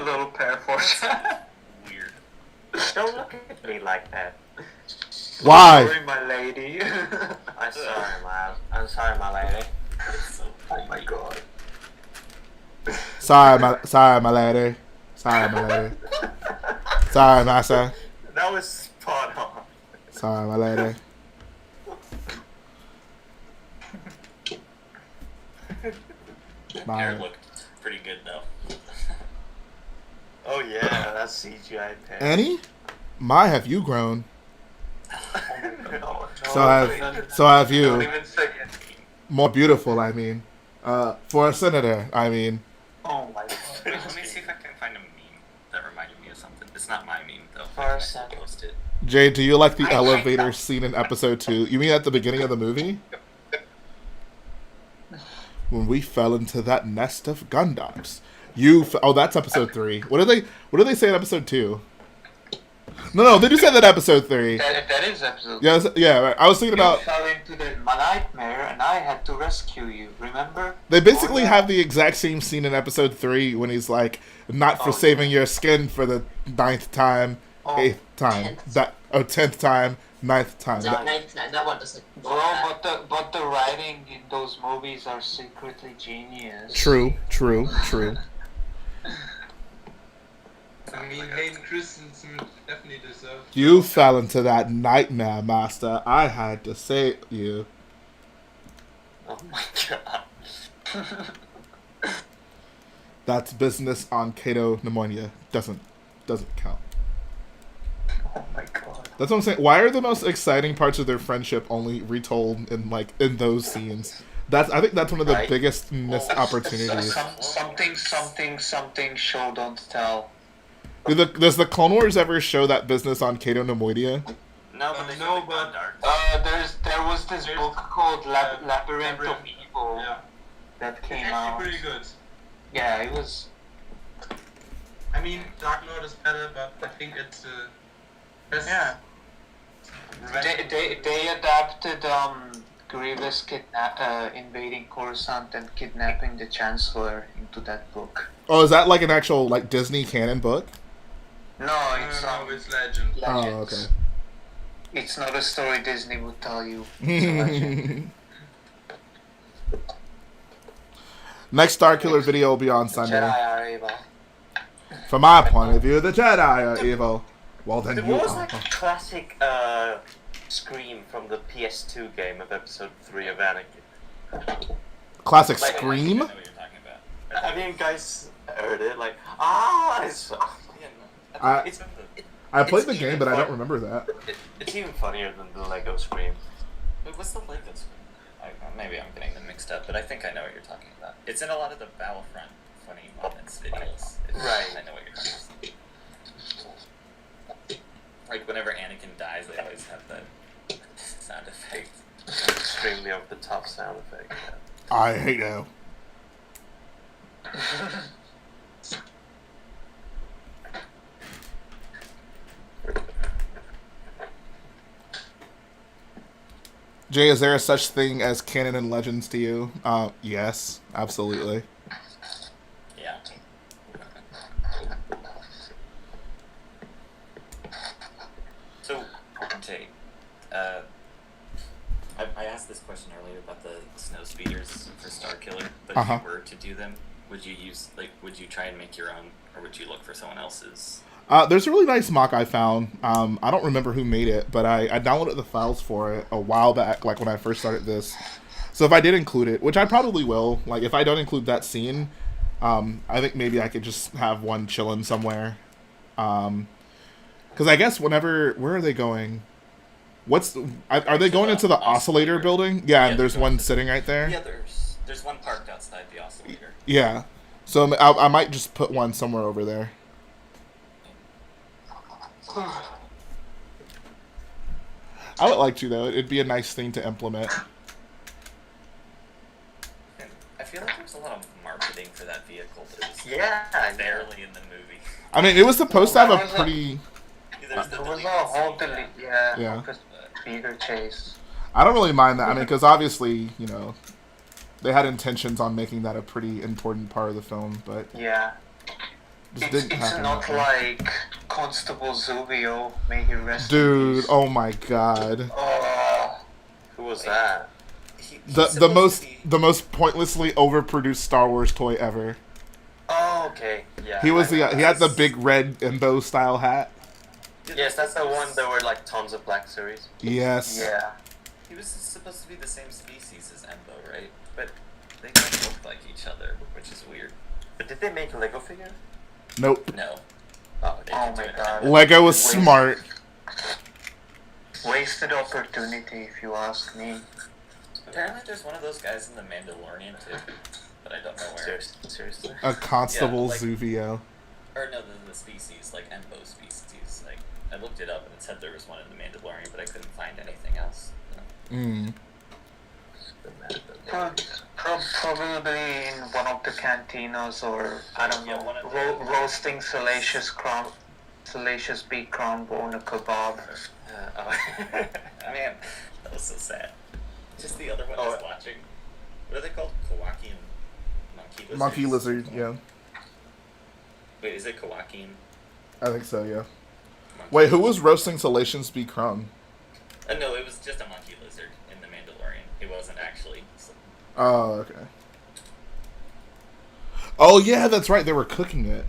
Little pair foreshadowing. Weird. Don't look at me like that. Why? Sorry, my lady. I'm sorry, my lady. Oh my god. Sorry, my lady. Sorry, my lady. Sorry, master. That was spot on. Sorry, my lady. Hair looked pretty good though. Oh yeah, that's CGI pair. Annie, my have you grown? No, So have you. Don't even say it. More beautiful, I mean. For a senator, I mean. Oh my god. Let me see if I can find a meme that reminded me of something. It's not my meme though. For I a can second. post it. Jay, do you like the I like elevator that. scene in episode 2? You mean at the beginning of the movie? When we fell into that nest of Gundams. Oh, that's episode 3. What did they say in episode 2? No, they just said that episode 3. That is episode. Yeah, right. I was thinking You about. fell into my nightmare and I had to rescue you, remember? They basically Oh, yeah. have the exact same scene in episode 3 when he's like, not for Oh, saving your skin for the 9th time, Oh, 8th time, 10th time, 9th time. No, that one doesn't. Bro, but the writing in those movies are secretly genius. True. I mean, Hayden Christensen definitely deserved. You fell into that nightmare, Master. I had to save you. Oh my god. That's business on Kato pneumonia. Doesn't count. Oh my god. That's what I'm saying. Why are the most exciting parts of their friendship only retold in those scenes? I think that's one of the Right. biggest missed opportunities. Something show don't tell. Does the Clone Wars ever show that business on Kato pneumonia? No, but they No, showed but- Dark. There was this There's- book called Labyrinth of Evil Yeah. that It's came actually out. pretty good. Yeah, it was. I mean, Dark Lord is better, but I think it's best. Yeah. They adapted Grievous invading Coruscant and kidnapping the Chancellor into that book. Oh, is that like an actual like Disney canon book? No, it's No, it's Legend. Oh, Legends. okay. It's not a story Disney would tell you. It's a legend. Next Starkiller video will be on Jedi Sunday. are evil. From my point of view, the Jedi are evil. Well, then Dude, you what was are. that classic scream from the PS2 game of episode 3 of Anakin? Classic Like- Scream? I know what you're talking about. Have you guys heard it? Like, it's, it's, I played It's the game, even but I don't fun- remember that. it's even funnier than the Lego Scream. Wait, what's the Lego screen? Maybe I'm getting them mixed up, but I think I know what you're talking about. It's in a lot of the Battlefront funny moments videos. Right. I know what you're talking about. Like whenever Anakin dies, they always have that sound effect. Extremely over the top sound effect. Yeah. I hate you. Jay, is there a such thing as canon and legends to you? Yes, absolutely. Yeah. So, Jay, I asked this question earlier about the snow speeders for Starkiller, but if Uh-huh. you were to do them, would you use, like, would you try and make your own, or would you look for someone else's? There's a really nice mock I found. I don't remember who made it, but I downloaded the files for it a while back, like when I first started this. So if I did include it, which I probably will, like if I don't include that scene, I think maybe I could just have one chilling somewhere. Because I guess where are they going? Are they going into the oscillator building? Yeah, and there's one sitting right there. Yeah, there's one parked outside the oscillator. Yeah, so I might just put one somewhere over there. I would like to, though. It'd be a nice thing to implement. And I feel like there's a lot of marketing for that vehicle, but it was Yeah, barely in the movie. I mean, it was supposed to have a pretty... There's the There was a deleted whole scene, delete, Yeah. yeah, speeder chase. I don't really mind that. I mean, because obviously, you know, they had intentions on making that a pretty important part of the film, but Yeah. just It's didn't happen. not that way. like Constable Zuvio, may he rest in Dude, peace. oh my god. Oh, who was that? he's The supposed to be- most pointlessly overproduced Star Wars toy ever. Oh, okay, yeah. He was I know he had the that's- big red Embo style hat. Yes, that's the one. There were like tons of Black Series. Yes. Yeah. He was supposed to be the same species as Embo, right? But they don't look like each other, which is weird. But did they make a Lego figure? Nope. No. Oh, They oh didn't do my it. god. Lego was smart. Wasted opportunity, if you ask me. Apparently there's one of those guys in the Mandalorian too, but I don't know where. Seriously. A Constable Yeah, like- Zuvio. Or no, the species, like Embo species. Like, I looked it up and it said there was one in the Mandalorian, but I couldn't find anything else. Mm. Probably in one of the cantinas, or I don't Yeah, know, one of the- roasting salacious beef crown bone, a kebab. Oh. Man, that was so sad. Just the other one I was watching. What are they called? Kowakian monkey lizards? Monkey lizard, yeah. Wait, is it Kowakian? I think so, yeah. Monkey Wait, who was roasting Salacious B. Crumb? No, it was just a monkey lizard in the Mandalorian. It wasn't actually. Oh, okay. Oh, yeah, that's right. They were cooking it.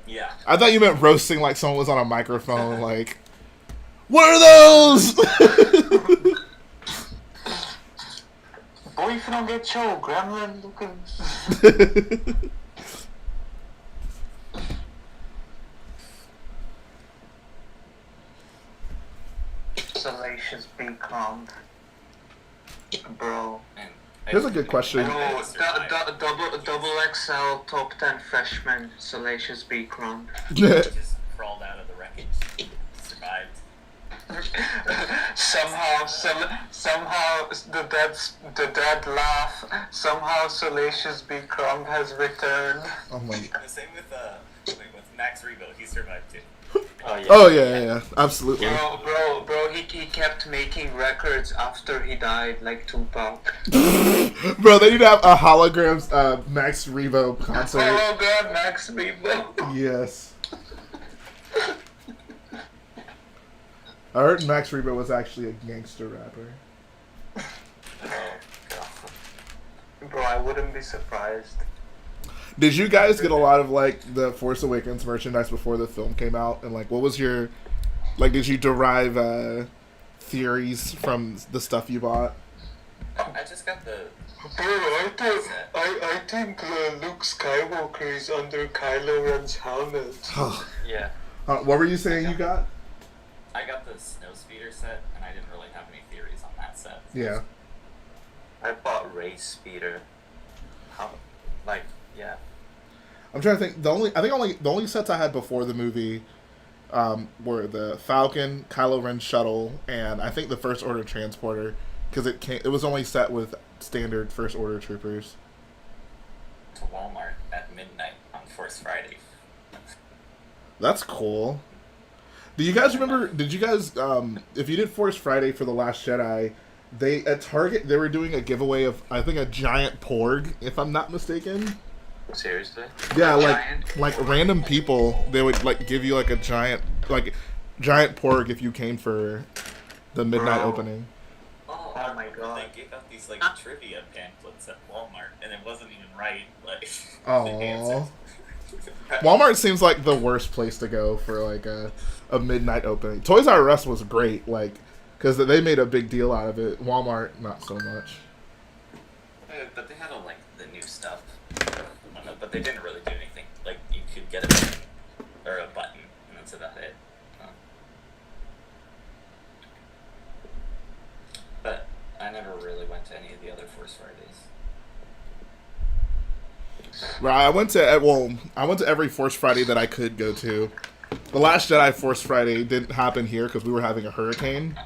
Yeah. I thought you meant roasting like someone was on a microphone, like, what are those? Boy, if you don't get your gremlin looking. Salacious beef crown. Bro. And Here's a good question. Bro, double XL top 10 freshman Salacious beef crown. just crawled out of the wreckage. Survived. somehow the dead laugh. Somehow Salacious B. Crumb has returned. Oh my. The same with Max Rebo. He survived too. Oh yeah. Oh yeah, absolutely. Bro, he kept making records after he died, like Tupac. Bro, they need to have a holograms Max Rebo concert. Oh god, Max Rebo. Yes. I heard Max Rebo was actually a gangster rapper. Oh god. Bro, I wouldn't be surprised. Did you guys get a lot of like the Force Awakens merchandise before the film came out? And like, what was your like? Did you derive theories from the stuff you bought? I just got the. Bro, I think Luke Skywalker is under Kylo Ren's helmet. Yeah. What were you saying you got? I got the Snowspeeder set, and I didn't really have any theories on that set. Yeah. I bought Race Speeder. Yeah. I'm trying to think. The only sets I had before the movie were the Falcon, Kylo Ren shuttle, and I think the First Order transporter, because it was only set with standard First Order troopers. To Walmart at midnight on Force Friday. That's cool. Do you guys remember? Did you guys, if you did Force Friday for The Last Jedi, at Target they were doing a giveaway of I think a giant porg, if I'm not mistaken. Seriously? Yeah, like random people, they would like give you like a giant porg if you came for the midnight Bro. opening. Oh, Oh my god. They gave out these like trivia pamphlets at Walmart, and it wasn't even right. Like, Oh, the answers. Walmart seems like the worst place to go for like a midnight opening. Toys R Us was great, like because they made a big deal out of it. Walmart, not so much. But they had all like the new stuff. I don't know, but they didn't really do anything. Like you could get a button, or a button, and that's about it. But I never really went to any of the other Force Fridays. Right, I went to every Force Friday that I could go to. The Last Jedi Force Friday didn't happen here because we were having a hurricane,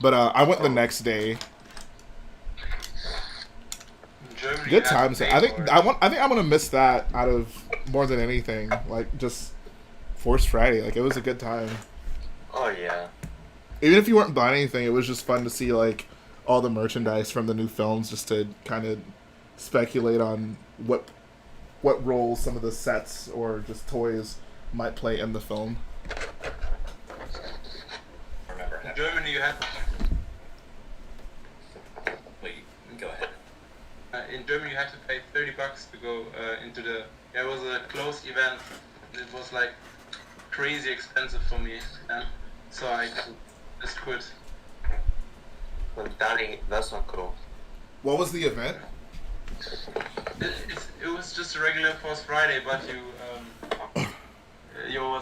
but I went the next day. In Germany, Good times. I think I'm gonna miss that out of more than anything. Like just Force Friday, like it was a good time. Oh yeah. Even if you weren't buying anything, it was just fun to see like all the merchandise from the new films, just to kind of speculate on what role some of the sets or just toys might play in the film. Remember In Germany, you had Wait, go ahead. in Germany you had to pay $30 to go into the. There was a closed event. It was like crazy expensive for me, and so I just quit. Well, Danny, that's not cool. What was the event? It was just a regular Force Friday, but you're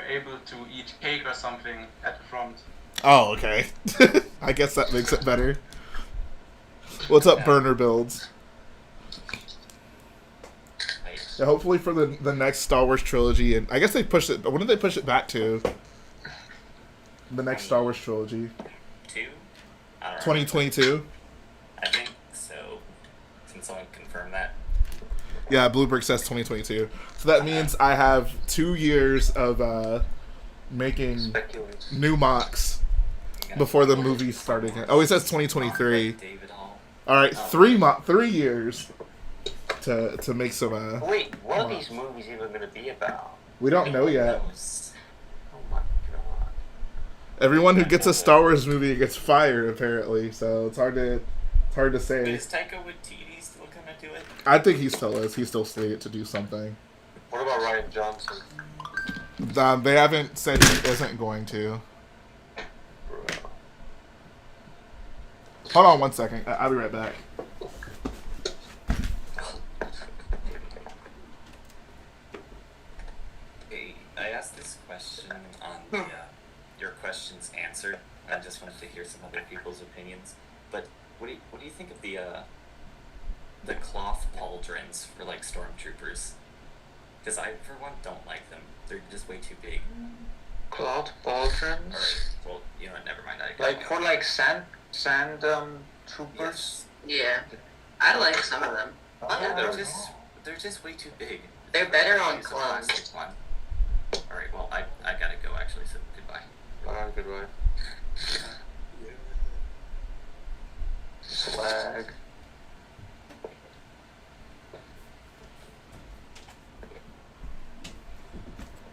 able to eat cake or something at the front. Oh, okay. I guess that makes it better. What's up, Burner Builds? Yeah, hopefully for the next Star Wars trilogy, and I guess they pushed it. When did they push it back to? The next Star Wars trilogy. 2022. I think so. Can someone confirm that? Yeah, Bluebrick says 2022. So that means I have 2 years of making new MOCs before the movie's starting. Oh, it says 2023. David Hall. All right, 3 years to make some. Wait, what are these movies even going to be about? We don't know yet. Oh my god. Everyone who gets a Star Wars movie gets fired, apparently. So it's hard to say. Is Taika Waititi still gonna do it? I think he still is. He's still slated to do something. What about Ryan Johnson? They haven't said he isn't going to. Hold on 1 second. I'll be right back. Hey, I asked this question on the your questions answered. I just wanted to hear some other people's opinions. But what do you think of the cloth pauldrons for like stormtroopers? Because I, for one, don't like them. They're just way too big. Cloud pauldrons? Alright, well, you know what, never mind. Like for like sand troopers? Yes. Yeah, I like some of them. Yeah, they're just way too big. They're better on Use a clones. plastic one. Alright, well, I gotta go actually, so goodbye. Alright, goodbye. Swag.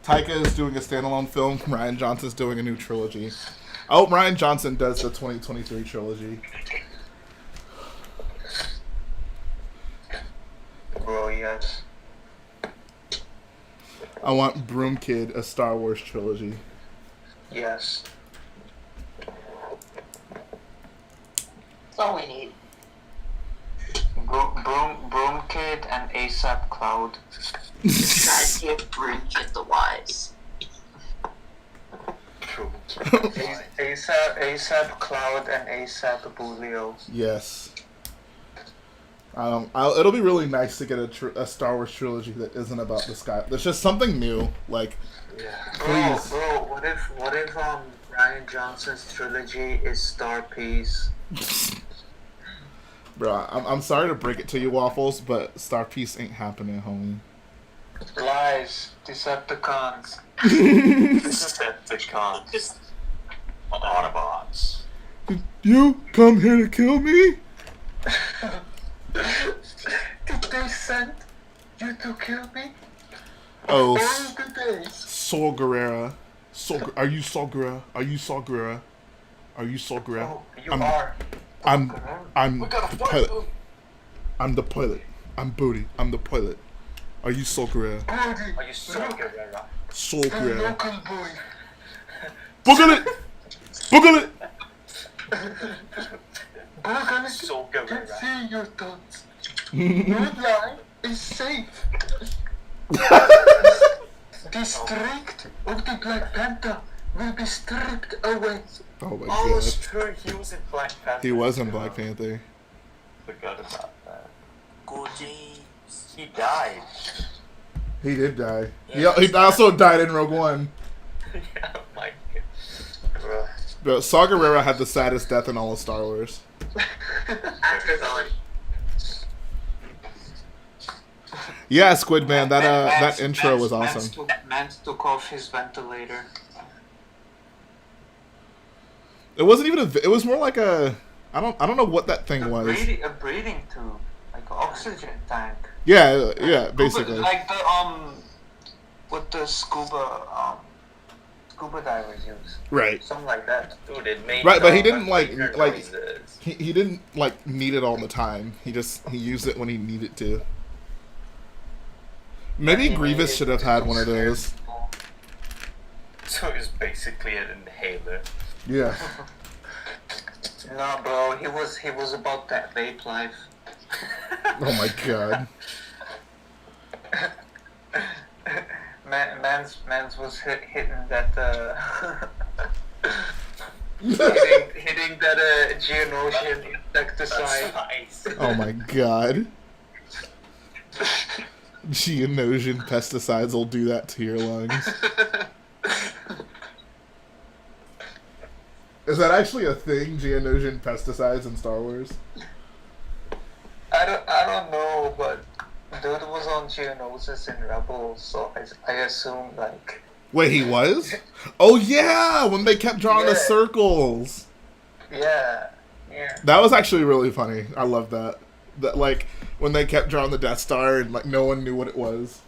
Taika is doing a standalone film. Ryan Johnson's doing a new trilogy. I hope Ryan Johnson does the 2023 trilogy. Bro, yes. I want Broom Kid a Star Wars trilogy. Yes. That's all we need. Broom Kid and ASAP Cloud. Guys, give Broom Kid the wise. True. ASAP Cloud and ASAP Bulio. Yes. It'll be really nice to get a Star Wars trilogy that isn't about the sky. There's just something new. Like, please. Bro, what if Ryan Johnson's trilogy is Star Piece? Bro, I'm sorry to break it to you, Waffles, but Star Piece ain't happening, homie. Lies. Decepticons. Decepticons. Autobots. Did you come here to kill me? Did they send you to kill me? Oh, All the days. Saw Gerrera. Are you Saw Gerrera? Are you Saw Gerrera? Are you Saw Gerrera? Oh, you I'm- are. I'm We gotta the fight. pilot. I'm the pilot. I'm Booty. I'm the pilot. Are you Saw Gerrera? Are you Saw Gerrera? Saw Gerrera. Local boy. Boogle it! Boogle it! Burger Saw can Gerrera. see your thoughts. Your lie is safe. The streak of the Black Panther will be stripped away. Oh my Oh, god. it's true. He was in Black Panther. He was in Black Panther. Forgot about that. Go James. He died. He did die. Yeah, He also died in Rogue One. Yeah, my god. But Saw Gerrera had the saddest death in all of Star Wars. After going. Yeah, Squid Man, that intro was awesome. Mance took off his ventilator. It wasn't even it was more like a I don't know what that thing was. A breathing tube, like an oxygen tank. Yeah, basically. Like the what the scuba divers use. Right. Something like that. Dude, it made Right, but he didn't like noises. he didn't like need it all the time. He used it when he needed to. Maybe Grievous should have had one of those. So it's basically an inhaler. Yeah. No, bro, he was about that vape life. Oh my god. Mans was hitting that hitting that Geonosian insecticide. Nice. Oh my god. Geonosian pesticides will do that to your lungs. Is that actually a thing, Geonosian pesticides in Star Wars? I don't know, but dude was on Geonosis in Rebels, so I assume like. Wait, he was? Oh yeah, when they kept drawing the Yeah. circles. Yeah. That was actually really funny. I love that. That like when they kept drawing the Death Star and like no one knew what it was.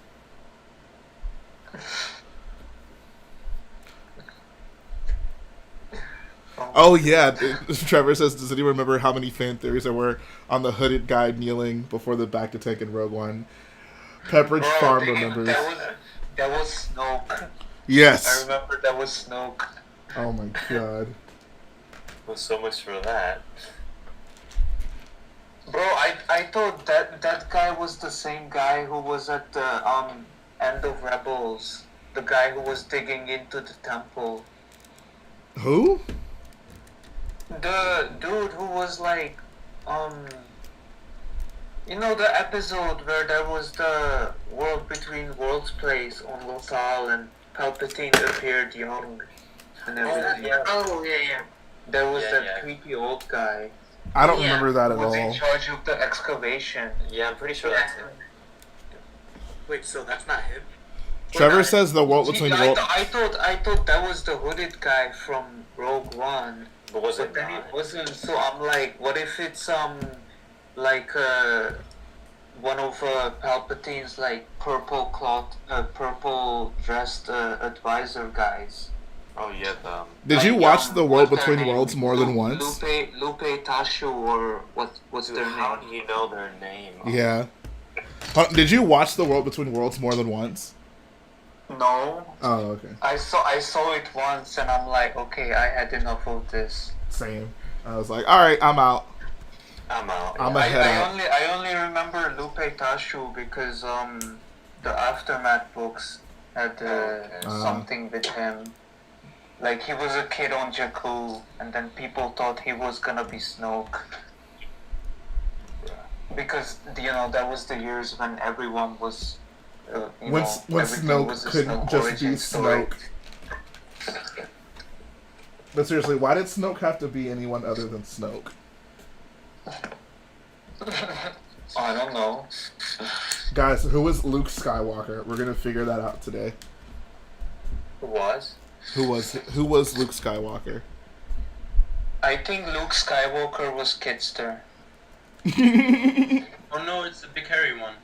Oh yeah, Trevor says, does anyone remember how many fan theories there were on the hooded guy kneeling before the back attack in Rogue One? Pepperidge Farm remembers. That was Snoke. I Yes. remember that was Snoke. Oh my god. Well, so much for that. Bro, I thought that guy was the same guy who was at the end of Rebels. The guy who was digging into the temple. Who? The dude who was like, you know the episode where there was the World Between Worlds place on Lothal and Palpatine appeared young and everything. Oh, yeah. There was Yeah, that yeah. creepy old guy I don't Yeah. remember that who at was in all. charge of the excavation. Yeah, I'm pretty sure Yeah. that's him. Wait, so that's not him? Trevor says the World Between I Worlds. thought that was the hooded guy from Rogue One. But was But it then not? it wasn't, so I'm like, what if it's like one of Palpatine's like purple dressed advisor guys. Oh yeah, Did you Like, watch the World what's their Between name? Worlds more than once? Lupe Tashu, or what's Dude, their how name? do you know their name? Yeah. Did you watch the World Between Worlds more than once? No, Oh, okay. I saw it once and I'm like, okay, I had enough of this. Same. I was like, all right, I'm out. I'm out. I'm a head out. I only remember Lupe Tashu because the Aftermath books had something with him. Like he was a kid on Jakku, and then people thought he was gonna be Snoke. Because that was the years when everyone was. When everything Snoke was a couldn't just origin be story. Snoke. But seriously, why did Snoke have to be anyone other than Snoke? I don't know. Guys, who was Luke Skywalker? We're gonna figure that out today. Who was? Who was Luke Skywalker? I think Luke Skywalker was Kidster. Oh no, it's the big hairy one.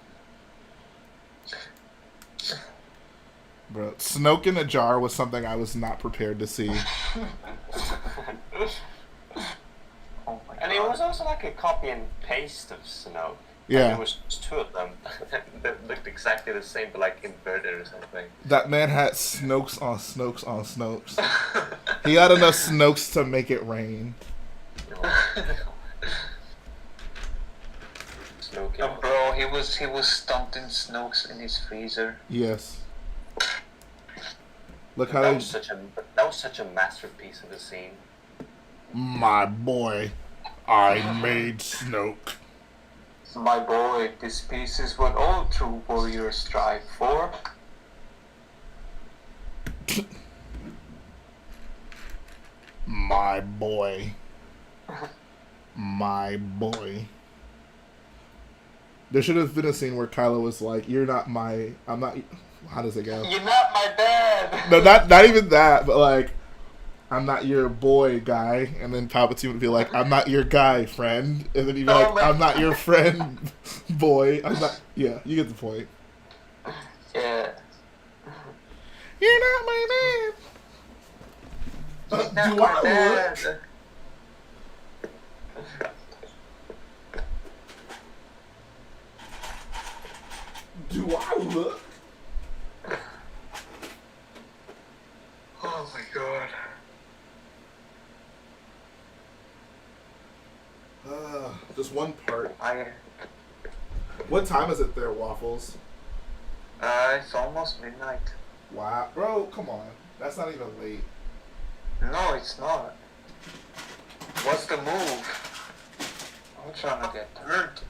Bro, Snoke in a jar was something I was not prepared to see. was like a copy and paste of Snoke. Yeah. And there was just two of them that looked exactly the same, but like inverted or something. That man had Snokes on Snokes on Snokes. He had enough Snokes to make it rain. Snoke. Oh, bro, he was stumping Snokes in his freezer. Yes. Look how That they... was such a masterpiece of a scene. My boy, I made Snoke. My boy, this piece is what all true warriors strive for. My boy. My boy. There should have been a scene where Kylo was like, "You're not my... I'm not... How does it go? You're not my dad! No, not even that, but like, I'm not your boy, guy." And then Palpatine would be like, "I'm not your guy, friend." And then he'd be like, "I'm not your friend, boy. I'm not..." Yeah, you get the point. Yeah. You're not my man. He's not Do my I dad. look? Do I look? Oh my god. Just one part. I What time is it there, Waffles? it's almost midnight. Wow. Bro, come on. That's not even late. No, it's not. What's the move? I'm trying to get turned.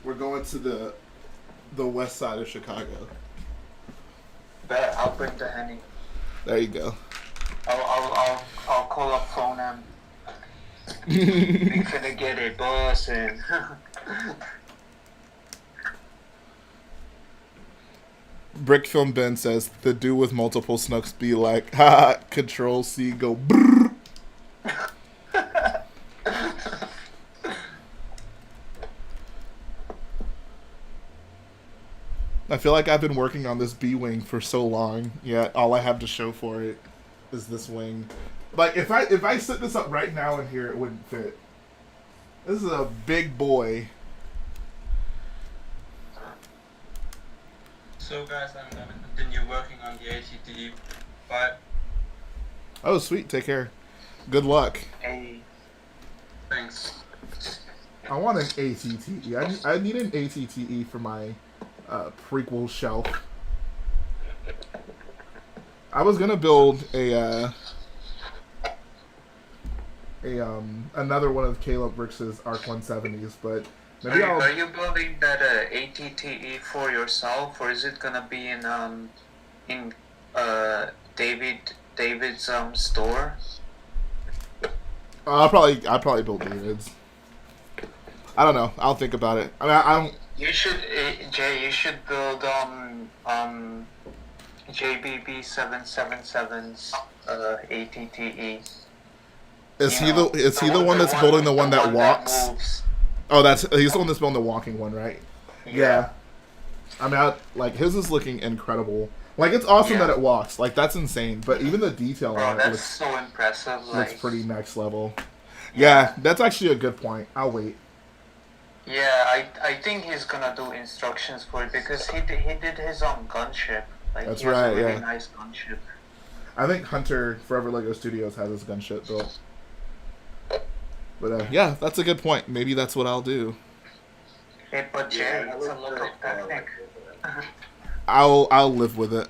We're going to the west side of Chicago. Bet I'll bring the Henny. There you go. I'll call up Phonam. We finna get a bus and Brick Film Ben says the dude with multiple Snooks be like, "Ha, Control C, go brrr." I feel like I've been working on this B-wing for so long, yet all I have to show for it is this wing. Like, if I set this up right now in here, it wouldn't fit. This is a big boy. So guys, I'm gonna continue working on the ATT. Bye. Oh, sweet. Take care. Good luck. hey. Thanks. I want an ATTE. I need an ATTE for my prequel shelf. I was gonna build another one of Caleb Brix's Arc 170s, but maybe Are you building that ATTE for yourself, or is it gonna be in David's store? I'll probably build David's. I don't know. I'll think about it. I mean, I don't. You should, Jay. You should build JBB 777's ATTE. Is he the one that's building the one that walks? moves. Oh, he's the one that's building the walking one, right? Yeah. I mean, like his is looking incredible. Like it's awesome that it walks. Like that's insane. But even the detail Bro, on it that's so impressive. looks pretty next level. Yeah, that's actually a good point. I'll wait. Yeah, I think he's gonna do instructions for it because he did his own gunship. Like That's he has right, a really yeah. nice gunship. I think Hunter Forever Lego Studios has his gunship built. But yeah, that's a good point. Maybe that's what I'll do. Hey, but Jay, it's a local technic. I'll live with it.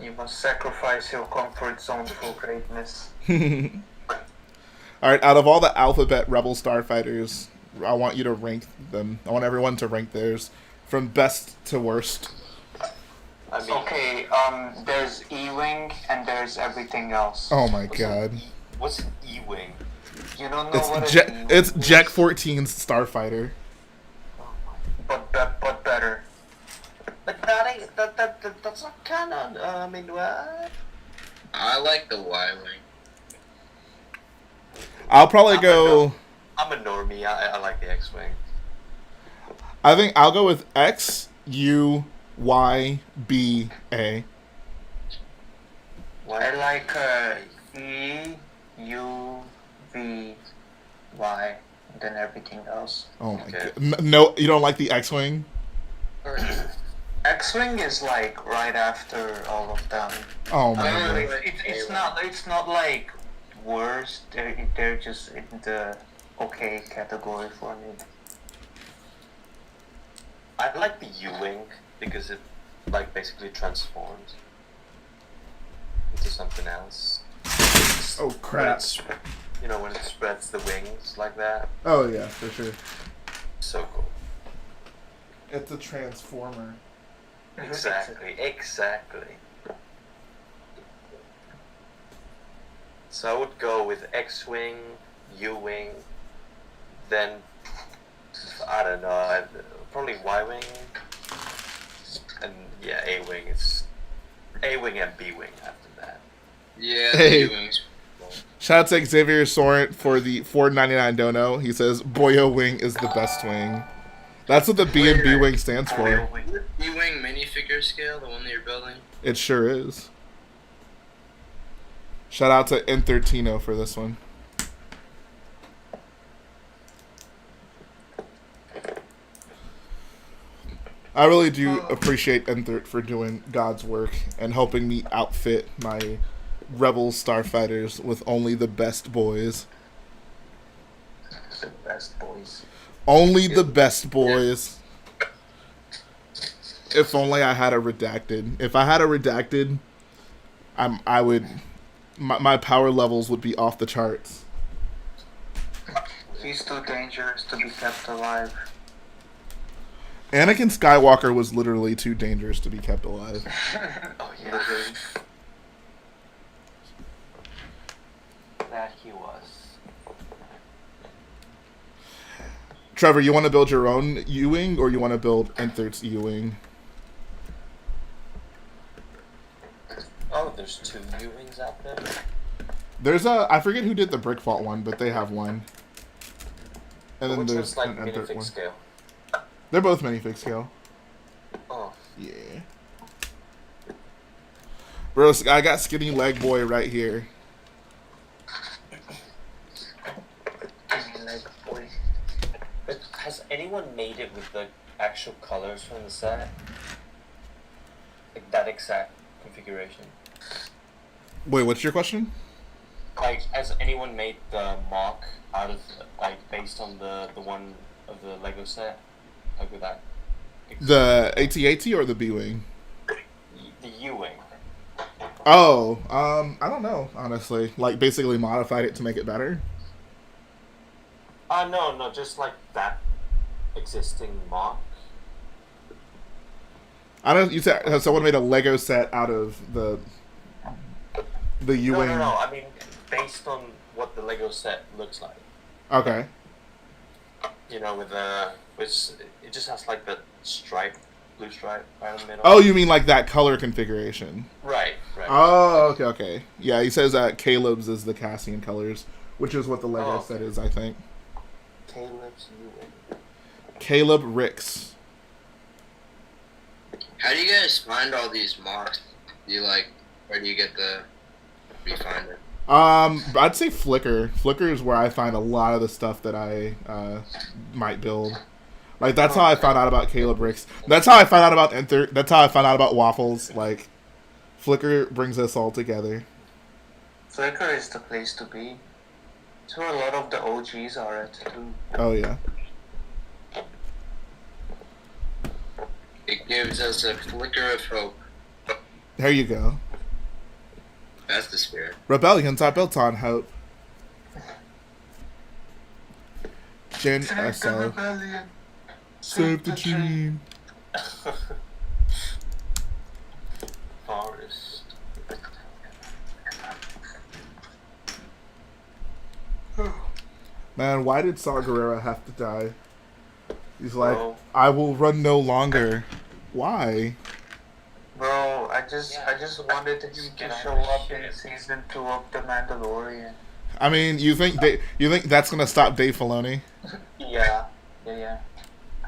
You must sacrifice your comfort zone for greatness. Alright, out of all the Alphabet Rebel Starfighters, I want you to rank them. I want everyone to rank theirs from best to worst. Okay, there's E-Wing and there's everything else. Oh my god. What's an E-Wing? You don't know what It's an E-Wing it's is? Jack 14's Starfighter. But better. But that's not canon. I mean, what? I like the Y-Wing. I'll probably go... I'm a normie. I like the X-Wing. I think I'll go with X, U, Y, B, A. I like E U V Y, and then everything else. Oh my Okay. god. No, you don't like the X-wing? X-wing is like right after all of them. Oh my I mean, god. it's not like worse. They're just in the okay category for me. I like the U-wing because it like basically transforms into something else. Oh When crap. it's, you know, when it spreads the wings like that. Oh yeah, for sure. So cool. It's a transformer. Exactly. So I would go with X-wing, U-wing, then I don't know, probably Y-wing, and yeah, A-wing is A-wing and B-wing after that. Yeah, Hey. the wings. Shout out to Xavier Sorrent for the $4.99 dono. He says Boyo Wing is the best wing. That's what the B and B wing stands for. B-wing minifigure scale, the one that you're building. It sure is. Shout out to Inthertino for this one. I really do appreciate Inthert for doing God's work and helping me outfit my Rebel Starfighters with only the best boys. The best boys. Only the best boys. If only I had a redacted. If I had a redacted, I would. My power levels would be off the charts. He's too dangerous to be kept alive. Anakin Skywalker was literally too dangerous to be kept alive. Oh yeah. That he was. Trevor, you want to build your own U-wing, or you want to build Inthert's U-wing? Oh, there's two U-wings out there. There's I forget who did the Brick Vault one, but they have one. And then Which there's one's like an Inthert minifig one. scale? They're both minifig scale. Oh. Yeah. Bro, I got Skinny Leg Boy right here. Like, boy. But has anyone made it with the actual colors from the set? Like that exact configuration? Wait, what's your question? Like, has anyone made the MOC out of, like, based on the one of the Lego set? Like with that? The AT-AT or the B-wing? The U-wing. Oh, I don't know, honestly. Like, basically modified it to make it better? No, just like that existing MOC. I don't. You said has someone made a Lego set out of the U-wing? No, I mean, based on what the Lego set looks like. Okay. You know, with which it just has like the stripe, blue stripe right in the middle. Oh, you mean like that color configuration? Right. Oh, okay. Yeah, he says that Caleb's is the Cassian colors, which is what the Lego set is, I think. Caleb's U-wing. Caleb Ricks. How do you guys find all these MOCs? Do you like, where do you get where do you find it? I'd say Flickr. Flickr is where I find a lot of the stuff that I might build. Like, that's how I found out about Caleb Ricks. That's how I found out about Inthert. That's how I found out about Waffles. Like, Flickr brings us all together. Flickr is the place to be. It's where a lot of the OGs are at too. Oh, yeah. It gives us a flicker of hope. There you go. That's the spirit. Rebellions are built on hope. Gen SO. Save the dream. Forest. Man, why did Saw Gerrera have to die? He's like, Bro. I will run no longer. Why? Bro, I just wanted him to show up in season 2 of The Mandalorian. I mean, you think that's gonna stop Dave Filoni? Yeah.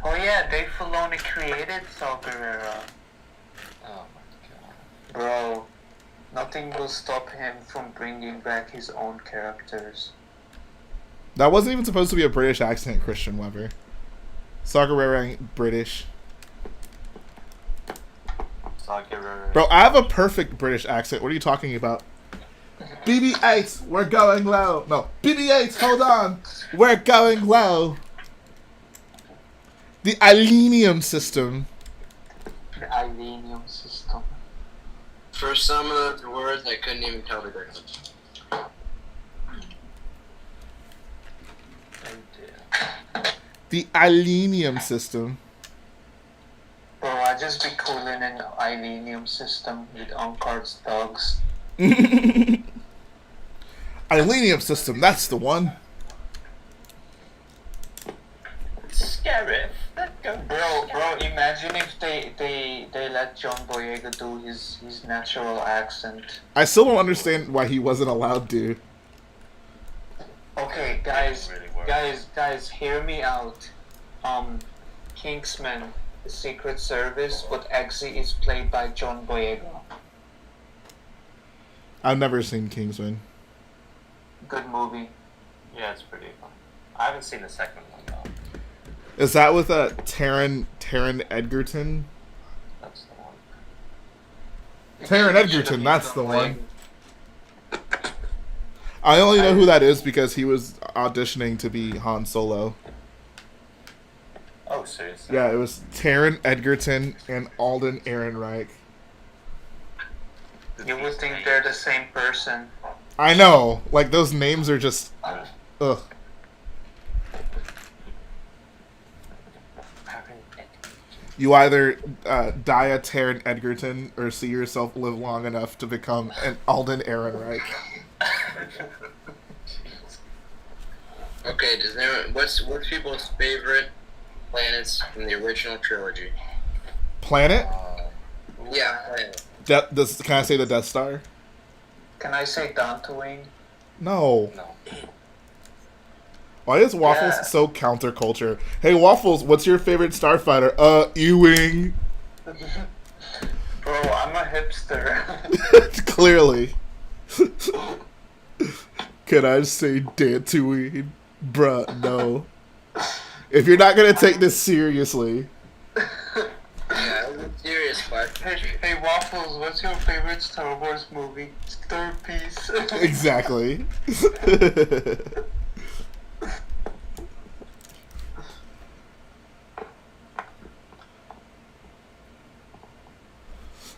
Oh yeah, Dave Filoni created Saw Gerrera. Oh my god. Bro, Nothing will stop him from bringing back his own characters. That wasn't even supposed to be a British accent, Christian Weber. Sagarera ain't British. Bro, I have a perfect British accent. What are you talking about? BB-8, we're going low. No, BB-8, hold on. We're going low. The Ilenium system. The Ilenium system. For some of the words, I couldn't even tell the difference. The Ilenium system. Bro, I just be cooling in the Ilenium system with Uncard's dogs. Ilenium system, that's the one. Sheriff, let go. Bro, imagine if they let John Boyega do his natural accent. I still don't understand why he wasn't allowed to. Okay, guys, hear me out. Kingsman, the Secret Service, but Eggsy is played by John Boyega. I've never seen Kingsman. Good movie. Yeah, it's pretty fun. I haven't seen the second one though. Is that with Taron Egerton? That's the one. Taron Egerton, that's the one. I only know who that is because he was auditioning to be Han Solo. Oh, seriously? Yeah, it was Taron Egerton and Alden Ehrenreich. You would think they're the same person. I know, like those names are just, ugh. You either die a Taron Egerton or see yourself live long enough to become an Alden Ehrenreich. Okay, what's people's favorite planets from the original trilogy? Planet? Yeah, planet. Can I say the Death Star? Can I say Dantooine? No. Why is Waffles so counterculture? Hey Waffles, what's your favorite Starfighter? Ewing. Bro, I'm a hipster. Clearly. Can I say Dantooine? Bruh, no. If you're not gonna take this seriously. Yeah, it was a serious question. Hey Waffles, what's your favorite Star Wars movie? Third piece. Exactly.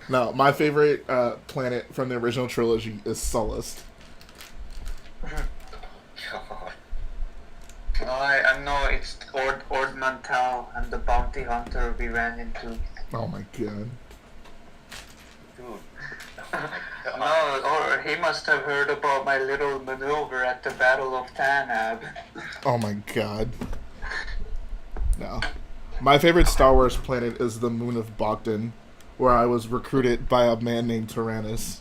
No, my favorite planet from the original trilogy is Sullust. I know it's Ord Mantell and the bounty hunter we ran into. Oh my god. Dude. No, or he must have heard about my little maneuver at the Battle of Tanab. Oh my god. No. My favorite Star Wars planet is the moon of Bogdan, where I was recruited by a man named Tyrannus.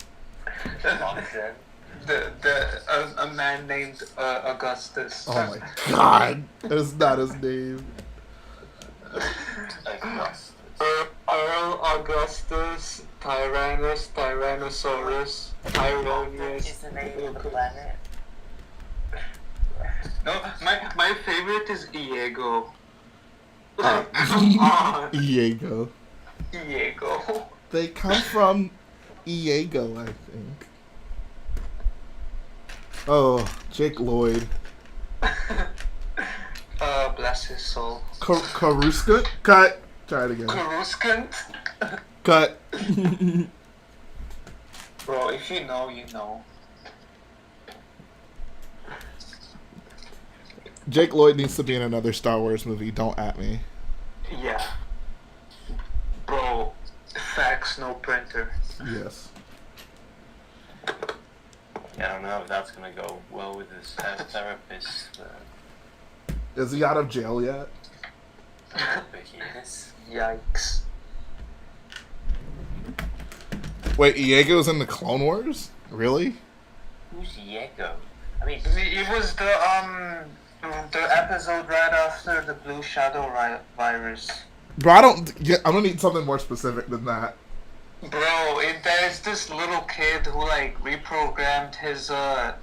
A man named Augustus. Oh my god. That's not his name. Earl Augustus, Tyrannus, Tyrannosaurus, Tyronius. Is the name of the planet? No, my favorite is Iago. Iago. Iago. They come from Iago, I think. Oh, Jake Lloyd. Bless his soul. Karuska? Cut. Try it again. Karuskant? Cut. Bro, if you know, you know. Jake Lloyd needs to be in another Star Wars movie. Don't at me. Yeah. Bro, fax, no printer. Yes. Yeah, I don't know if that's gonna go well with his therapist. Is he out of jail yet? But he is. Yikes. Wait, Iago's in the Clone Wars? Really? Who's Diego? I mean, It was the episode right after the Blue Shadow virus. Bro, I'm gonna need something more specific than that. Bro, there's this little kid who like reprogrammed his the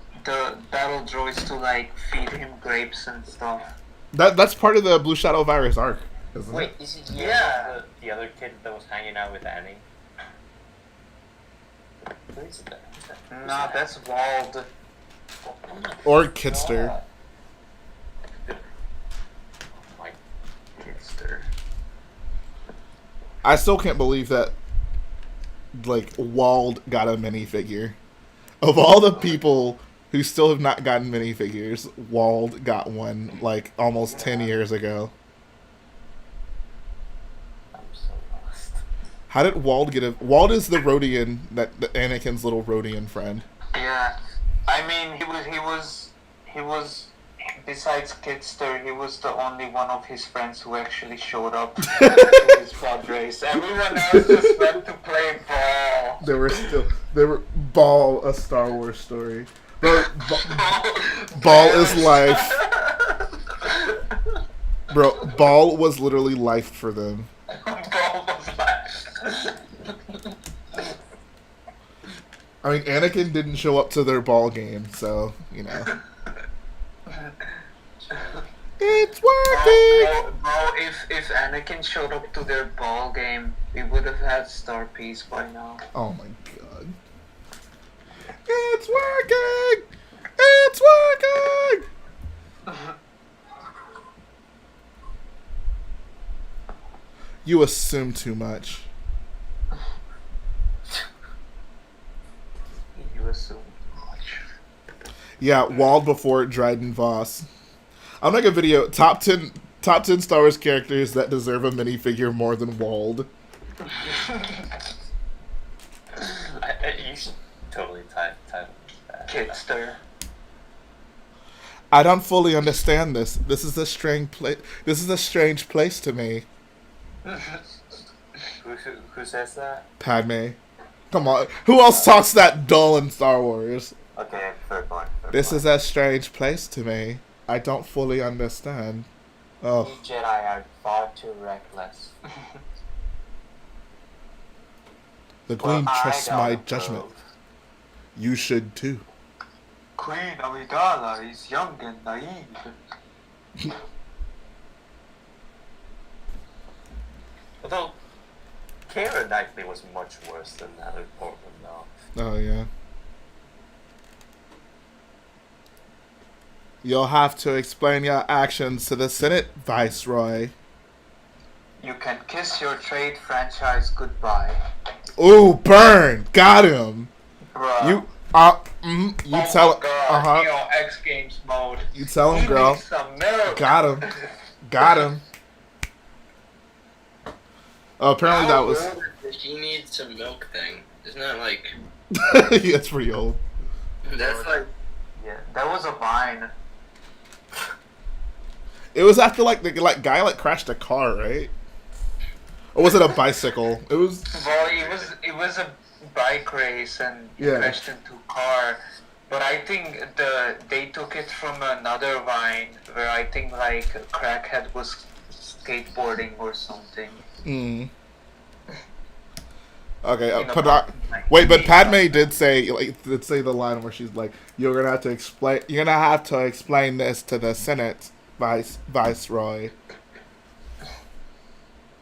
battle droids to like feed him grapes and stuff. That's part of the Blue Shadow virus arc, isn't Wait, it? is it Yeah. the other kid that was hanging out with Annie? Who is that? Nah, that's Wald. Or Kidster. Oh my. Kidster. I still can't believe that, like, Wald got a minifigure. Of all the people who still have not gotten minifigures, Wald got one, like, almost 10 years ago. I'm so lost. How did Wald get a... Wald is the Rodian, the Anakin's little Rodian friend. Yeah. I mean, he was, besides Kidster, he was the only one of his friends who actually showed up to his pod race. Everyone else just went to play ball. They were Ball, a Star Wars story. Bro, Ball is life. Bro, Ball was literally life for them. Ball was life. I mean, Anakin didn't show up to their ball game, so, you know. It's working! Bro, if Anakin showed up to their ball game, we would have had Star Peace by now. Oh my god. It's working! It's working! You assume too much. You assume too much. Yeah, Wald before Dryden Voss. I'll make a video, top 10 Star Wars characters that deserve a minifigure more than Wald. You should totally title that. Kidster. I don't fully understand this. This is a strange place to me. Who says that? Padme. Come on. Who else talks that dull in Star Wars? Okay, third one. This is a strange place to me. I don't fully understand. Oh. You Jedi are far too reckless. The Queen Well, trusts I my don't judgment. approve. You should too. Queen Amidala is young and naive. Although, Keira Knightley was much worse than Natalie Portman, though. Oh, yeah. You'll have to explain your actions to the Senate, Viceroy. You can kiss your trade franchise goodbye. Ooh, burn! Got him! Bruh. You Oh tell my God, him. he on X Games mode. You tell him, He girl. needs some milk. Got him. Got him. Oh, apparently that was... How old is She needs some milk thing. Isn't that like... Yeah, it's pretty old. That's like... Yeah, that was a vine. It was after the guy crashed a car, right? Or was it a bicycle? It was. Well, it was a bike race and he Yeah. crashed into a car. But I think they took it from another vine where I think like a crackhead was skateboarding or something. Mm. Okay, You know, like, wait, but Padme did say the line where she's like, You're gonna have to explain this to the Senate, Viceroy."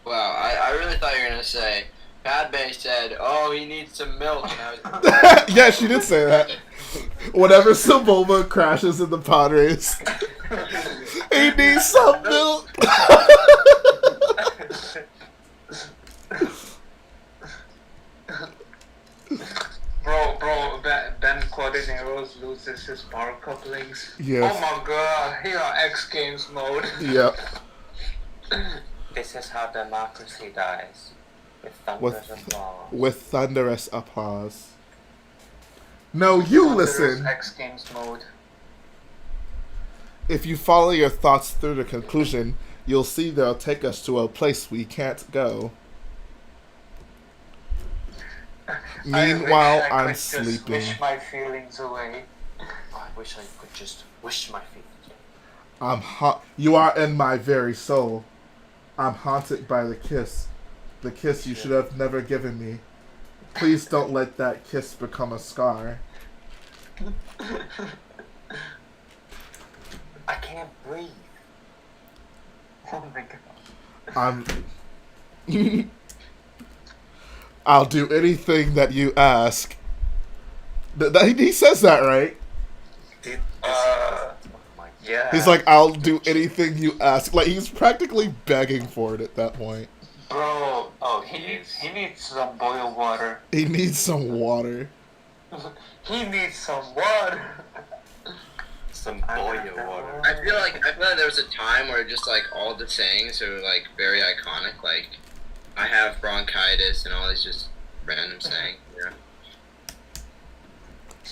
Wow, I really thought you were gonna say, Padme said, oh, he needs some milk. And I was... Yeah, she did say that. Whenever Sebulba crashes in the pod race, he needs some milk. Bro, Ben Quadineros loses his power couplings. Yes. Oh my god, he on X Games mode. Yep. This is how democracy dies. With thunderous applause. With thunderous applause. No, you listen. X Games mode. If you follow your thoughts through to conclusion, you'll see they'll take us to a place we can't go. Meanwhile, I'm Just sleeping. wish my feelings away. I wish I could just wish my feet. You are in my very soul. I'm haunted by the kiss you should have never given me. Please don't let that kiss become a scar. I can't breathe. Oh my god. I'll do anything that you ask. He says that, right? Yeah. He's like, I'll do anything you ask. Like, he's practically begging for it at that point. Bro, Oh, he needs some boiled water. He needs some water. He needs some water. some boiled water. I feel like there was a time where just like all the sayings are like very iconic. Like, I have bronchitis and all these just random sayings. Yeah.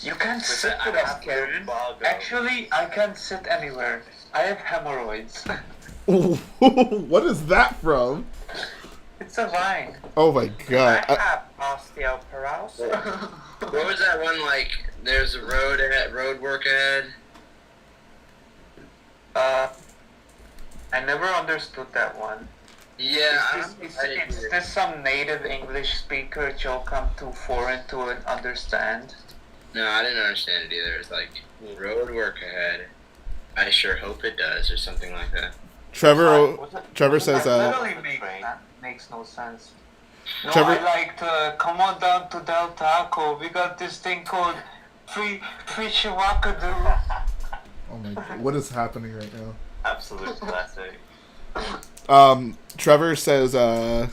You can't sit with us, Karen. Actually, I can't sit anywhere. I have hemorrhoids. What is that from? It's a vine. Oh my god. I have osteoporosis. What was that one like? There's a road work ahead. I never understood that one. Yeah, Is this some native English speaker joke I'm too foreign to understand? No, I didn't understand it either. It's like road work ahead. I sure hope it does, or something like that. Trevor says, That makes no sense. No, Trevor- I like to come on down to Del Taco. We got this thing called free chihuahua. oh my god, what is happening right now? Absolute classic. Trevor says,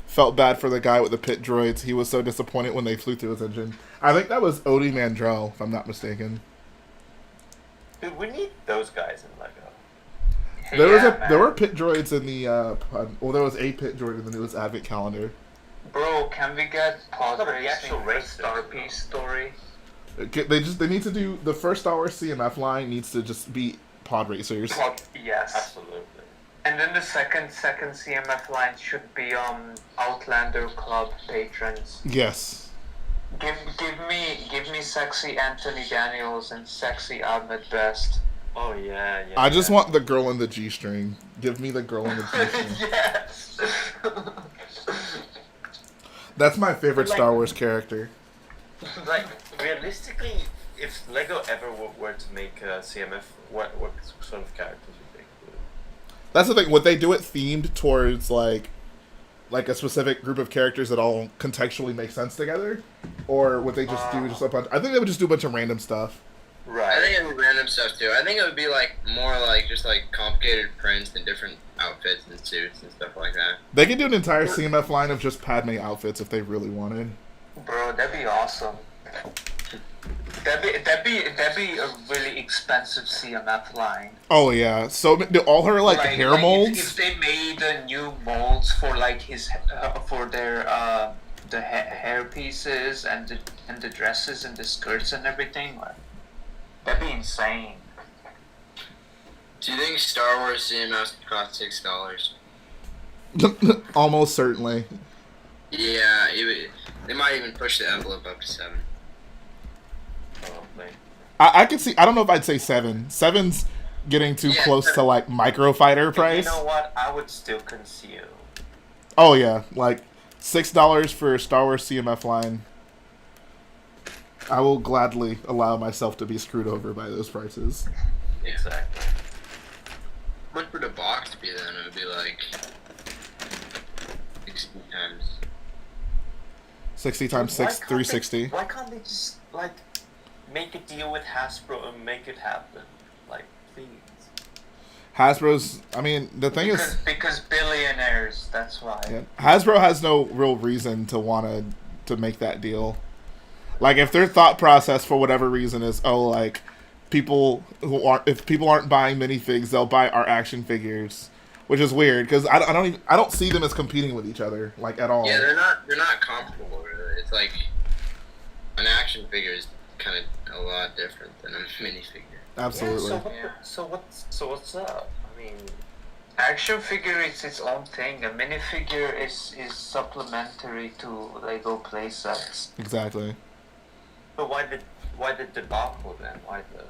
felt bad for the guy with the pit droids. He was so disappointed when they flew through his engine. I think that was Odie Mandrell, if I'm not mistaken. Dude, we need those guys in Lego. There were pit droids in the there was a pit droid in the newest Advent calendar. Bro, can we get pod The racing actual race Star Piece story? They need to do the first Star Wars CMF line needs to just be pod racers. Yes. Absolutely. And then the second CMF line should be Outlander Club patrons. Yes. Give me sexy Anthony Daniels and sexy Ahmed Best. Oh yeah. I just want the girl in the G-string. Give me the girl in the G-string. Yes. That's my favorite Star Wars character. Like realistically, if Lego ever were to make a CMF, what sort of characters would they include? That's the thing. Would they do it themed towards like a specific group of characters that all contextually make sense together, or would they just do just a bunch? I think they would just do a bunch of random stuff. Right. I think it would be random stuff too. I think it would be like more like just like complicated prints and different outfits and suits and stuff like that. They could do an entire CMF line of just Padme outfits if they really wanted. Bro, that'd be awesome. That'd be a really expensive CMF line. Oh yeah, so all her like hair molds. If they made new molds for like his for their the hair pieces and the dresses and the skirts and everything, like, that'd be insane. Do you think Star Wars CMS cost $6? Almost certainly. Yeah, they might even push the envelope up to $7. Probably. I could see. I don't know if I'd say 7. 7's getting too close to like micro fighter price. You know what? I would still conceal. Oh yeah, like $6 for a Star Wars CMF line. I will gladly allow myself to be screwed over by those prices. Exactly. How much would a box be then? It would be like 60 times 6, 360. Why can't they just like make a deal with Hasbro and make it happen? Like, please. Hasbro's. I mean, the thing is, because billionaires. That's why. yeah, Hasbro has no real reason to want to make that deal. Like, if their thought process for whatever reason is, oh, like if people aren't buying minifigs, they'll buy our action figures, which is weird because I don't see them as competing with each other like at all. Yeah, they're not comparable. Really. It's like an action figure is kind of a lot different than a minifigure. Absolutely. Yeah, so what's up? I mean, Action figure is its own thing. A minifigure is supplementary to Lego playsets. Exactly. but why the debacle then? Why the?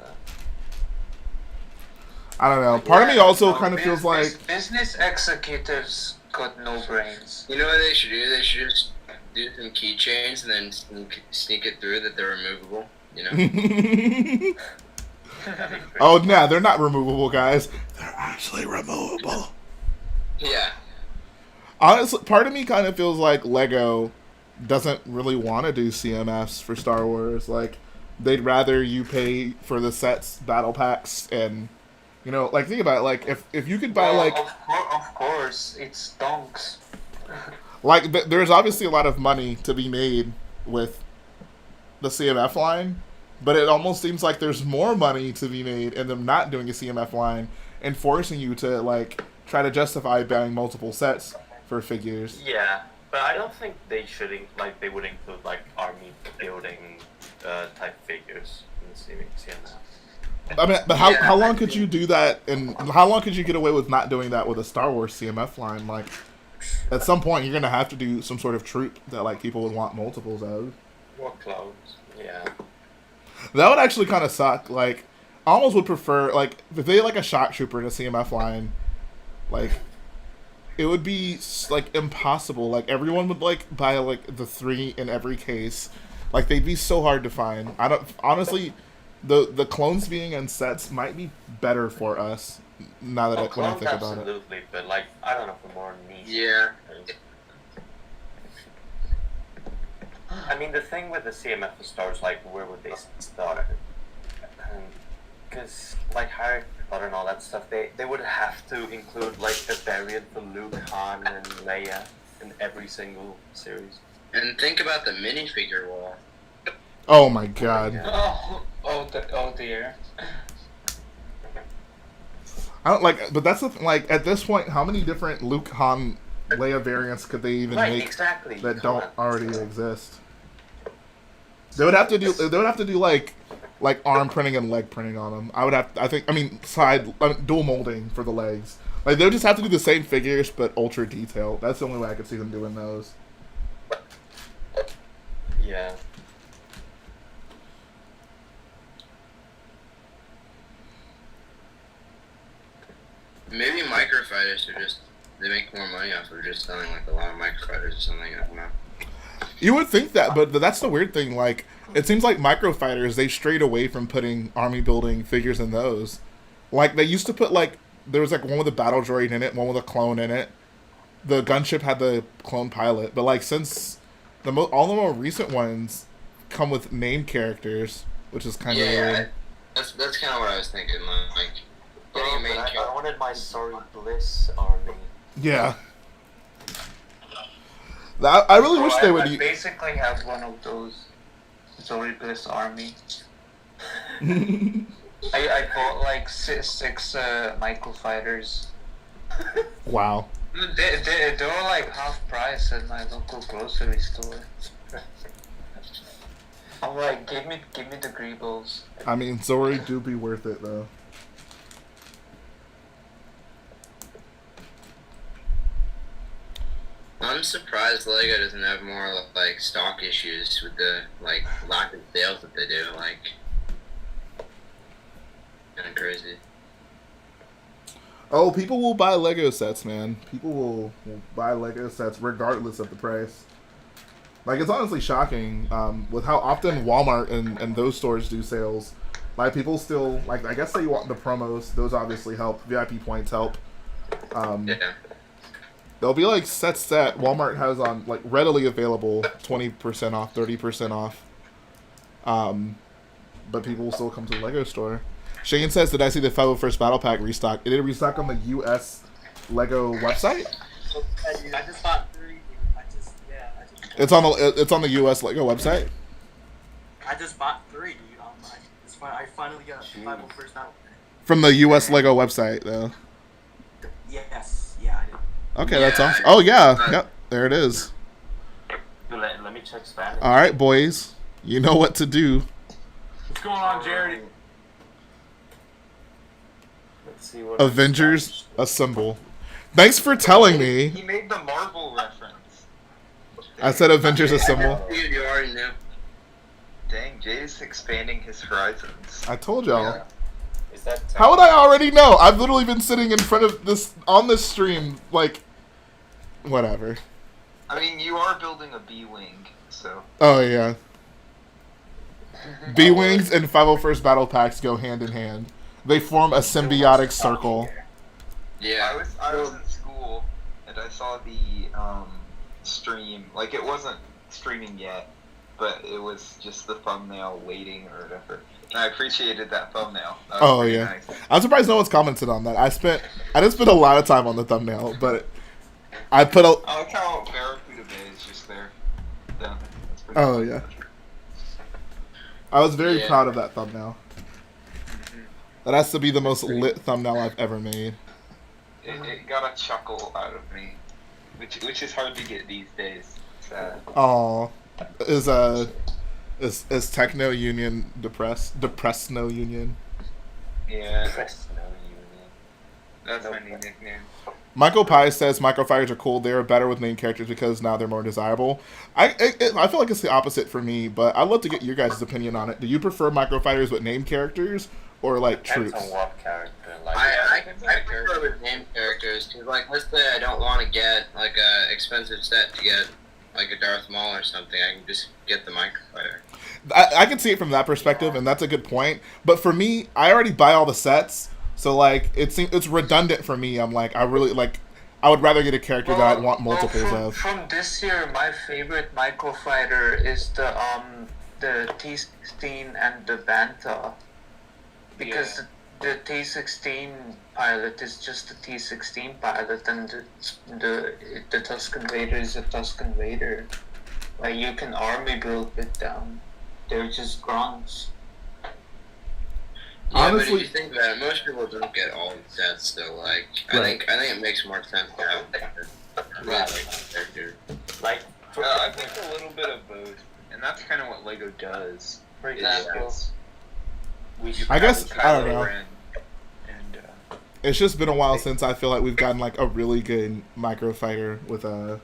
I don't know. Part of me also kind of feels like business executives got no brains. You know what they should do? They should just do some keychains and then sneak it through that they're removable. You know. Oh, yeah, they're not removable, guys. They're actually removable. Yeah. Honestly, part of me kind of feels like Lego doesn't really want to do CMFs for Star Wars. Like, they'd rather you pay for the sets, battle packs, and, you know, like, think about it. Like, if you could buy, like... Of course, it's donks. Like, there's obviously a lot of money to be made with the CMF line, but it almost seems like there's more money to be made in them not doing a CMF line and forcing you to, like, try to justify buying multiple sets for figures. Yeah, but I don't think they should, they would include, like, army building type figures in the CMF. I mean, but how long could you do that, and how long could you get away with not doing that with a Star Wars CMF line? Like, at some point, you're going to have to do some sort of troop that, like, people would want multiples of. More clones, yeah. That would actually kind of suck. Like, I almost would prefer, like, if they had, like, a shock trooper in a CMF line, like, it would be, like, impossible. Like, everyone would, like, buy, like, the 3 in every case. Like, they'd be so hard to find. I don't, honestly, the clones being in sets might be better for us, now that when I think about it. Absolutely, but, like, I don't know, for more niche. Yeah. I mean, the thing with the CMF for Star Wars, like, where would they start? Because, like, Harry Potter and all that stuff, they would have to include, like, a variant for Luke, Han, and Leia in every single series. And think about the minifigure wall. Oh my god. Oh dear. I don't like, but that's the thing, like, at this point, how many different Luke, Han, Leia variants could they even make that don't already exist? They would have to do like arm printing and leg printing on them. Dual molding for the legs. Like, they would just have to do the same figures but ultra detailed. That's the only way I could see them doing those. Yeah. Maybe microfighters are just, they make more money off of just selling like a lot of microfighters or something. I don't know. You would think that, but that's the weird thing. Like, it seems like microfighters, they strayed away from putting army building figures in those. Like, they used to put, like, there was like one with a battle droid in it, one with a clone in it. The gunship had the clone pilot, but like, since all the more recent ones come with named characters, which is kind of weird. That's kind of what I was thinking. Like, getting a main character. I wanted my Sorry Bliss army. Yeah. I really wish they would. I basically have one of those Zoe Bliss army. I bought like six microfighters. Wow. They were like half price at my local grocery store. I'm like, give me the Greebles. I mean, Zori do be worth it though. I'm surprised Lego doesn't have more like stock issues with the like lack of sales that they do. Like, kind of crazy. Oh, people will buy Lego sets, man. People will buy Lego sets regardless of the price. Like, it's honestly shocking with how often Walmart and those stores do sales. Like, people still, like, I guess they want the promos. Those obviously help. VIP points help. Yeah. There'll be, like, sets that Walmart has on, like, readily available, 20% off, 30% off. But people will still come to the Lego store. Shane says, did I see the 501st Battle Pack restock? It did restock on the US Lego website? I just bought 3. It's on the US Lego website? I just bought 3, dude. I finally got 501st Battle Pack. From the US Lego website, though. Yes. Yeah, I did. Okay, that's awesome. Oh, yeah. Yep, there it is. Let me check Spanish. All right, boys. You know what to do. What's going on, Jared? Let's see what Avengers Assemble. Thanks for telling me. He made the Marvel reference. I said Avengers Assemble. You already knew. Dang, Jay's expanding his horizons. I told y'all. Yeah. Is that How would I already know? I've literally been sitting in front of this on this stream, like, whatever. I mean, you are building a B-wing, so. Oh yeah. B-wings and 501st battle packs go hand in hand. They form a symbiotic circle. Yeah. I was in school and I saw the stream. Like, it wasn't streaming yet, but it was just the thumbnail waiting or whatever. And I appreciated that thumbnail. That was pretty nice. I'm surprised no one's commented on that. I didn't spend a lot of time on the thumbnail, but I put a. I like how Barracuda Bay is just there. Yeah, that's pretty Oh cool. yeah. I was very proud of that thumbnail. That has to be the most lit thumbnail I've ever made. It got a chuckle out of me, which is hard to get these days. Sad. Oh, is Techno Union depressed? Depressed No Union. Yeah. Press no union. That's my new nickname. Michael Pye says microfighters are cool. They're better with main characters because now they're more desirable. I feel like it's the opposite for me, but I'd love to get your guys' opinion on it. Do you prefer microfighters with named characters or like Depends troops? on what character. Like, I prefer with name characters because, like, let's say I don't want to get like a expensive set to get like a Darth Maul or something. I can just get the microfighter. I can see it from that perspective, and that's a good point. But for me, I already buy all the sets, so like it's redundant for me. I'm like, I would rather get a character that I'd want multiples of. From this year, my favorite microfighter is the T-16 and the Banta, because the T-16 pilot is just the T-16 pilot, and the Tusken Raider is a Tusken Raider. Like, you can army build it down. They're just grunts. Yeah, Honestly, but if you think about it, most people don't get all the sets, so like I think it makes more sense to have a really character. like I think a little bit of both, and that's kind of what Lego does. for example, we should I guess Kylo I don't know. Ren and It's just been a while since I feel like we've gotten like a really good microfighter with a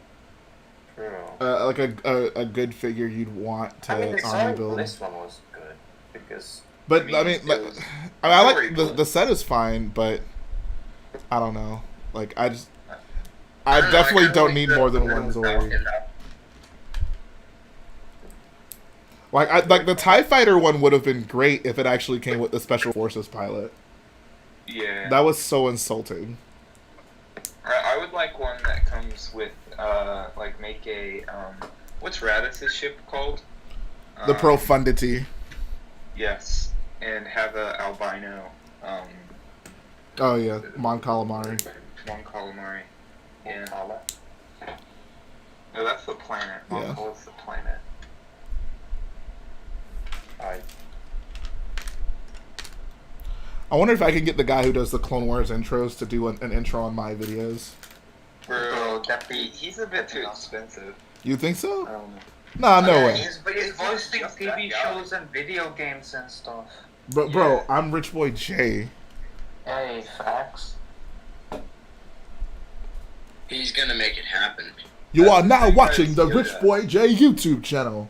like a good figure you'd want to I mean, army build. this one was good because. But I mean, I like very the set is fine, but I don't know. Like I don't know, definitely I don't kinda need like more the than one little Zori. Falcon. Like the TIE Fighter one would have been great if it actually came with the Special Forces pilot. yeah. That was so insulting. I would like one that comes with like make a what's Radis's ship called? The Profundity. Yes, and have a albino Oh yeah, Mon Calamari. Mon Calamari. Yeah. Color. No, that's the planet. Mon Yeah. Cala's the planet. Alright. I wonder if I can get the guy who does the Clone Wars intros to do an intro on my videos. Bro, he's a bit too expensive. You think so? I don't know. Nah, no way. He's voicing just TV that guy. shows and video games and stuff. But bro, I'm Rich Boy J. Hey, facts. He's gonna make it happen. You are now you watching guys the hear Rich that. Boy J YouTube channel.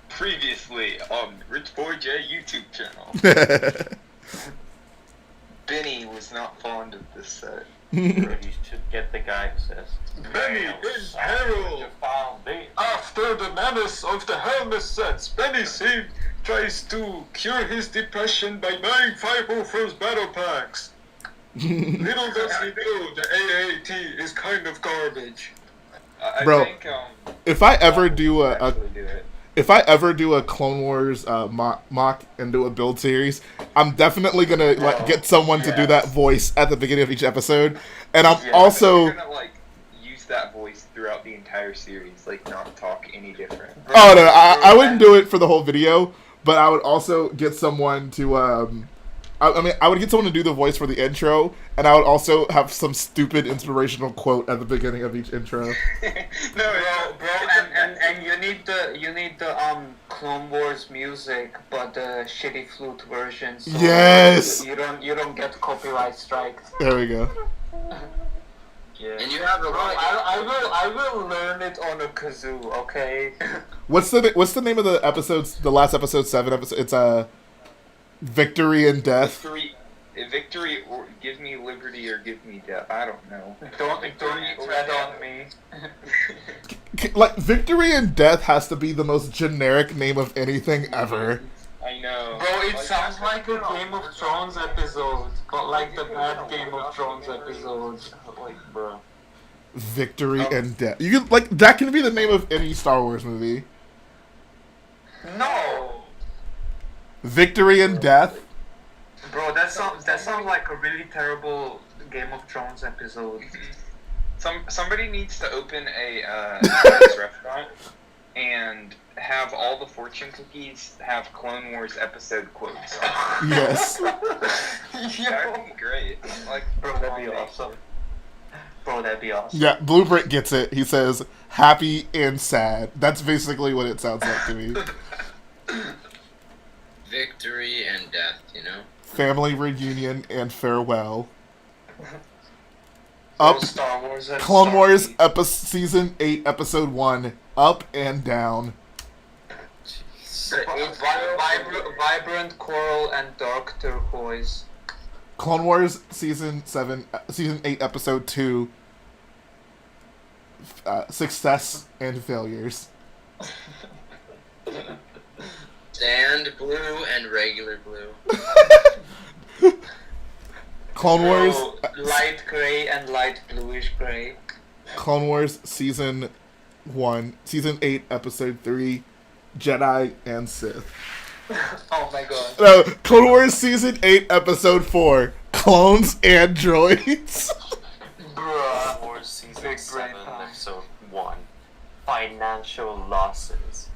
Previously on Rich Boy J YouTube channel. Benny was not fond of this set. You should get the guy who says. Benny is Harold. After the menace of the helmet sets, Benny tries to cure his depression by buying 501st battle packs. Little does he know the AAT is kind of garbage. I Bro, think, if I ever do a actually do it. if I ever do a Clone Wars mock and do a build series, I'm definitely gonna like get someone to do that voice at the beginning of each episode, and I'm also. We're gonna like use that voice throughout the entire series, like not talk any different. Oh no, I wouldn't do it for the whole video, but I would also get someone to I would get someone to do the voice for the intro, and I would also have some stupid inspirational quote at the beginning of each intro. No, Bro, and you need the Clone Wars music, but the shitty flute version. So Yes! You don't get copyright strike. There we go. yeah. And you have the Bro, I will learn it on a kazoo, okay? What's the name of the episodes? The last episode 7 episode. It's Victory and Death. Victory, or give me liberty, or give me death. I don't know. Don't tread on me. Like, Victory and Death has to be the most generic name of anything ever. I know. Bro, it sounds like a Game of Thrones episode, but like the bad Game of Thrones episode. Like, bro. Victory and Death. You can, like, that can be the name of any Star Wars movie. No! Victory and Death. Bro, that sounds like a really terrible Game of Thrones episode. Somebody needs to open a Chinese restaurant and have all the fortune cookies have Clone Wars episode quotes. Yes. That'd be great. Like, Bro, that'd be awesome. Bro, that'd be awesome. Yeah, Blueprint gets it. He says, happy and sad. That's basically what it sounds like to me. Victory and death, you know? Family reunion and farewell. Up, Star Wars and Clone Star Wars Wars. Season 8, Episode 1. Up and down. Vibrant coral and dark turquoise. Clone Wars Season 8, Episode 2. Success and failures. Sand blue and regular blue. Clone Wars. Light gray and light bluish gray. Clone Wars Season 1, Season 8, Episode 3, Jedi and Sith. Oh my god. No, Clone Wars Season 8, Episode 4, Clones and Droids. Bruh. Clone Wars Season Big 7, brain pie. Episode 1. Financial losses.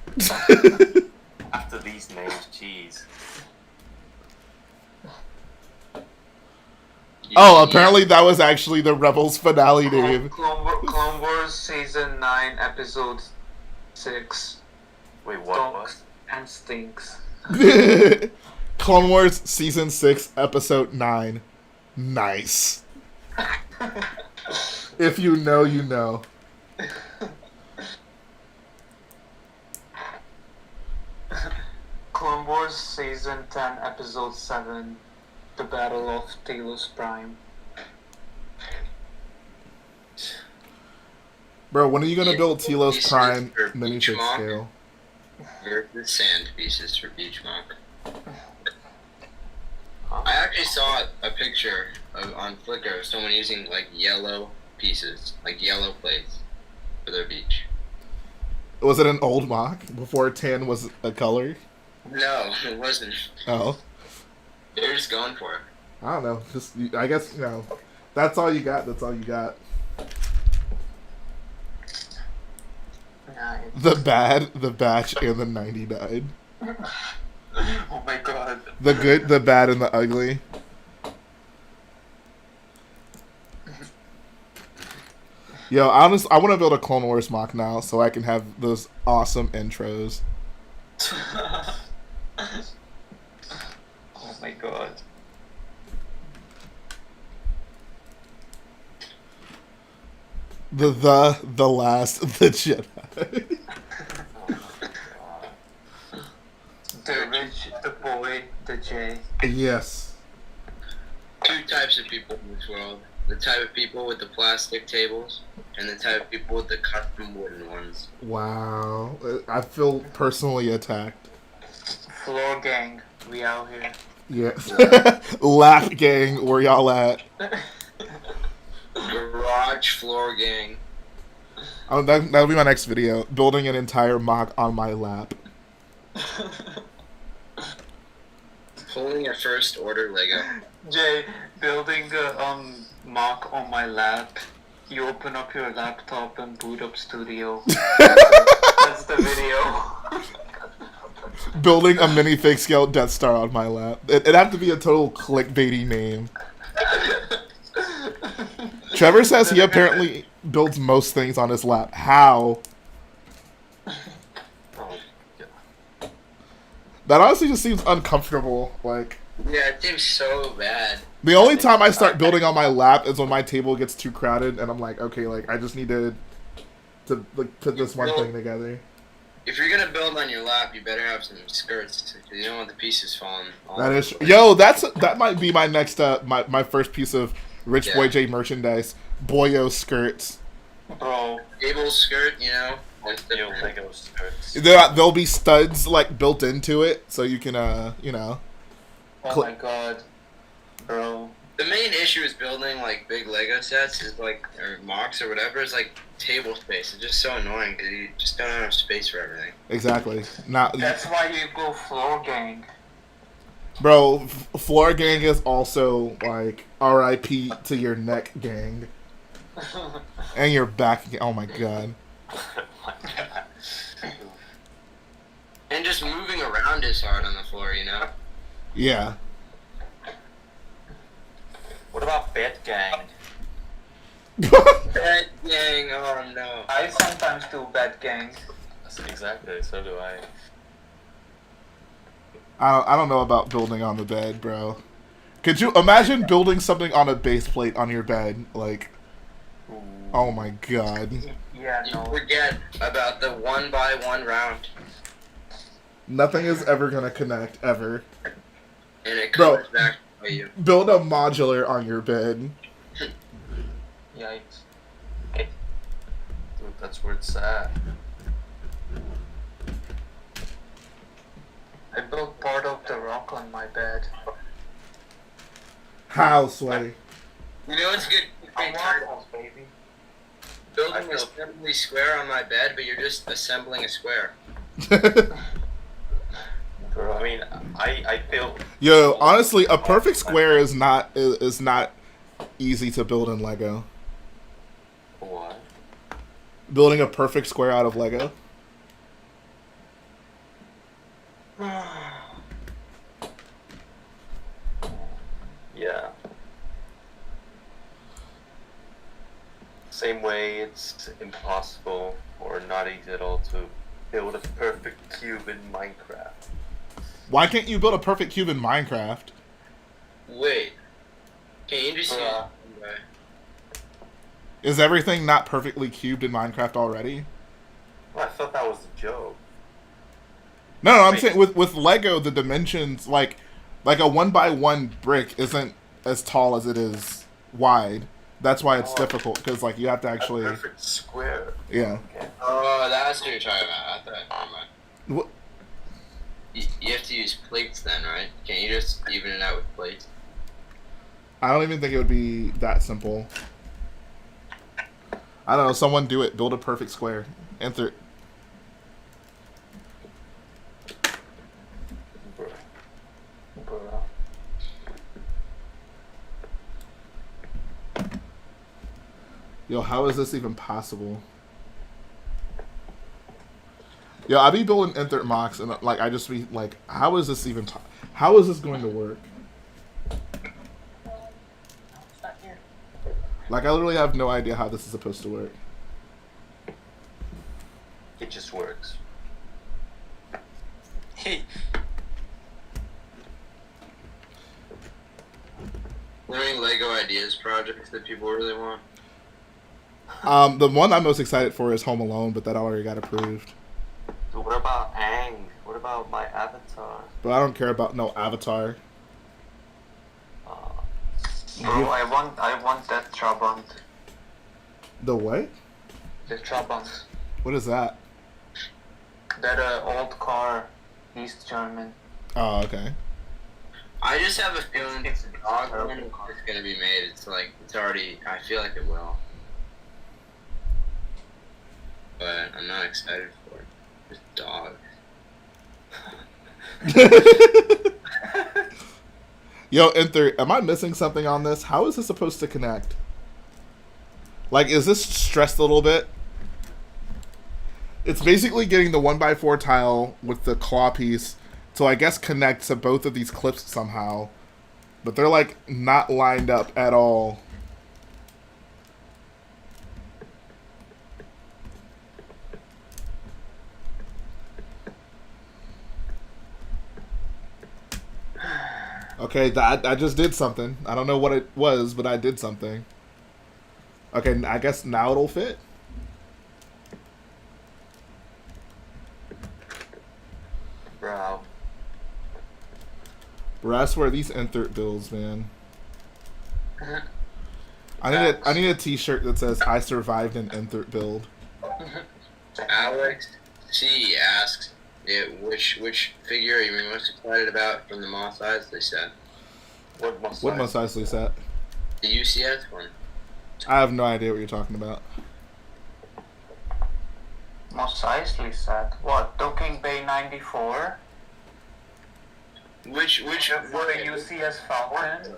After these names, jeez. Oh, apparently that was actually the Rebels finale name. Clone Wars Season 9, Episode 6. Wait, what? Stonks and stinks. Clone Wars Season 6, Episode 9. Nice. If you know, you know. Clone Wars Season 10, Episode 7. The Battle of Talos Prime. Bro, when are you gonna build Telos Pieces Prime for minifig Beach Mock. scale? Versus sand pieces for beach mock. I actually saw a picture on Flickr of someone using like yellow pieces, like yellow plates, for their beach. Was it an old mock before tan was a color? No, it wasn't. Oh. They were just going for it. I don't know. Just, I guess, you know, that's all you got. That's all you got. Nice. The Bad, the Batch, and the 99. Oh my god. The Good, the Bad, and the Ugly. Yo, I want to build a Clone Wars mock now so I can have those awesome intros. Oh my god. The last, the Jedi. The rich, the boy, the J. Yes. Two types of people in this world. The type of people with the plastic tables, and the type of people with the custom wooden ones. Wow. I feel personally attacked. Floor gang, we out here. Yeah. Lap gang, where y'all at? Garage floor gang. Oh, that'll be my next video. Building an entire mock on my lap. Pulling a first order Lego. Jay, building a mock on my lap. You open up your laptop and boot up Studio. That's the video. Building a minifig scale Death Star on my lap. It'd have to be a total clickbaity name. Trevor says he apparently builds most things on his lap. How? That honestly just seems uncomfortable. Like, Yeah, it seems so bad. the only time I start building on my lap is when my table gets too crowded, and I'm like, okay, like I just need to like put this one thing together. If you're gonna build on your lap, you better have some skirts, because you don't want the pieces falling. That is, yo, that might be my next my first piece of Rich Boy J merchandise. Boyo skirts. Bro, Gable skirt, you know. Yo, Lego skirts. There'll be studs like built into it, so you can you know. Oh my god, bro. The main issue is building like big Lego sets is like, or MOCs or whatever, is like table space. It's just so annoying because you just don't have enough space for everything. Exactly. Not. That's why you go floor gang. Bro, floor gang is also like R.I.P. to your neck gang and your back. Oh my god. And just moving around is hard on the floor, you know. Yeah. What about bed gang? Bed gang, oh no. I sometimes do bad gangs. Exactly, so do I. I don't know about building on the bed, bro. Could you imagine building something on a base plate on your bed? Like, oh my god. Yeah, You no. forget about the 1x1 round. Nothing is ever gonna connect, ever. And it Bro. comes back to you. Build a modular on your bed. Yikes. Dude, that's where it's at. I built part of the rock on my bed. How, Sway? You know what's good? I waffles, baby. Building a assembly square on my bed, but you're just assembling a square. Bro, I mean, I feel. Yo, honestly, a perfect square is not easy to build in Lego. What? Building a perfect square out of Lego. Yeah. Same way it's impossible or not easy at all to build a perfect cube in Minecraft. Why can't you build a perfect cube in Minecraft? Wait. Can you just Is everything not perfectly cubed in Minecraft already? Well, I thought that was a joke. No, I'm saying with Lego, the dimensions, like a 1x1 brick isn't as tall as it is wide. That's why it's difficult, because like you have to actually. A perfect square. Yeah. Okay. Oh, that's what you're talking about. I thought. Never mind. What? You have to use plates then, right? Can't you just even it out with plates? I don't even think it would be that simple. I don't know. Someone do it. Build a perfect square. Enter. Yo, how is this even possible? Yo, I be building Inthert MOCs and like I just be like, how is this even? How is this going to work? Like I literally have no idea how this is supposed to work. It just works. Learning Lego ideas projects that people really want. The one I'm most excited for is Home Alone, but that already got approved. So what about Aang? What about my avatar? But I don't care about no Avatar. Bro, I want that Trabant. The what? The Trabant. What is that? That old car, East German. Oh, okay. I just have a feeling it's a dog one is gonna be made. It's like it's already. I feel like it will, but I'm not excited for it. Just dog. Yo, Inthert, am I missing something on this? How is this supposed to connect? Like, is this stressed a little bit? It's basically getting the 1x4 tile with the claw piece to, I guess, connect to both of these clips somehow. But they're, like, not lined up at all. Okay, I just did something. I don't know what it was, but I did something. Okay, I guess now it'll fit. Bro. Bro, I swear these Inthert builds, man. I need a T-shirt that says "I survived an Inthert build." Alex C asks, which figure are you most excited about from the Mos Eisley set? What Mos What Mos Eisley set? The UCS one. I have no idea what you're talking about. Mos Eisley set. What? Docking Bay 94? Which For the UCS fountain?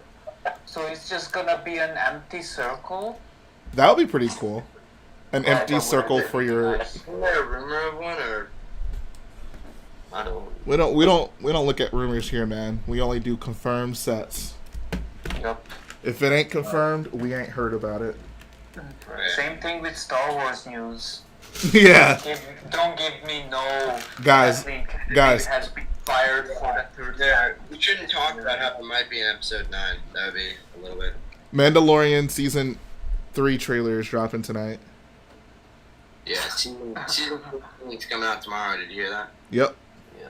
So it's just gonna be an empty circle? That would be pretty cool. An Yeah, empty that circle would for be your. nice. Is there a rumor of one, or I don't. We don't look at rumors here, man. We only do confirmed sets. Yep. If it ain't confirmed, we ain't heard about it. Right. Same thing with Star Wars news. Yeah. Don't give me no. Guys, Kathleen Kennedy guys. has been fired for the third Yeah, time. we shouldn't talk about how it might be in episode 9. That would be a little bit. Mandalorian season 3 trailer is dropping tonight. Yeah, season 15 is coming out tomorrow. Did you hear that? Yep. Yeah.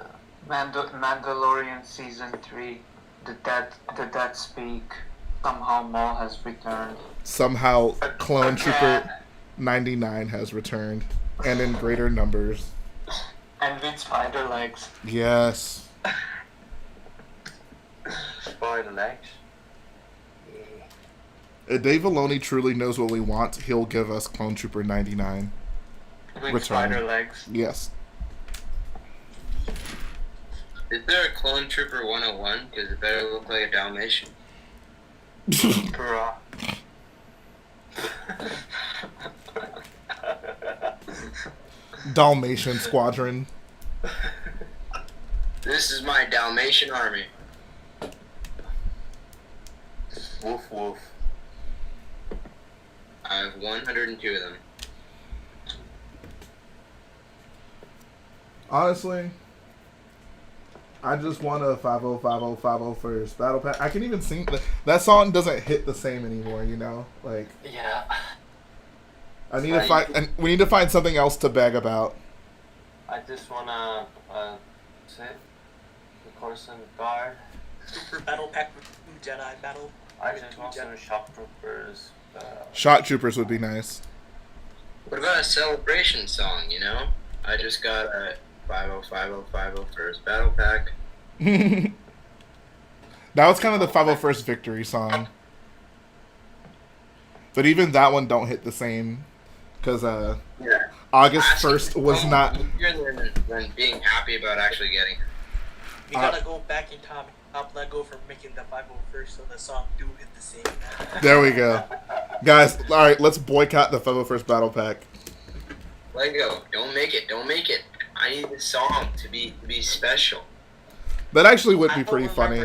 Mandalorian season 3. The dead speak. Somehow Maul has returned. Somehow, Clone Trooper 99 has returned, and in greater numbers. And with spider legs. Yes. Spider legs. If Dave Filoni truly knows what we want, he'll give us Clone Trooper 99. With Return. spider legs. Yes. Is there a Clone Trooper 101? Because it better look like a Dalmatian. Bruh. Dalmatian Squadron. This is my Dalmatian army. Woof woof. I have 102 of them. Honestly, I just want a 505050 first battle pack. I can even sing that song doesn't hit the same anymore, you know? Like Yeah. I need to find and we need to find something else to beg about. I just wanna sit the Coruscant Guard. Super battle pack with 2 Jedi battle. I just want some shock troopers. Shot Troopers would be nice. What about a celebration song, you know? I just got a 505050 first battle pack. That was kind of the 501st victory song. But even that one don't hit the same. Because Yeah. August 1st was not... Easier than being happy about actually getting it. We gotta go back in time and stop Lego from making the 501st so the song do hit the same. There we go. Guys, alright, let's boycott the 501st battle pack. Lego, don't make it. Don't make it. I need this song to be special. That actually would be pretty funny.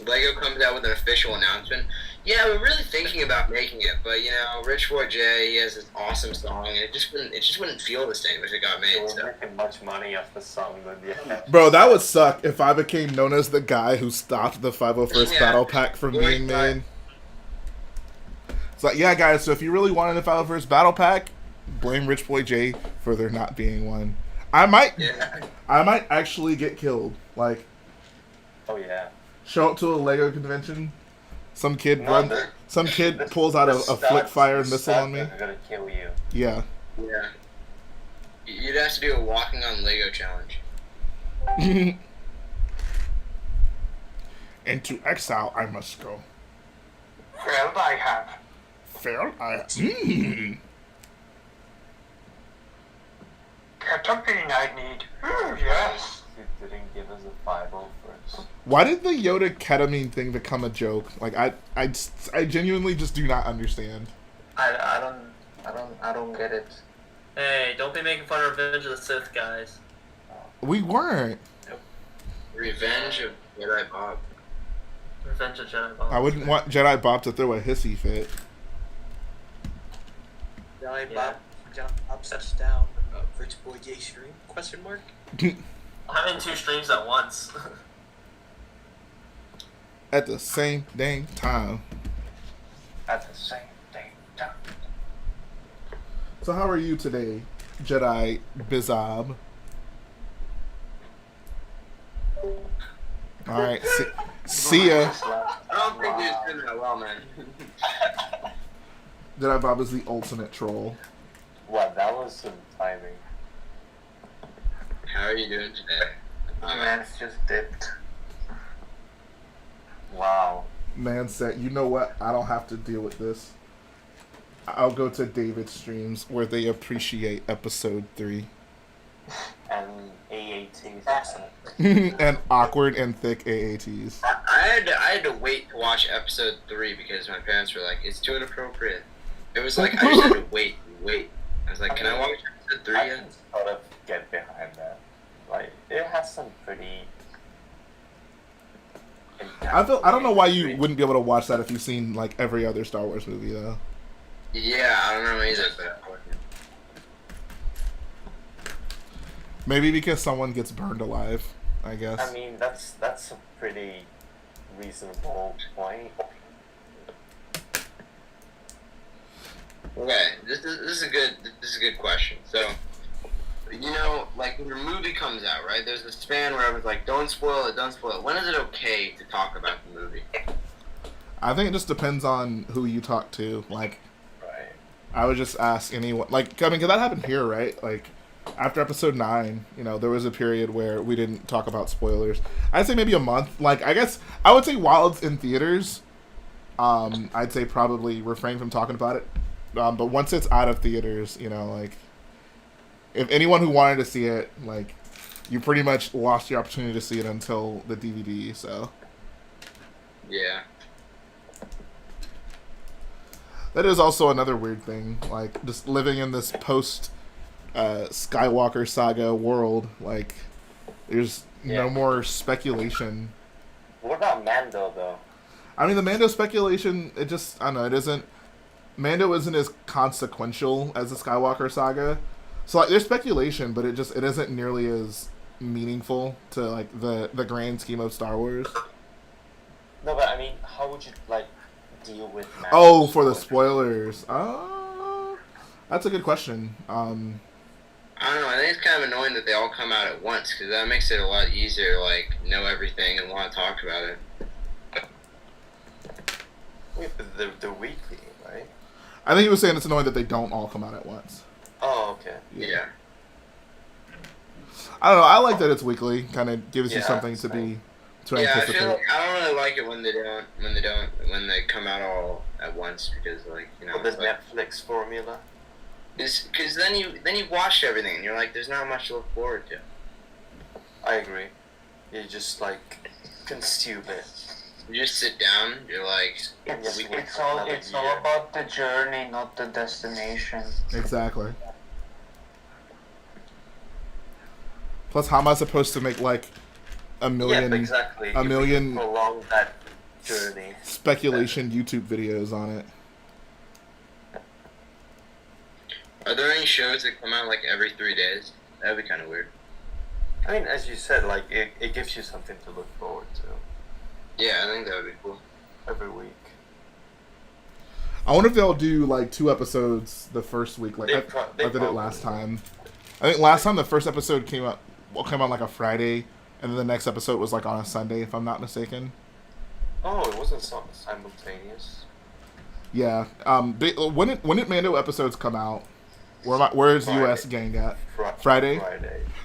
Lego comes out with an official announcement. Yeah, we're really thinking about making it, but you know, Rich Boy J, he has this awesome song, and it just wouldn't feel the same if it got made. We're So. making much money off the song, but yeah. Bro, that would suck if I became known as the guy who stopped the 501st Yeah. battle pack from being made. It's like, yeah, guys, so if you really wanted a 501st battle pack, blame Rich Boy J for there not being one. I might actually get killed. Like, Oh yeah. show up to a Lego convention, some kid The pulls out a flip fire the missile studs on me. that are gonna kill you. Yeah. Yeah. You'd have to do a walking on Lego challenge. Into exile I must go. Well, I have. Fair I Something I need. Yes. He didn't give us a 501st. Why did the Yoda ketamine thing become a joke? Like I genuinely just do not understand. I don't get it. Hey, don't be making fun of Revenge of the Sith, guys. We weren't. Revenge of Jedi Bob. Revenge of Jedi Bob. I wouldn't want Jedi Bob to throw a hissy fit. Jedi Bob sets down Rich Boy J stream? Question mark. I'm in 2 streams at once. At the same dang time. At the same time. So how are you today, Jedi Bizob? All right. See ya. I don't think it's doing that well, man. Jedi Bob is the ultimate troll. Wow, that was some timing. How are you doing today? Man's just dipped. Wow. Man said, you know what? I don't have to deal with this. I'll go to David's streams where they appreciate episode 3. And AATs. And awkward and thick AATs. I had to wait to watch episode 3 because my parents were like, it's too inappropriate. It was like, I just had to wait. I was like, can I watch episode 3 I yet? can sort of get behind that. Like, it has some pretty... I don't know why you wouldn't be able to watch that if you've seen like every other Star Wars movie though. Yeah, I don't know either, but Maybe because someone gets burned alive, I guess. I mean, that's a pretty reasonable point. okay, this is a good question. So, you know, like when your movie comes out, right? There's a span where everyone's like, don't spoil it. When is it okay to talk about the movie? I think it just depends on who you talk to. Like, Right. I would just ask anyone. Like, I mean, 'cause that happened here, right? Like, after episode 9, you know, there was a period where we didn't talk about spoilers. I'd say maybe a month. Like, I guess I would say while it's in theaters, I'd say probably refrain from talking about it. But once it's out of theaters, you know, like, if anyone who wanted to see it, like, you pretty much lost your opportunity to see it until the DVD, so. Yeah. That is also another weird thing, like, just living in this post Skywalker saga world, like, there's no more speculation. What about Mando, though? I mean, the Mando speculation, it just, I don't know, it isn't, Mando isn't as consequential as the Skywalker saga. So, like, there's speculation, but it isn't nearly as meaningful to, like, the grand scheme of Star Wars. No, but I mean, how would you, like, deal with Mando? Oh, for the spoilers. That's a good question. I don't know. I think it's kind of annoying that they all come out at once because that makes it a lot easier to like know everything and want to talk about it. Wait, but they're weekly, right? I think he was saying it's annoying that they don't all come out at once. Oh, okay. Yeah. I don't know. I like that it's weekly. Kind of gives you something to I anticipate. feel like I don't really like it when they come out all at once because like you know. Well, this like, Netflix formula. Because then you've watched everything and you're like, there's not much to look forward to. I agree. You just like consume it. You just sit down. You're like, It's all about the journey, not the destination. Exactly. Plus, how am I supposed to make like a million, exactly. a million prolong that journey. speculation YouTube videos on it? Are there any shows that come out like every 3 days? That'd be kind of weird. I mean, as you said, like it gives you something to look forward to Yeah, I think that would be cool. every week. I wonder if they'll do like 2 episodes the first week, like They I did it probably last time. I think last time the first episode came on like a Friday, and then the next episode was like on a Sunday, if I'm not mistaken. Oh, it wasn't simultaneous. Yeah. When did Mando episodes come out? Where's Friday. US gang at? Friday.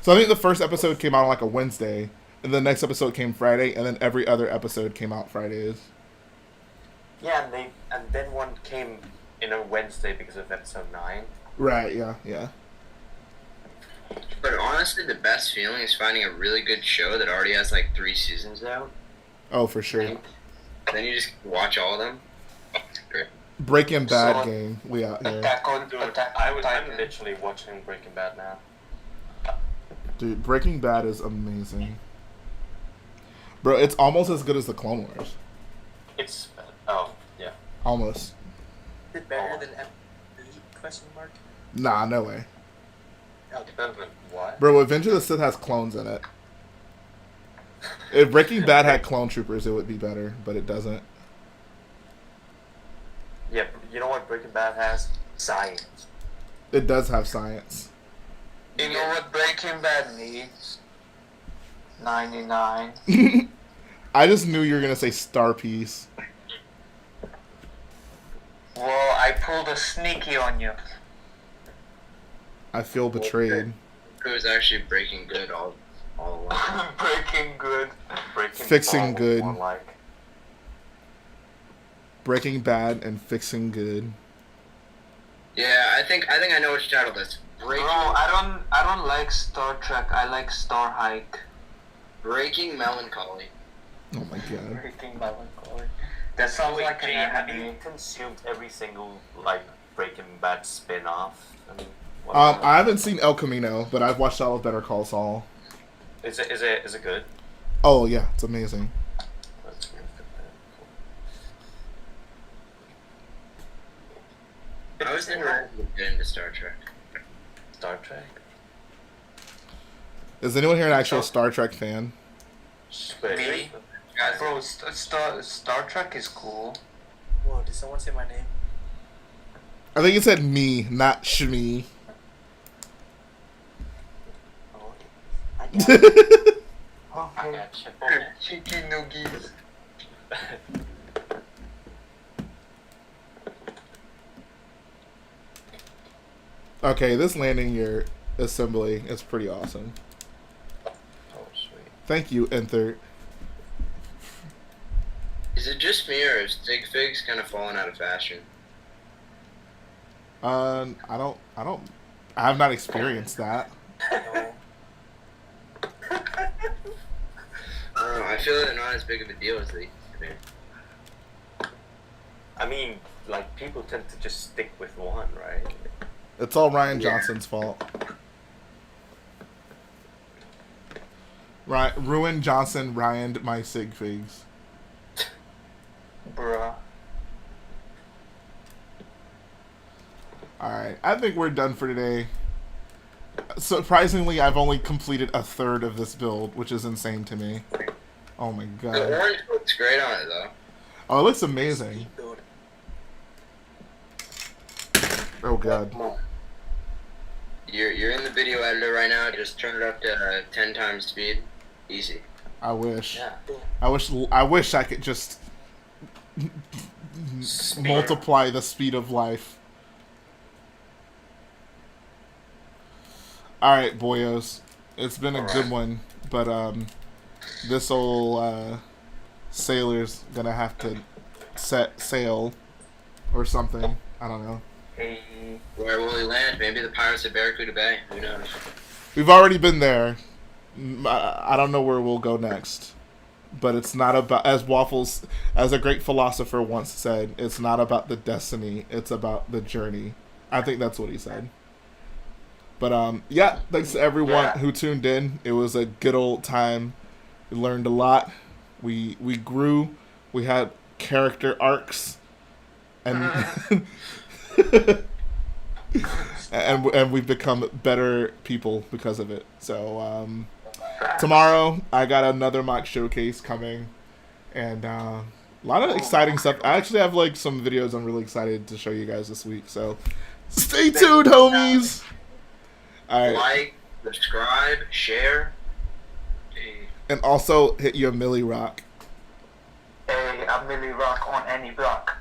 So I think the first episode came out on like a Wednesday, and the next episode came Friday, and then every other episode came out Fridays. Yeah, and then one came in a Wednesday because of episode 9. Right. Yeah. But honestly, the best feeling is finding a really good show that already has like 3 seasons out. Oh, for sure. Then you just watch all of them. Great. Breaking Bad gang. We out here. I'm literally watching Breaking Bad now. Dude, Breaking Bad is amazing. Bro, it's almost as good as the Clone Wars. It's yeah. Almost. Is it better than F8? Question mark. Nah, no way. Depends on what. Bro, Revenge of the Sith has clones in it. If Breaking Bad had clone troopers, it would be better, but it doesn't. Yeah, you know what Breaking Bad has? Science. It does have science. You know what Breaking Bad needs? 99. I just knew you were gonna say Star Piece. Well, I pulled a sneaky on you. I feel betrayed. It was actually Breaking Good all along. Breaking Good. Fixing Good. More like. Breaking Bad and Fixing Good. Yeah, I think I know which title this. Bro, I don't like Star Trek. I like Star Hike. Breaking Melancholy. Oh my god. Breaking Melancholy. That sounds like an Jay, have you anime. consumed every single like Breaking Bad spin-off? I mean, what I haven't seen El Camino, but I've watched all of Better Call Saul. is it good? Oh yeah, it's amazing. That's really good. I was never really get into Star Trek. Star Trek. Is anyone here an actual Star Trek fan? Me? Bro, Star Trek is cool. Whoa, did someone say my name? I think it said me, not Shmi. Oh, I got it. Okay. Cheeky noogies. Okay, this landing gear assembly is pretty awesome. Oh, sweet. Thank you, Inthert. Is it just me or is stick figs kind of falling out of fashion? I have not experienced that. I don't know. I feel they're not as big of a deal as they used to be. I mean, like people tend to just stick with one, right? It's all Ryan Johnson's fault. Right, Ruin Johnson Ryaned my sig figs. Bruh. Alright, I think we're done for today. Surprisingly, I've only completed a third of this build, which is insane to me. Oh my The god. orange looks great on it though. Oh, it looks amazing. Oh god. You're in the video editor right now. Just turn it up to 10 times speed. Easy. I wish. Yeah. I wish I could just multiply the speed of life. Alright, boyos. It's been a good one, but this old sailor's gonna have to set sail or something. I don't know. Hey. Where will he land? Maybe the pirates of Barracuda Bay. Who knows? We've already been there. I don't know where we'll go next. But it's not about, as Waffles, as a great philosopher once said, it's not about the destiny, it's about the journey. I think that's what he said. But yeah, thanks to everyone who tuned in. It was a good old time. We learned a lot. We grew. We had character arcs, and and we've become better people because of it. So tomorrow I got another mock showcase coming, and a lot of exciting stuff. I actually have like some videos I'm really excited to show you guys this week. So stay tuned, homies. All right. Like, subscribe, share, and also hit your Millie Rock. Hey, I'm Millie Rock on any block.